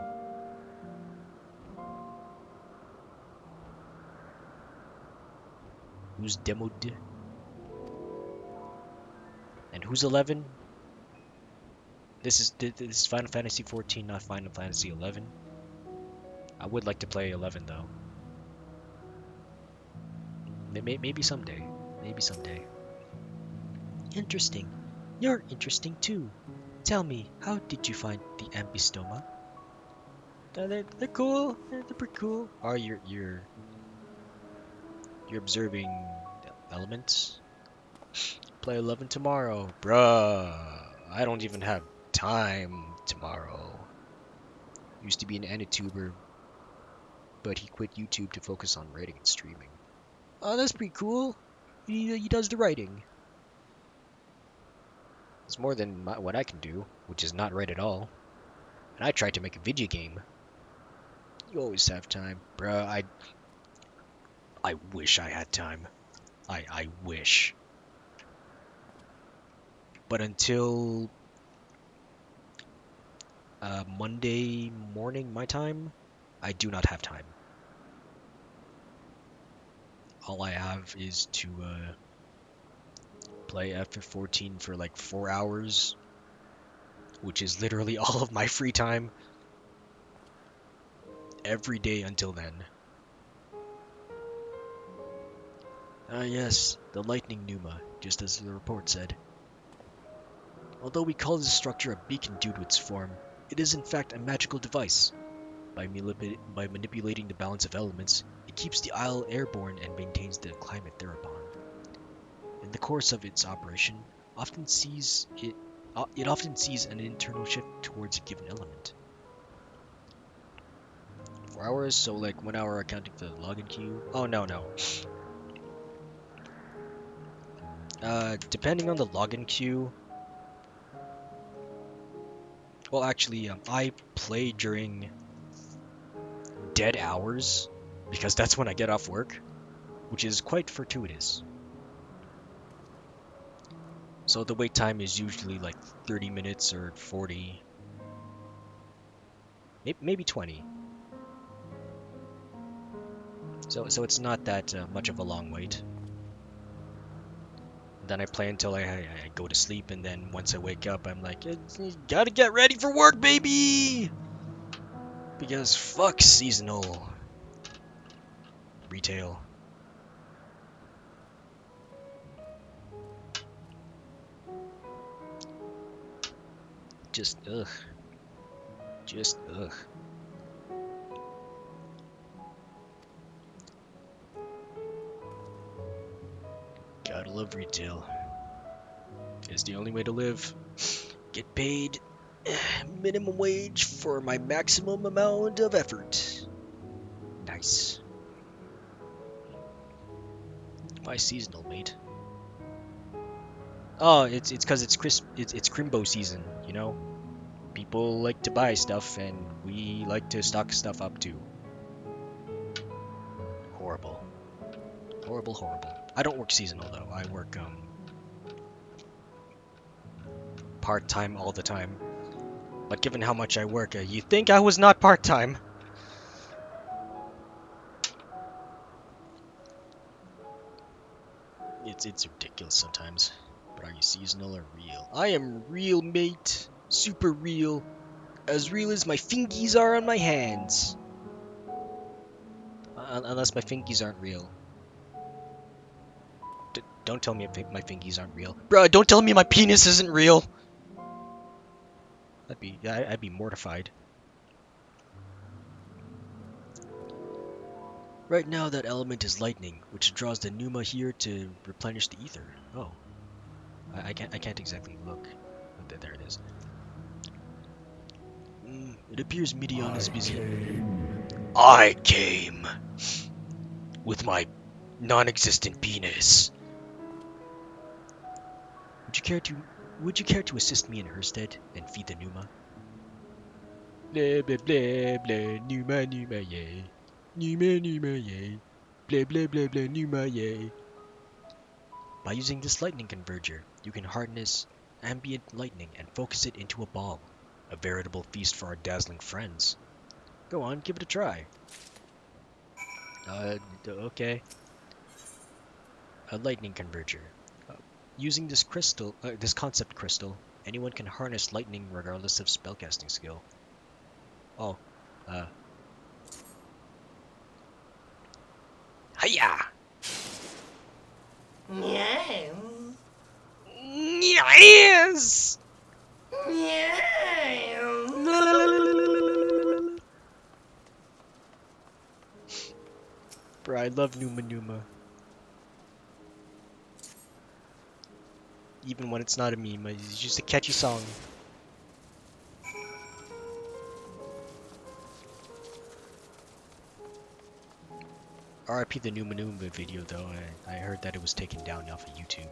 Who's demoed? Who's 11? This is Final Fantasy 14, not Final Fantasy 11. I would like to play 11 though. Maybe someday. Maybe someday. Interesting. You're interesting too. Tell me, how did you find the ambistoma? They're cool. They're pretty cool. Oh, you're observing elements. Play 11 tomorrow, bruh. I don't even have time tomorrow. Used to be an Anituber, but he quit YouTube to focus on writing and streaming. Oh, that's pretty cool. He does the writing. It's more than what I can do, which is not write at all. And I tried to make a video game. You always have time, bruh. I wish I had time. I wish. But until Monday morning, my time, I do not have time. All I have is to play FF14 for like 4 hours, which is literally all of my free time every day until then. Ah yes, the lightning pneuma, just as the report said. Although we call this structure a beacon due to its form, it is in fact a magical device. By manipulating the balance of elements, it keeps the isle airborne and maintains the climate thereupon. In the course of its operation, it often sees an internal shift towards a given element. 4 hours, so like 1 hour accounting for the login queue. Oh no. Depending on the login queue. Well, actually, I play during dead hours because that's when I get off work, which is quite fortuitous. So the wait time is usually like 30 minutes or 40, maybe 20. So it's not that much of a long wait. Then I play until I go to sleep, and then once I wake up, I'm like, gotta get ready for work, baby! Because fuck seasonal retail. Just ugh. Gotta love retail. It's the only way to live. Get paid minimum wage for my maximum amount of effort. Nice. Why seasonal, mate? Oh, it's because it's Crimbo season, you know? People like to buy stuff, and we like to stock stuff up too. Horrible. Horrible. I don't work seasonal though. I work part-time all the time. But given how much I work, you'd think I was not part-time. It's ridiculous sometimes. But are you seasonal or real? I am real, mate. Super real. As real as my fingies are on my hands. Unless my fingies aren't real. Don't tell me my fingies aren't real. Bro, don't tell me my penis isn't real! I'd be mortified. Right now that element is lightning, which draws the pneuma here to replenish the ether. Oh. I can't exactly look. There it is. It appears Midian is busy. I came with my non-existent penis. Would you care to assist me in her stead and feed the pneuma? Blah blah blah blah pneuma yay. Pneuma yay. Blah blah blah blah pneuma yay. By using this lightning converger, you can harness ambient lightning and focus it into a ball. A veritable feast for our dazzling friends. Go on, give it a try. Okay. A lightning converger. Using this crystal, this concept crystal, anyone can harness lightning regardless of spellcasting skill. Oh, hiya! Yes! Bro, I love Numa Numa. Even when it's not a meme, it's just a catchy song. RIP the Numa Numa video though, I heard that it was taken down off of YouTube.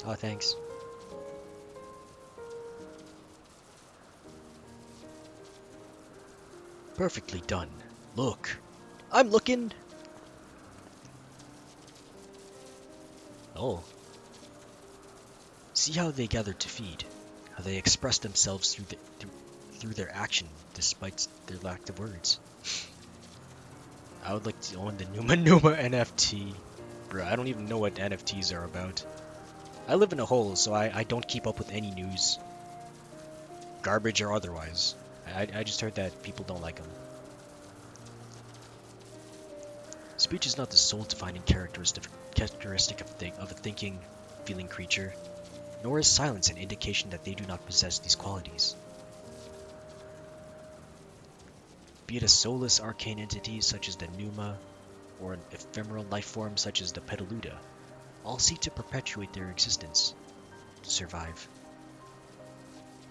Oh, thanks. Perfectly done. Look. I'm looking. Oh. See how they gathered to feed. How they express themselves through their action despite their lack of words. I would like to own the Numa Numa NFT. Bro, I don't even know what NFTs are about. I live in a hole, so I don't keep up with any news. Garbage or otherwise. I just heard that people don't like them. Speech is not the sole defining characteristic of a thinking, feeling creature, nor is silence an indication that they do not possess these qualities. Be it a soulless arcane entity such as the Numa, or an ephemeral life form such as the Petaluda, all seek to perpetuate their existence, to survive.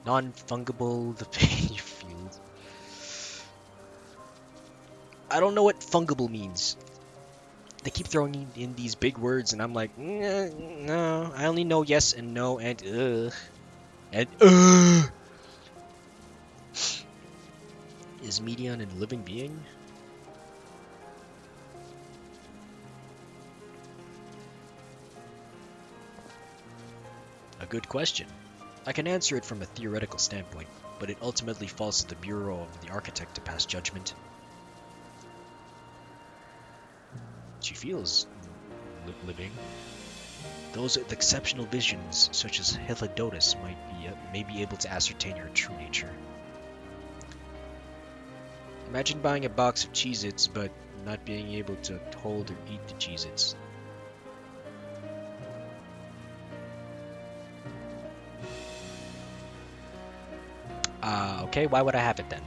Non-fungible, the pain you feel. I don't know what fungible means. They keep throwing in these big words, and I'm like, no, I only know yes and no and ugh. And ugh. Is Medion a living being? A good question. I can answer it from a theoretical standpoint, but it ultimately falls to the Bureau of the Architect to pass judgment. She feels living. Those with exceptional visions, such as Helodotus, may be able to ascertain her true nature. Imagine buying a box of Cheez-Its, but not being able to hold or eat the Cheez-Its. Okay, why would I have it then?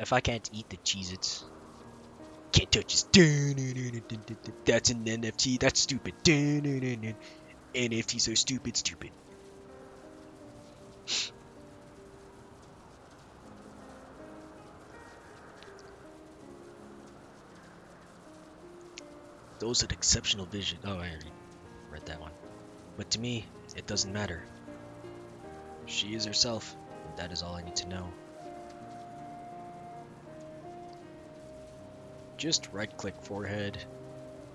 If I can't eat the Cheez-Its, can't touch this. That's an NFT, that's stupid. NFTs are stupid. Those with exceptional vision. Oh, I already read that one. But to me, it doesn't matter. She is herself, and that is all I need to know. Just right-click forehead.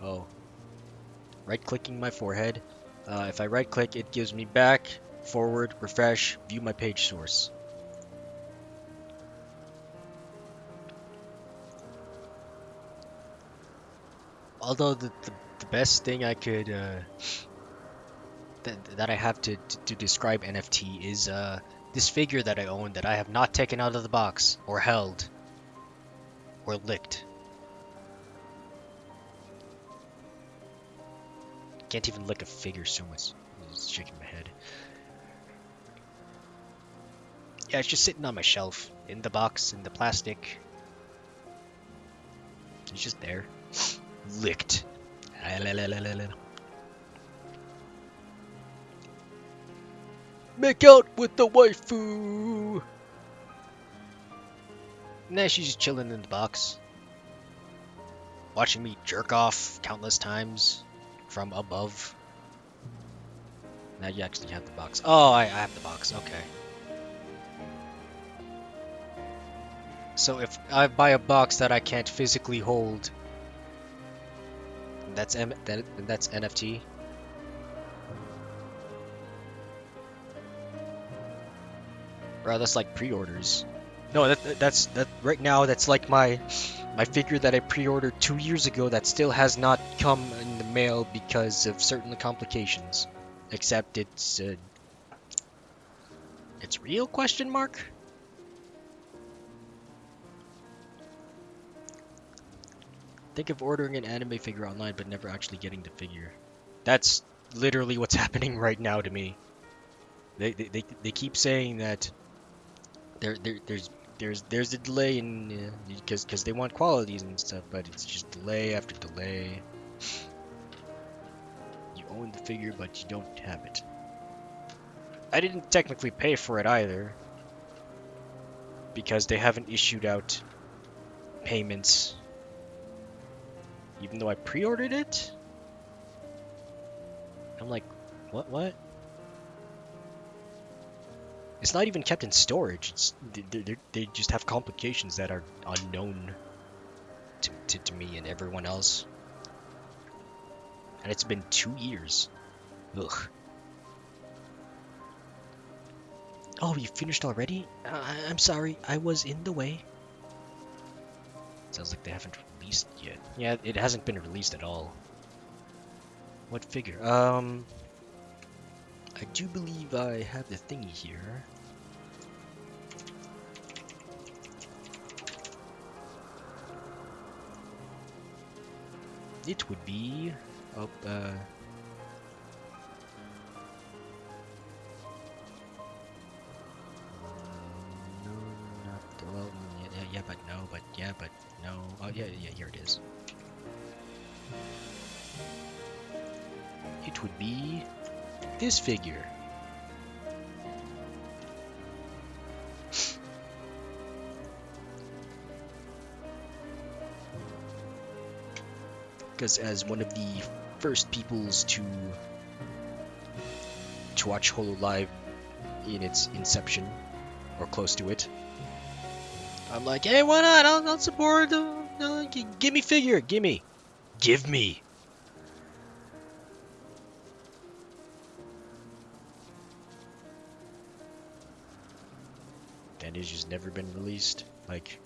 Oh. Right-clicking my forehead. If I right-click, it gives me back, forward, refresh, view my page source. Although the best thing I could that I have to describe NFT is this figure that I own that I have not taken out of the box or held or licked. Can't even lick a figure so much. I'm just shaking my head. Yeah, it's just sitting on my shelf in the box in the plastic. It's just there. Licked. Make out with the waifu! Nah, she's just chilling in the box. Watching me jerk off countless times from above. Now you actually have the box. Oh, I have the box, okay. So if I buy a box that I can't physically hold, that's NFT. Bro, that's like pre-orders. No, that's right now. That's like my figure that I pre-ordered 2 years ago that still has not come in the mail because of certain complications. Except it's real? Question mark. Think of ordering an anime figure online but never actually getting the figure. That's literally what's happening right now to me. They keep saying that there's a delay in because they want qualities and stuff, but it's just delay after delay. You own the figure but you don't have it. I didn't technically pay for it either because they haven't issued out payments even though I pre-ordered it. I'm like, what? It's not even kept in storage. They just have complications that are unknown to me and everyone else. And it's been 2 years. Ugh. Oh, you finished already? I'm sorry, I was in the way. Sounds like they haven't released yet. Yeah, it hasn't been released at all. What figure? I do believe I have the thingy here. It would be up, no, not the, well, yeah, but no, but yeah, but no. Oh, yeah, here it is. It would be this figure. Because as one of the first peoples to watch Hololive in its inception, or close to it, I'm like, hey, why not? I'll support. Give me figure. Give me. And it's just never been released. Like,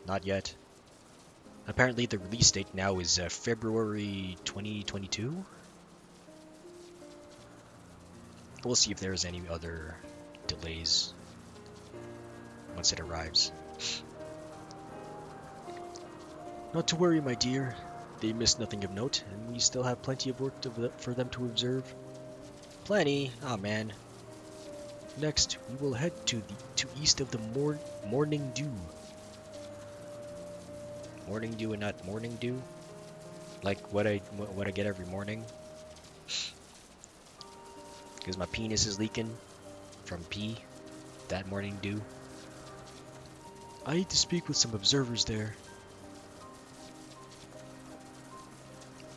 not yet. Apparently the release date now is February 2022. We'll see if there's any other delays once it arrives. Not to worry, my dear. They missed nothing of note, and we still have plenty of work for them to observe. Plenty? Ah, man. Next, we will head to east of the Morning Dew. Morning Dew and not Morning Dew? Like what I get every morning? Because my penis is leaking from pee. That Morning Dew. I need to speak with some observers there.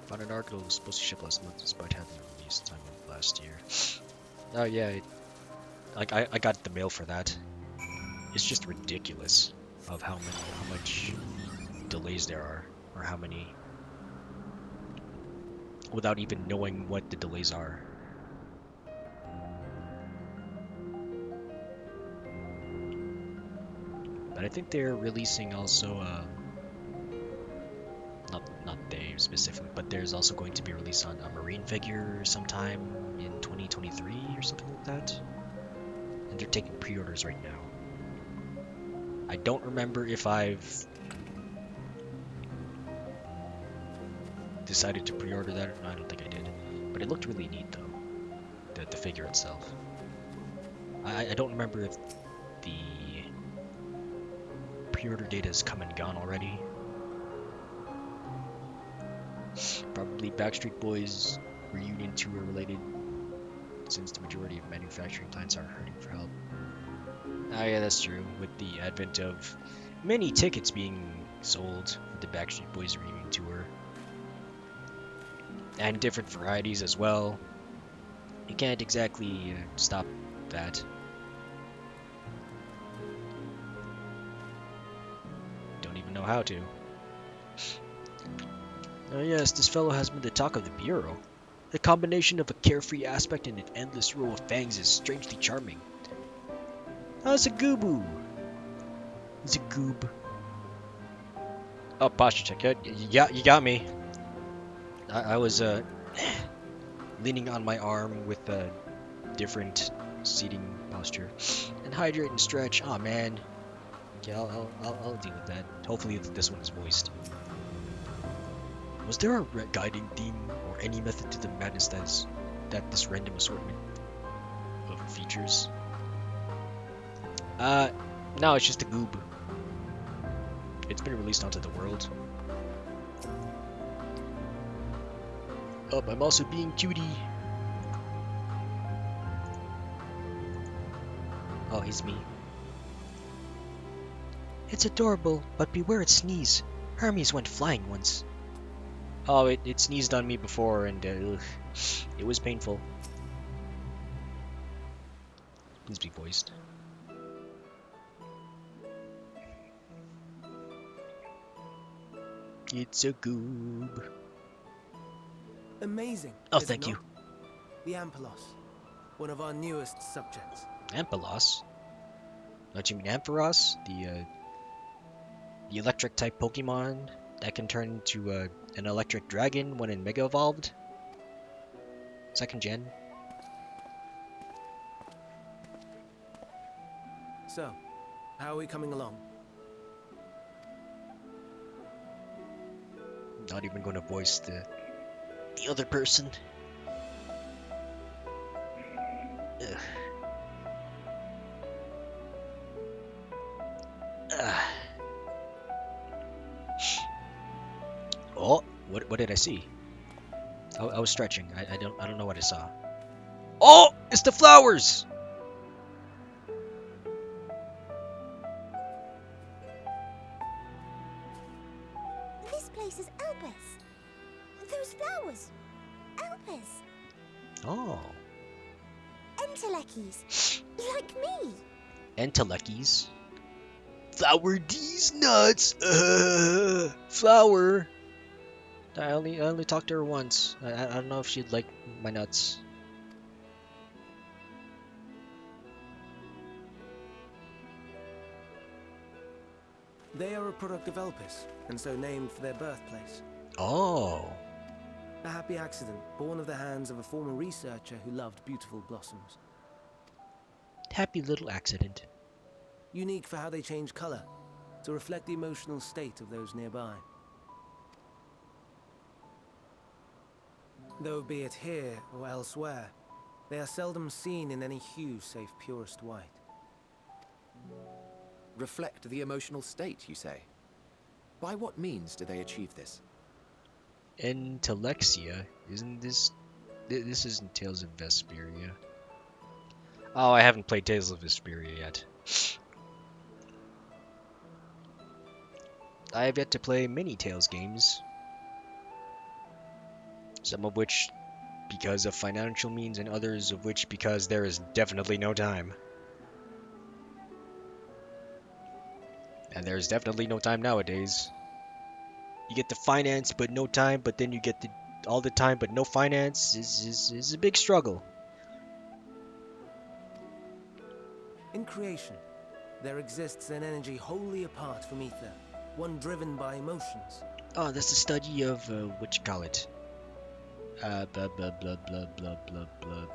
Found an article that was supposed to ship last month despite having a release time of last year. Oh yeah, I got the mail for that. It's just ridiculous of how much delays there are, or how many, without even knowing what the delays are. But I think they're releasing also, not they specifically, but there's also going to be released on a Marine figure sometime in 2023 or something like that. And they're taking pre-orders right now. I don't remember if I've decided to pre-order that. No, I don't think I did. But it looked really neat though, the figure itself. I don't remember if the pre-order data has come and gone already. Probably Backstreet Boys reunion tour related, since the majority of manufacturing plants are hurting for help. Ah, yeah, that's true. With the advent of many tickets being sold for the Backstreet Boys reunion tour, and different varieties as well, you can't exactly stop that. Don't even know how to. Oh yes, this fellow has been the talk of the Bureau. The combination of a carefree aspect and an endless row of fangs is strangely charming. Oh, it's a Goobu. It's a goob. Oh, posture check. You got me. I was leaning on my arm with a different seating posture. And hydrate and stretch. Oh man. Okay, I'll deal with that. Hopefully this one is voiced. Was there a guiding theme or any method to the madness that this random assortment of features? No, it's just a goob. It's been released onto the world. Oh, I'm also being cutie. Oh, he's me. It's adorable, but beware its sneeze. Hermes went flying once. Oh, it sneezed on me before, and it was painful. Please be voiced. It's a goob. Amazing. Oh, is it thank you. not? The Ampelos, one of our newest subjects. Ampelos? Don't you mean Ampharos? The electric type Pokemon that can turn into an electric dragon when in Mega Evolved? Second gen? So, how are we coming along? Not even going to voice the other person. Ugh. Oh, what did I see? I was stretching. I don't know what I saw. Oh, it's the flowers. This place is Elpis. Those flowers. Elpis. Oh. Entelekis. Like me. Entelekis. Flower D's nuts. Flower. I only talked to her once. I don't know if she'd like my nuts. They are a product of Elpis, and so named for their birthplace. Oh. A happy accident, born of the hands of a former researcher who loved beautiful blossoms. Happy little accident. Unique for how they change color, to reflect the emotional state of those nearby. Though be it here or elsewhere, they are seldom seen in any hue save purest white. Reflect the emotional state, you say? By what means do they achieve this? Intelexia? Isn't this... This isn't Tales of Vesperia. Oh, I haven't played Tales of Vesperia yet. I have yet to play many Tales games. Some of which because of financial means, and others of which because there is definitely no time. And there's definitely no time nowadays. You get the finance but no time, but then you get all the time but no finance is a big struggle. In creation, there exists an energy wholly apart from ether, one driven by emotions. Oh, that's the study of, what you call it? Blah, blah, blah, blah, blah, blah, blah.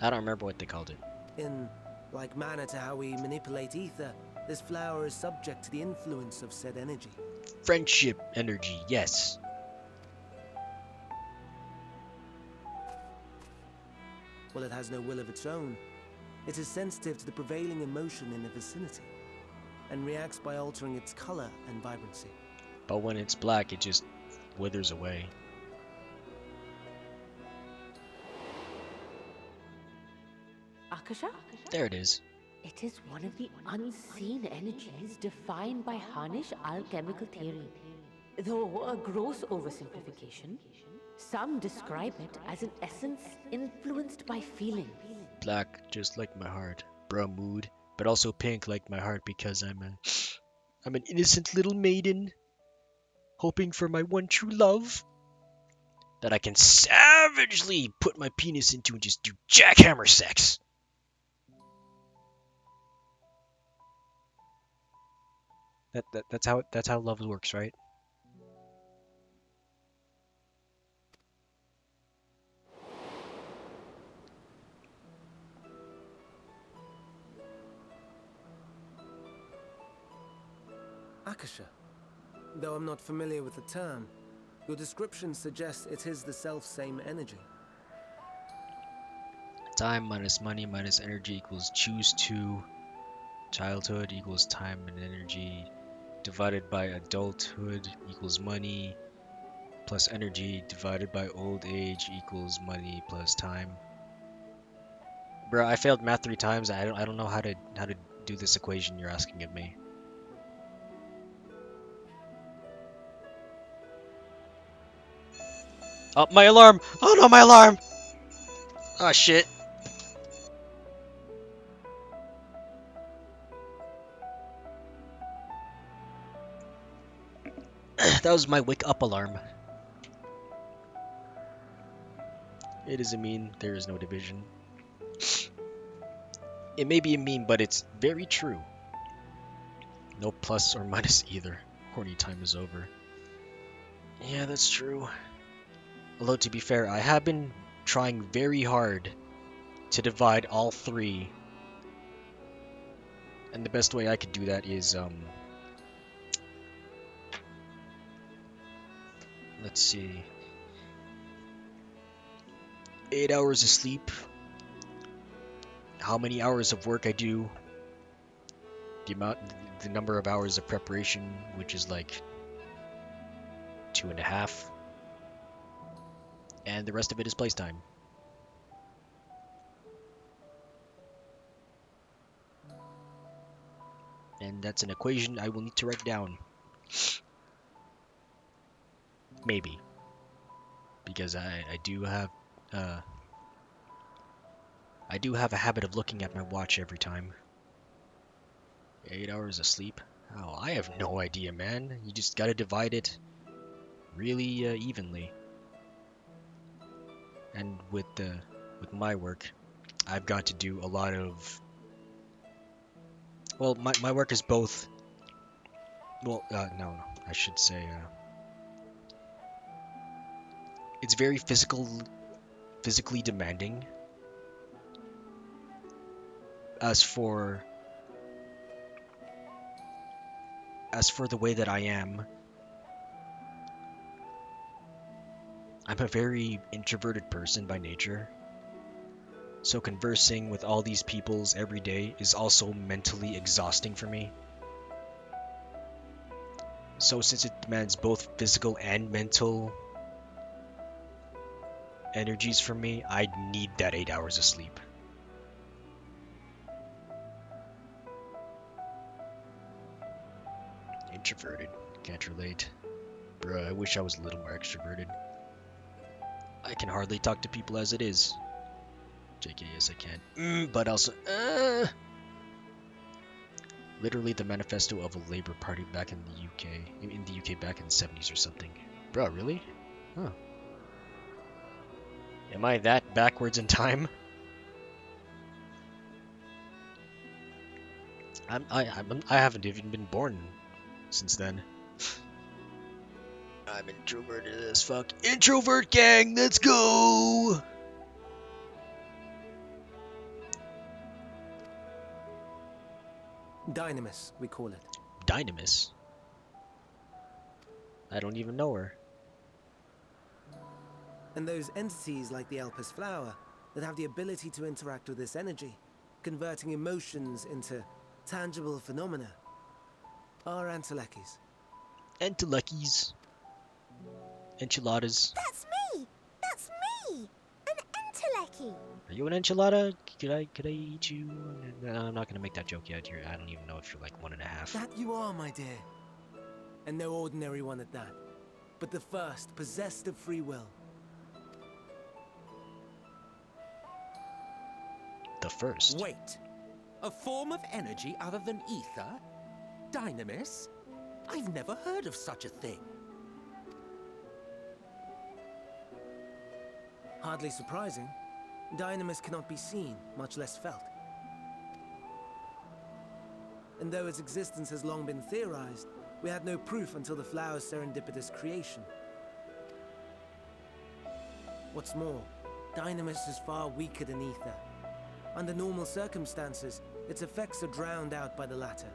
I don't remember what they called it. In like manner to how we manipulate ether, this flower is subject to the influence of said energy. Friendship energy, yes. Well, it has no will of its own. It is sensitive to the prevailing emotion in the vicinity, and reacts by altering its color and vibrancy. But when it's black, it just withers away. Akasha? There it is. It is one of the unseen energies defined by Harnish alchemical theory. Though a gross oversimplification, some describe it as an essence influenced by feeling. Black, just like my heart. Bruh mood. But also pink like my heart because I'm an innocent little maiden. Hoping for my one true love. that I can savagely put my penis into and just do jackhammer sex. That's how love works, right? Akasha. Though I'm not familiar with the term, your description suggests it is the self-same energy. Time minus money minus energy equals choose 2. Childhood equals time and energy divided by adulthood equals money plus energy divided by old age equals money plus time. Bro, I failed math 3 times. I don't know how to do this equation you're asking of me. Oh, my alarm! Oh no, my alarm! Oh shit. That was my wake up alarm. It is a meme. There is no division. It may be a meme, but it's very true. No plus or minus either. Horny time is over. Yeah, that's true. Although to be fair, I have been trying very hard to divide all 3. And the best way I could do that is let's see. 8 hours of sleep. How many hours of work I do. The number of hours of preparation, which is like 2.5. And the rest of it is place time. And that's an equation I will need to write down. Maybe. Because I do have a habit of looking at my watch every time. 8 hours of sleep? Oh, I have no idea, man. You just gotta divide it really evenly. And with my work, I've got to do a lot of... Well, my work is both... Well, no, I should say... It's very physically demanding. As for the way that I am, I'm a very introverted person by nature. So conversing with all these peoples every day is also mentally exhausting for me. So since it demands both physical and mental energies from me, I need that 8 hours of sleep. Introverted. Can't relate. Bruh, I wish I was a little more extroverted. I can hardly talk to people as it is. JK, yes I can. But also, literally the manifesto of a Labour Party back in the UK back in the 70s or something. Bruh, really? Huh. Am I that backwards in time? I haven't even been born since then. I'm introverted as fuck. Introvert gang, let's go! Dynamis, we call it. Dynamis? I don't even know her. And those entities like the Elpis flower that have the ability to interact with this energy, converting emotions into tangible phenomena, are Antelekis. Entelekis. Enchiladas. That's me! That's me! An Enteleki! Are you an enchilada? Could I eat you? No, I'm not gonna make that joke yet. I don't even know if you're like 1.5. That you are, my dear. And no ordinary one at that, but the first possessed of free will. The first? Wait. A form of energy other than ether? Dynamis? I've never heard of such a thing. Hardly surprising. Dynamis cannot be seen, much less felt. And though its existence has long been theorized, we had no proof until the flower's serendipitous creation. What's more, Dynamis is far weaker than ether. Under normal circumstances, its effects are drowned out by the latter.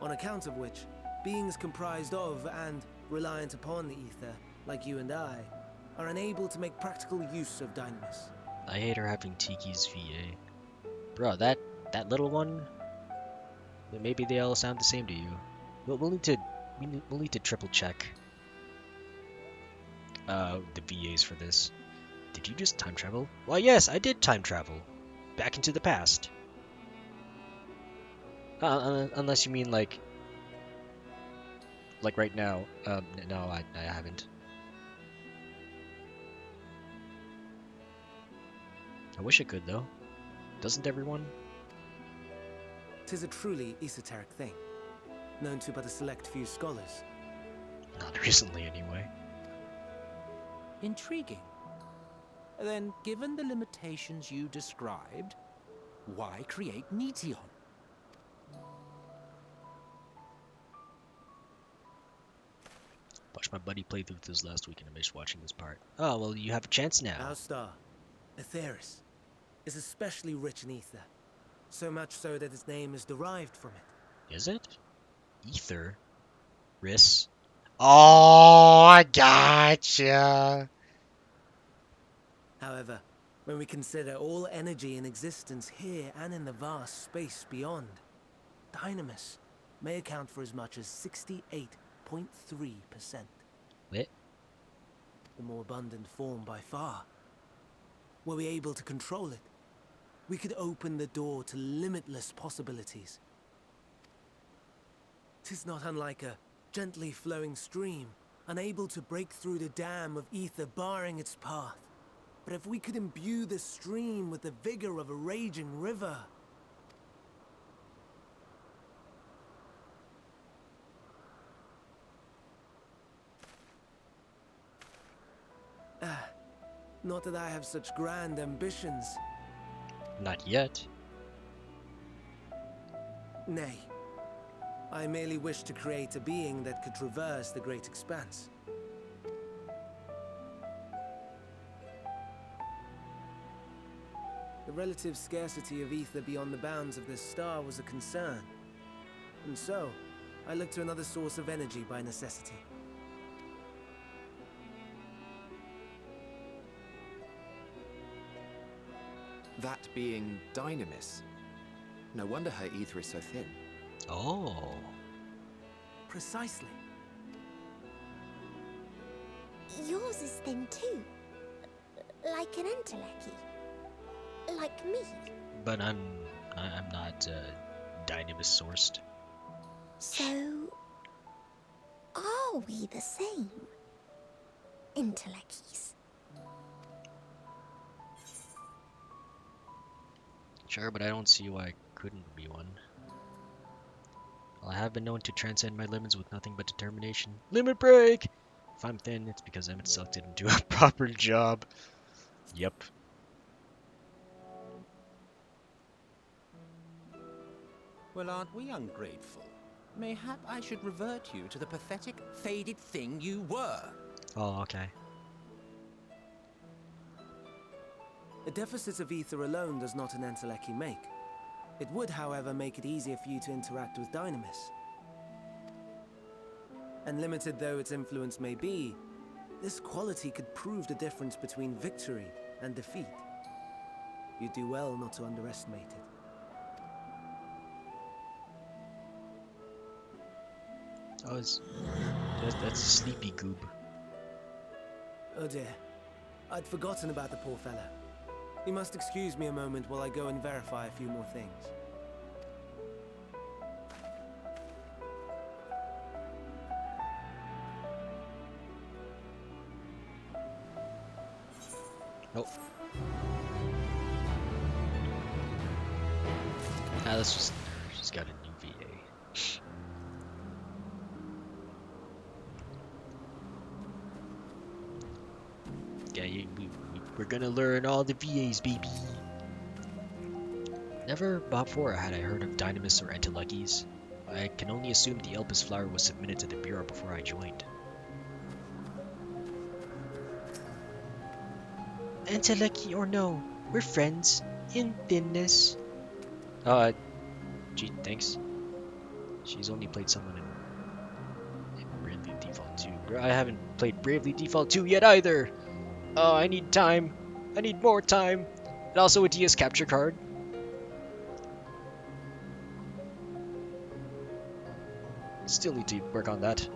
On account of which, beings comprised of and reliant upon the ether, like you and I, are unable to make practical use of Dynamis. I hate her having Tiki's VA. Bro, that little one. Maybe they all sound the same to you. We'll need to triple check the VAs for this. Did you just time travel? Why, yes, I did time travel back into the past. Unless you mean like right now. No, I haven't. I wish I could though. Doesn't everyone? 'Tis a truly esoteric thing, known to but a select few scholars. Not recently, anyway. Intriguing. Then, given the limitations you described, why create Netion? Watched my buddy play through this last week and I missed watching this part. Oh, well, you have a chance now. Our star, Aetheris, is especially rich in ether. So much so that its name is derived from it. Is it? Ether? Riss? Oh, I gotcha! However, when we consider all energy in existence here and in the vast space beyond, Dynamis may account for as much as 68.3%. What? The more abundant form by far. Were we able to control it, we could open the door to limitless possibilities. 'Tis not unlike a gently flowing stream, unable to break through the dam of ether barring its path. But if we could imbue the stream with the vigor of a raging river... Not that I have such grand ambitions. Not yet. Nay. I merely wish to create a being that could traverse the great expanse. The relative scarcity of ether beyond the bounds of this star was a concern. And so, I looked to another source of energy by necessity. That being Dynamis. No wonder her ether is so thin. Oh. Precisely. Yours is thin too. Like an entelechy. Like me. But I'm not Dynamis sourced. So, are we the same? Intellecchies. Sure, but I don't see why I couldn't be one. Well, I have been known to transcend my limits with nothing but determination. Limit break! If I'm thin, it's because Emmett Silk didn't do a proper job. Yep. Well, aren't we ungrateful? Mayhap I should revert you to the pathetic, faded thing you were. Oh, okay. A deficit of ether alone does not an entelechy make. It would, however, make it easier for you to interact with Dynamis. And limited though its influence may be, this quality could prove the difference between victory and defeat. You'd do well not to underestimate it. Oh, that's a sleepy goob. Oh dear. I'd forgotten about the poor fella. You must excuse me a moment while I go and verify a few more things. Nope. Ah, this was her. She's got a new VA. Yeah, We're gonna learn all the VAs, baby. Never before had I heard of Dynamis or Entelechy's. I can only assume the Elpis flower was submitted to the Bureau before I joined. Entelechy or no, we're friends. In thinness. Gee, thanks. She's only played someone in Bravely Default 2. I haven't played Bravely Default 2 yet either! Oh, I need time. I need more time. And also a DS capture card. Still need to work on that.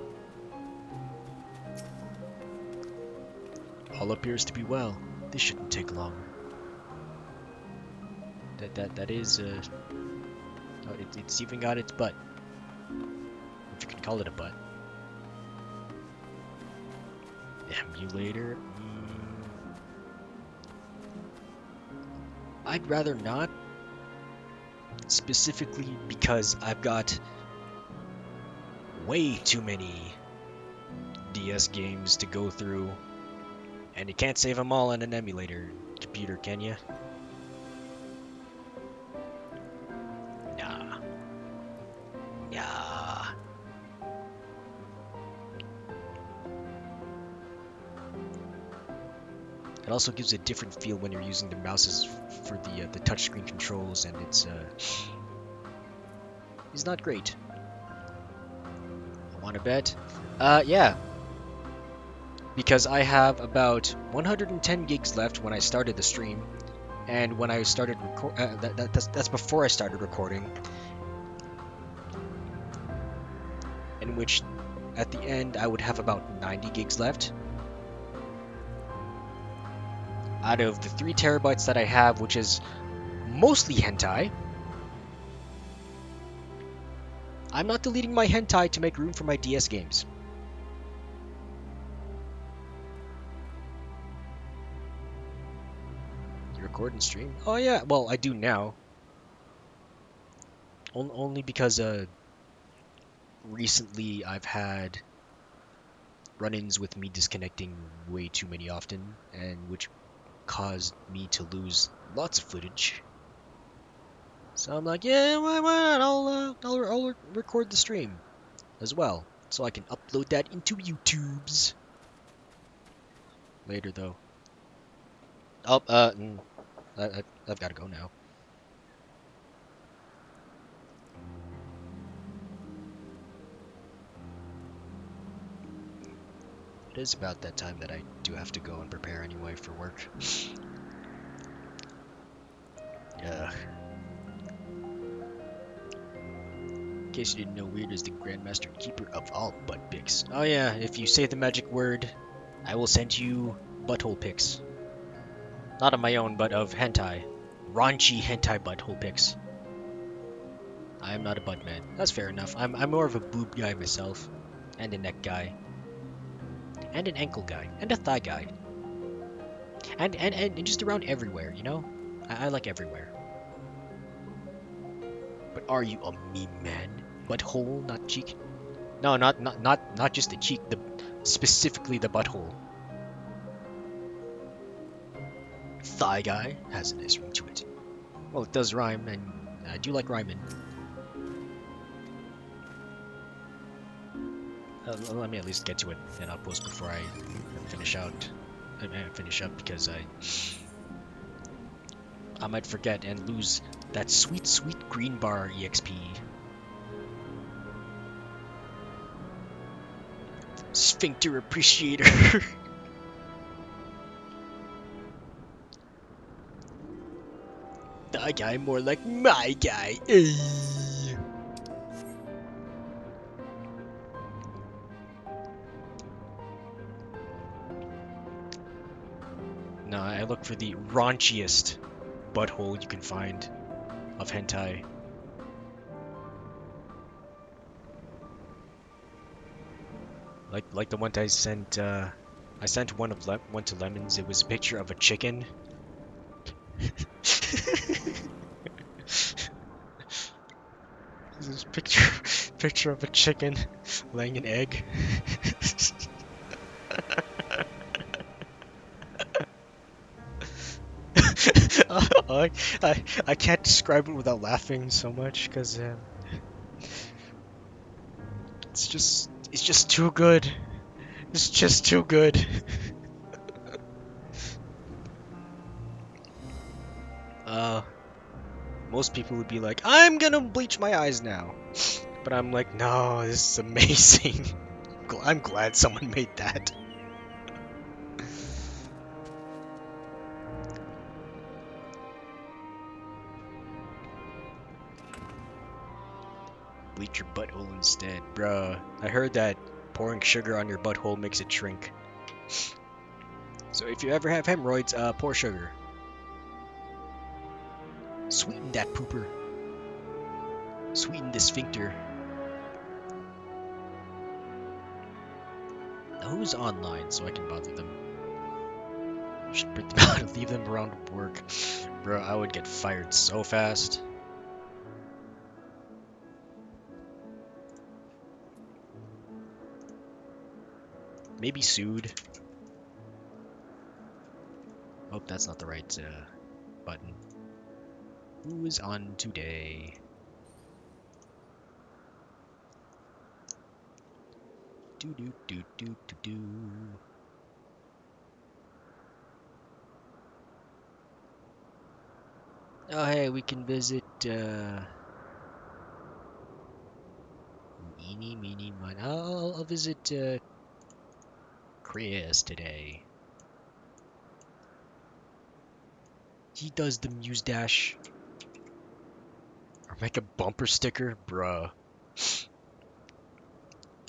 All appears to be well. This shouldn't take long. That is it's even got its butt. If you can call it a butt. Emulator. I'd rather not. Specifically because I've got way too many DS games to go through, and you can't save them all on an emulator computer, can you? Nah. Nah. It also gives a different feel when you're using the mouses for the touchscreen controls, and it's not great. Want to bet? Yeah. Because I have about 110 gigs left when I started the stream, and when I started that's before I started recording, in which at the end I would have about 90 gigs left. Out of the 3 terabytes that I have, which is mostly hentai, I'm not deleting my hentai to make room for my DS games. You record and stream? Oh yeah, well I do now. Only because recently I've had run-ins with me disconnecting way too many often, and which caused me to lose lots of footage. So I'm like, yeah, why not? I'll record the stream as well, so I can upload that into YouTube's later, though. Oh, I've got to go now. It is about that time that I do have to go and prepare anyway for work. Ugh. In case you didn't know, Weird is the Grandmaster Keeper of all butt pics. Oh yeah, if you say the magic word, I will send you butthole pics. Not of my own, but of hentai. Raunchy hentai butthole pics. I am not a butt man. That's fair enough. I'm more of a boob guy myself. And a neck guy. And an ankle guy. And a thigh guy. And just around everywhere, you know? I like everywhere. But are you a meme man? Butthole, not cheek? No, not just the cheek, specifically the butthole. Thigh guy has a nice ring to it. Well, it does rhyme, and I do like rhyming. Let me at least get to it in outpost before I finish up, because I might forget and lose that sweet, sweet green bar EXP. Sphincter appreciator. That guy more like my guy. No, I look for the raunchiest butthole you can find of hentai. Like the one I sent. I sent one to Lemons. It was a picture of a chicken. This is picture of a chicken laying an egg. I can't describe it without laughing so much because it's just too good. It's just too good. uh, most people would be like, I'm gonna bleach my eyes now, but I'm like, no, this is amazing. I'm glad someone made that. Bleach your butthole instead, bruh. I heard that pouring sugar on your butthole makes it shrink. So if you ever have hemorrhoids, pour sugar. Sweeten that pooper. Sweeten the sphincter. Now who's online so I can bother them? Should print them out and leave them around work. Bro, I would get fired so fast. Maybe sued. Oh, that's not the right button. Who is on today? Do do do do do do. Oh hey, we can visit Eeny, meeny, miny. I'll visit Chris today. He does the muse dash. Or make a bumper sticker? Bruh.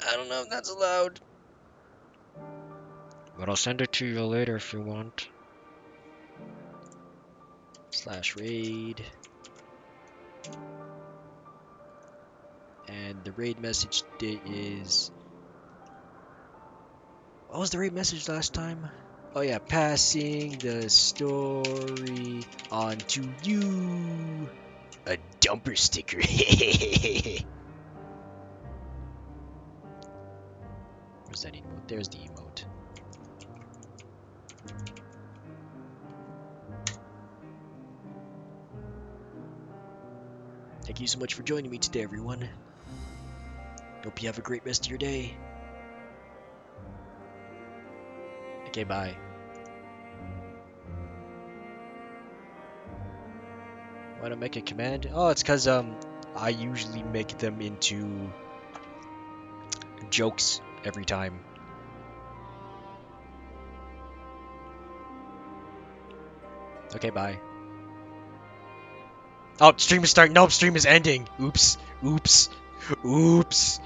I don't know if that's allowed. But I'll send it to you later if you want. /raid. And the raid message date is... What was the raid message last time? Oh yeah, passing the story on to you. A dumper sticker. Where's that emote? There's the emote. Thank you so much for joining me today, everyone. Hope you have a great rest of your day. Okay, bye. Why don't I make a command? Oh, it's because I usually make them into jokes every time. Okay, bye. Oh, stream is starting. Nope, stream is ending. Oops. Oops. Oops.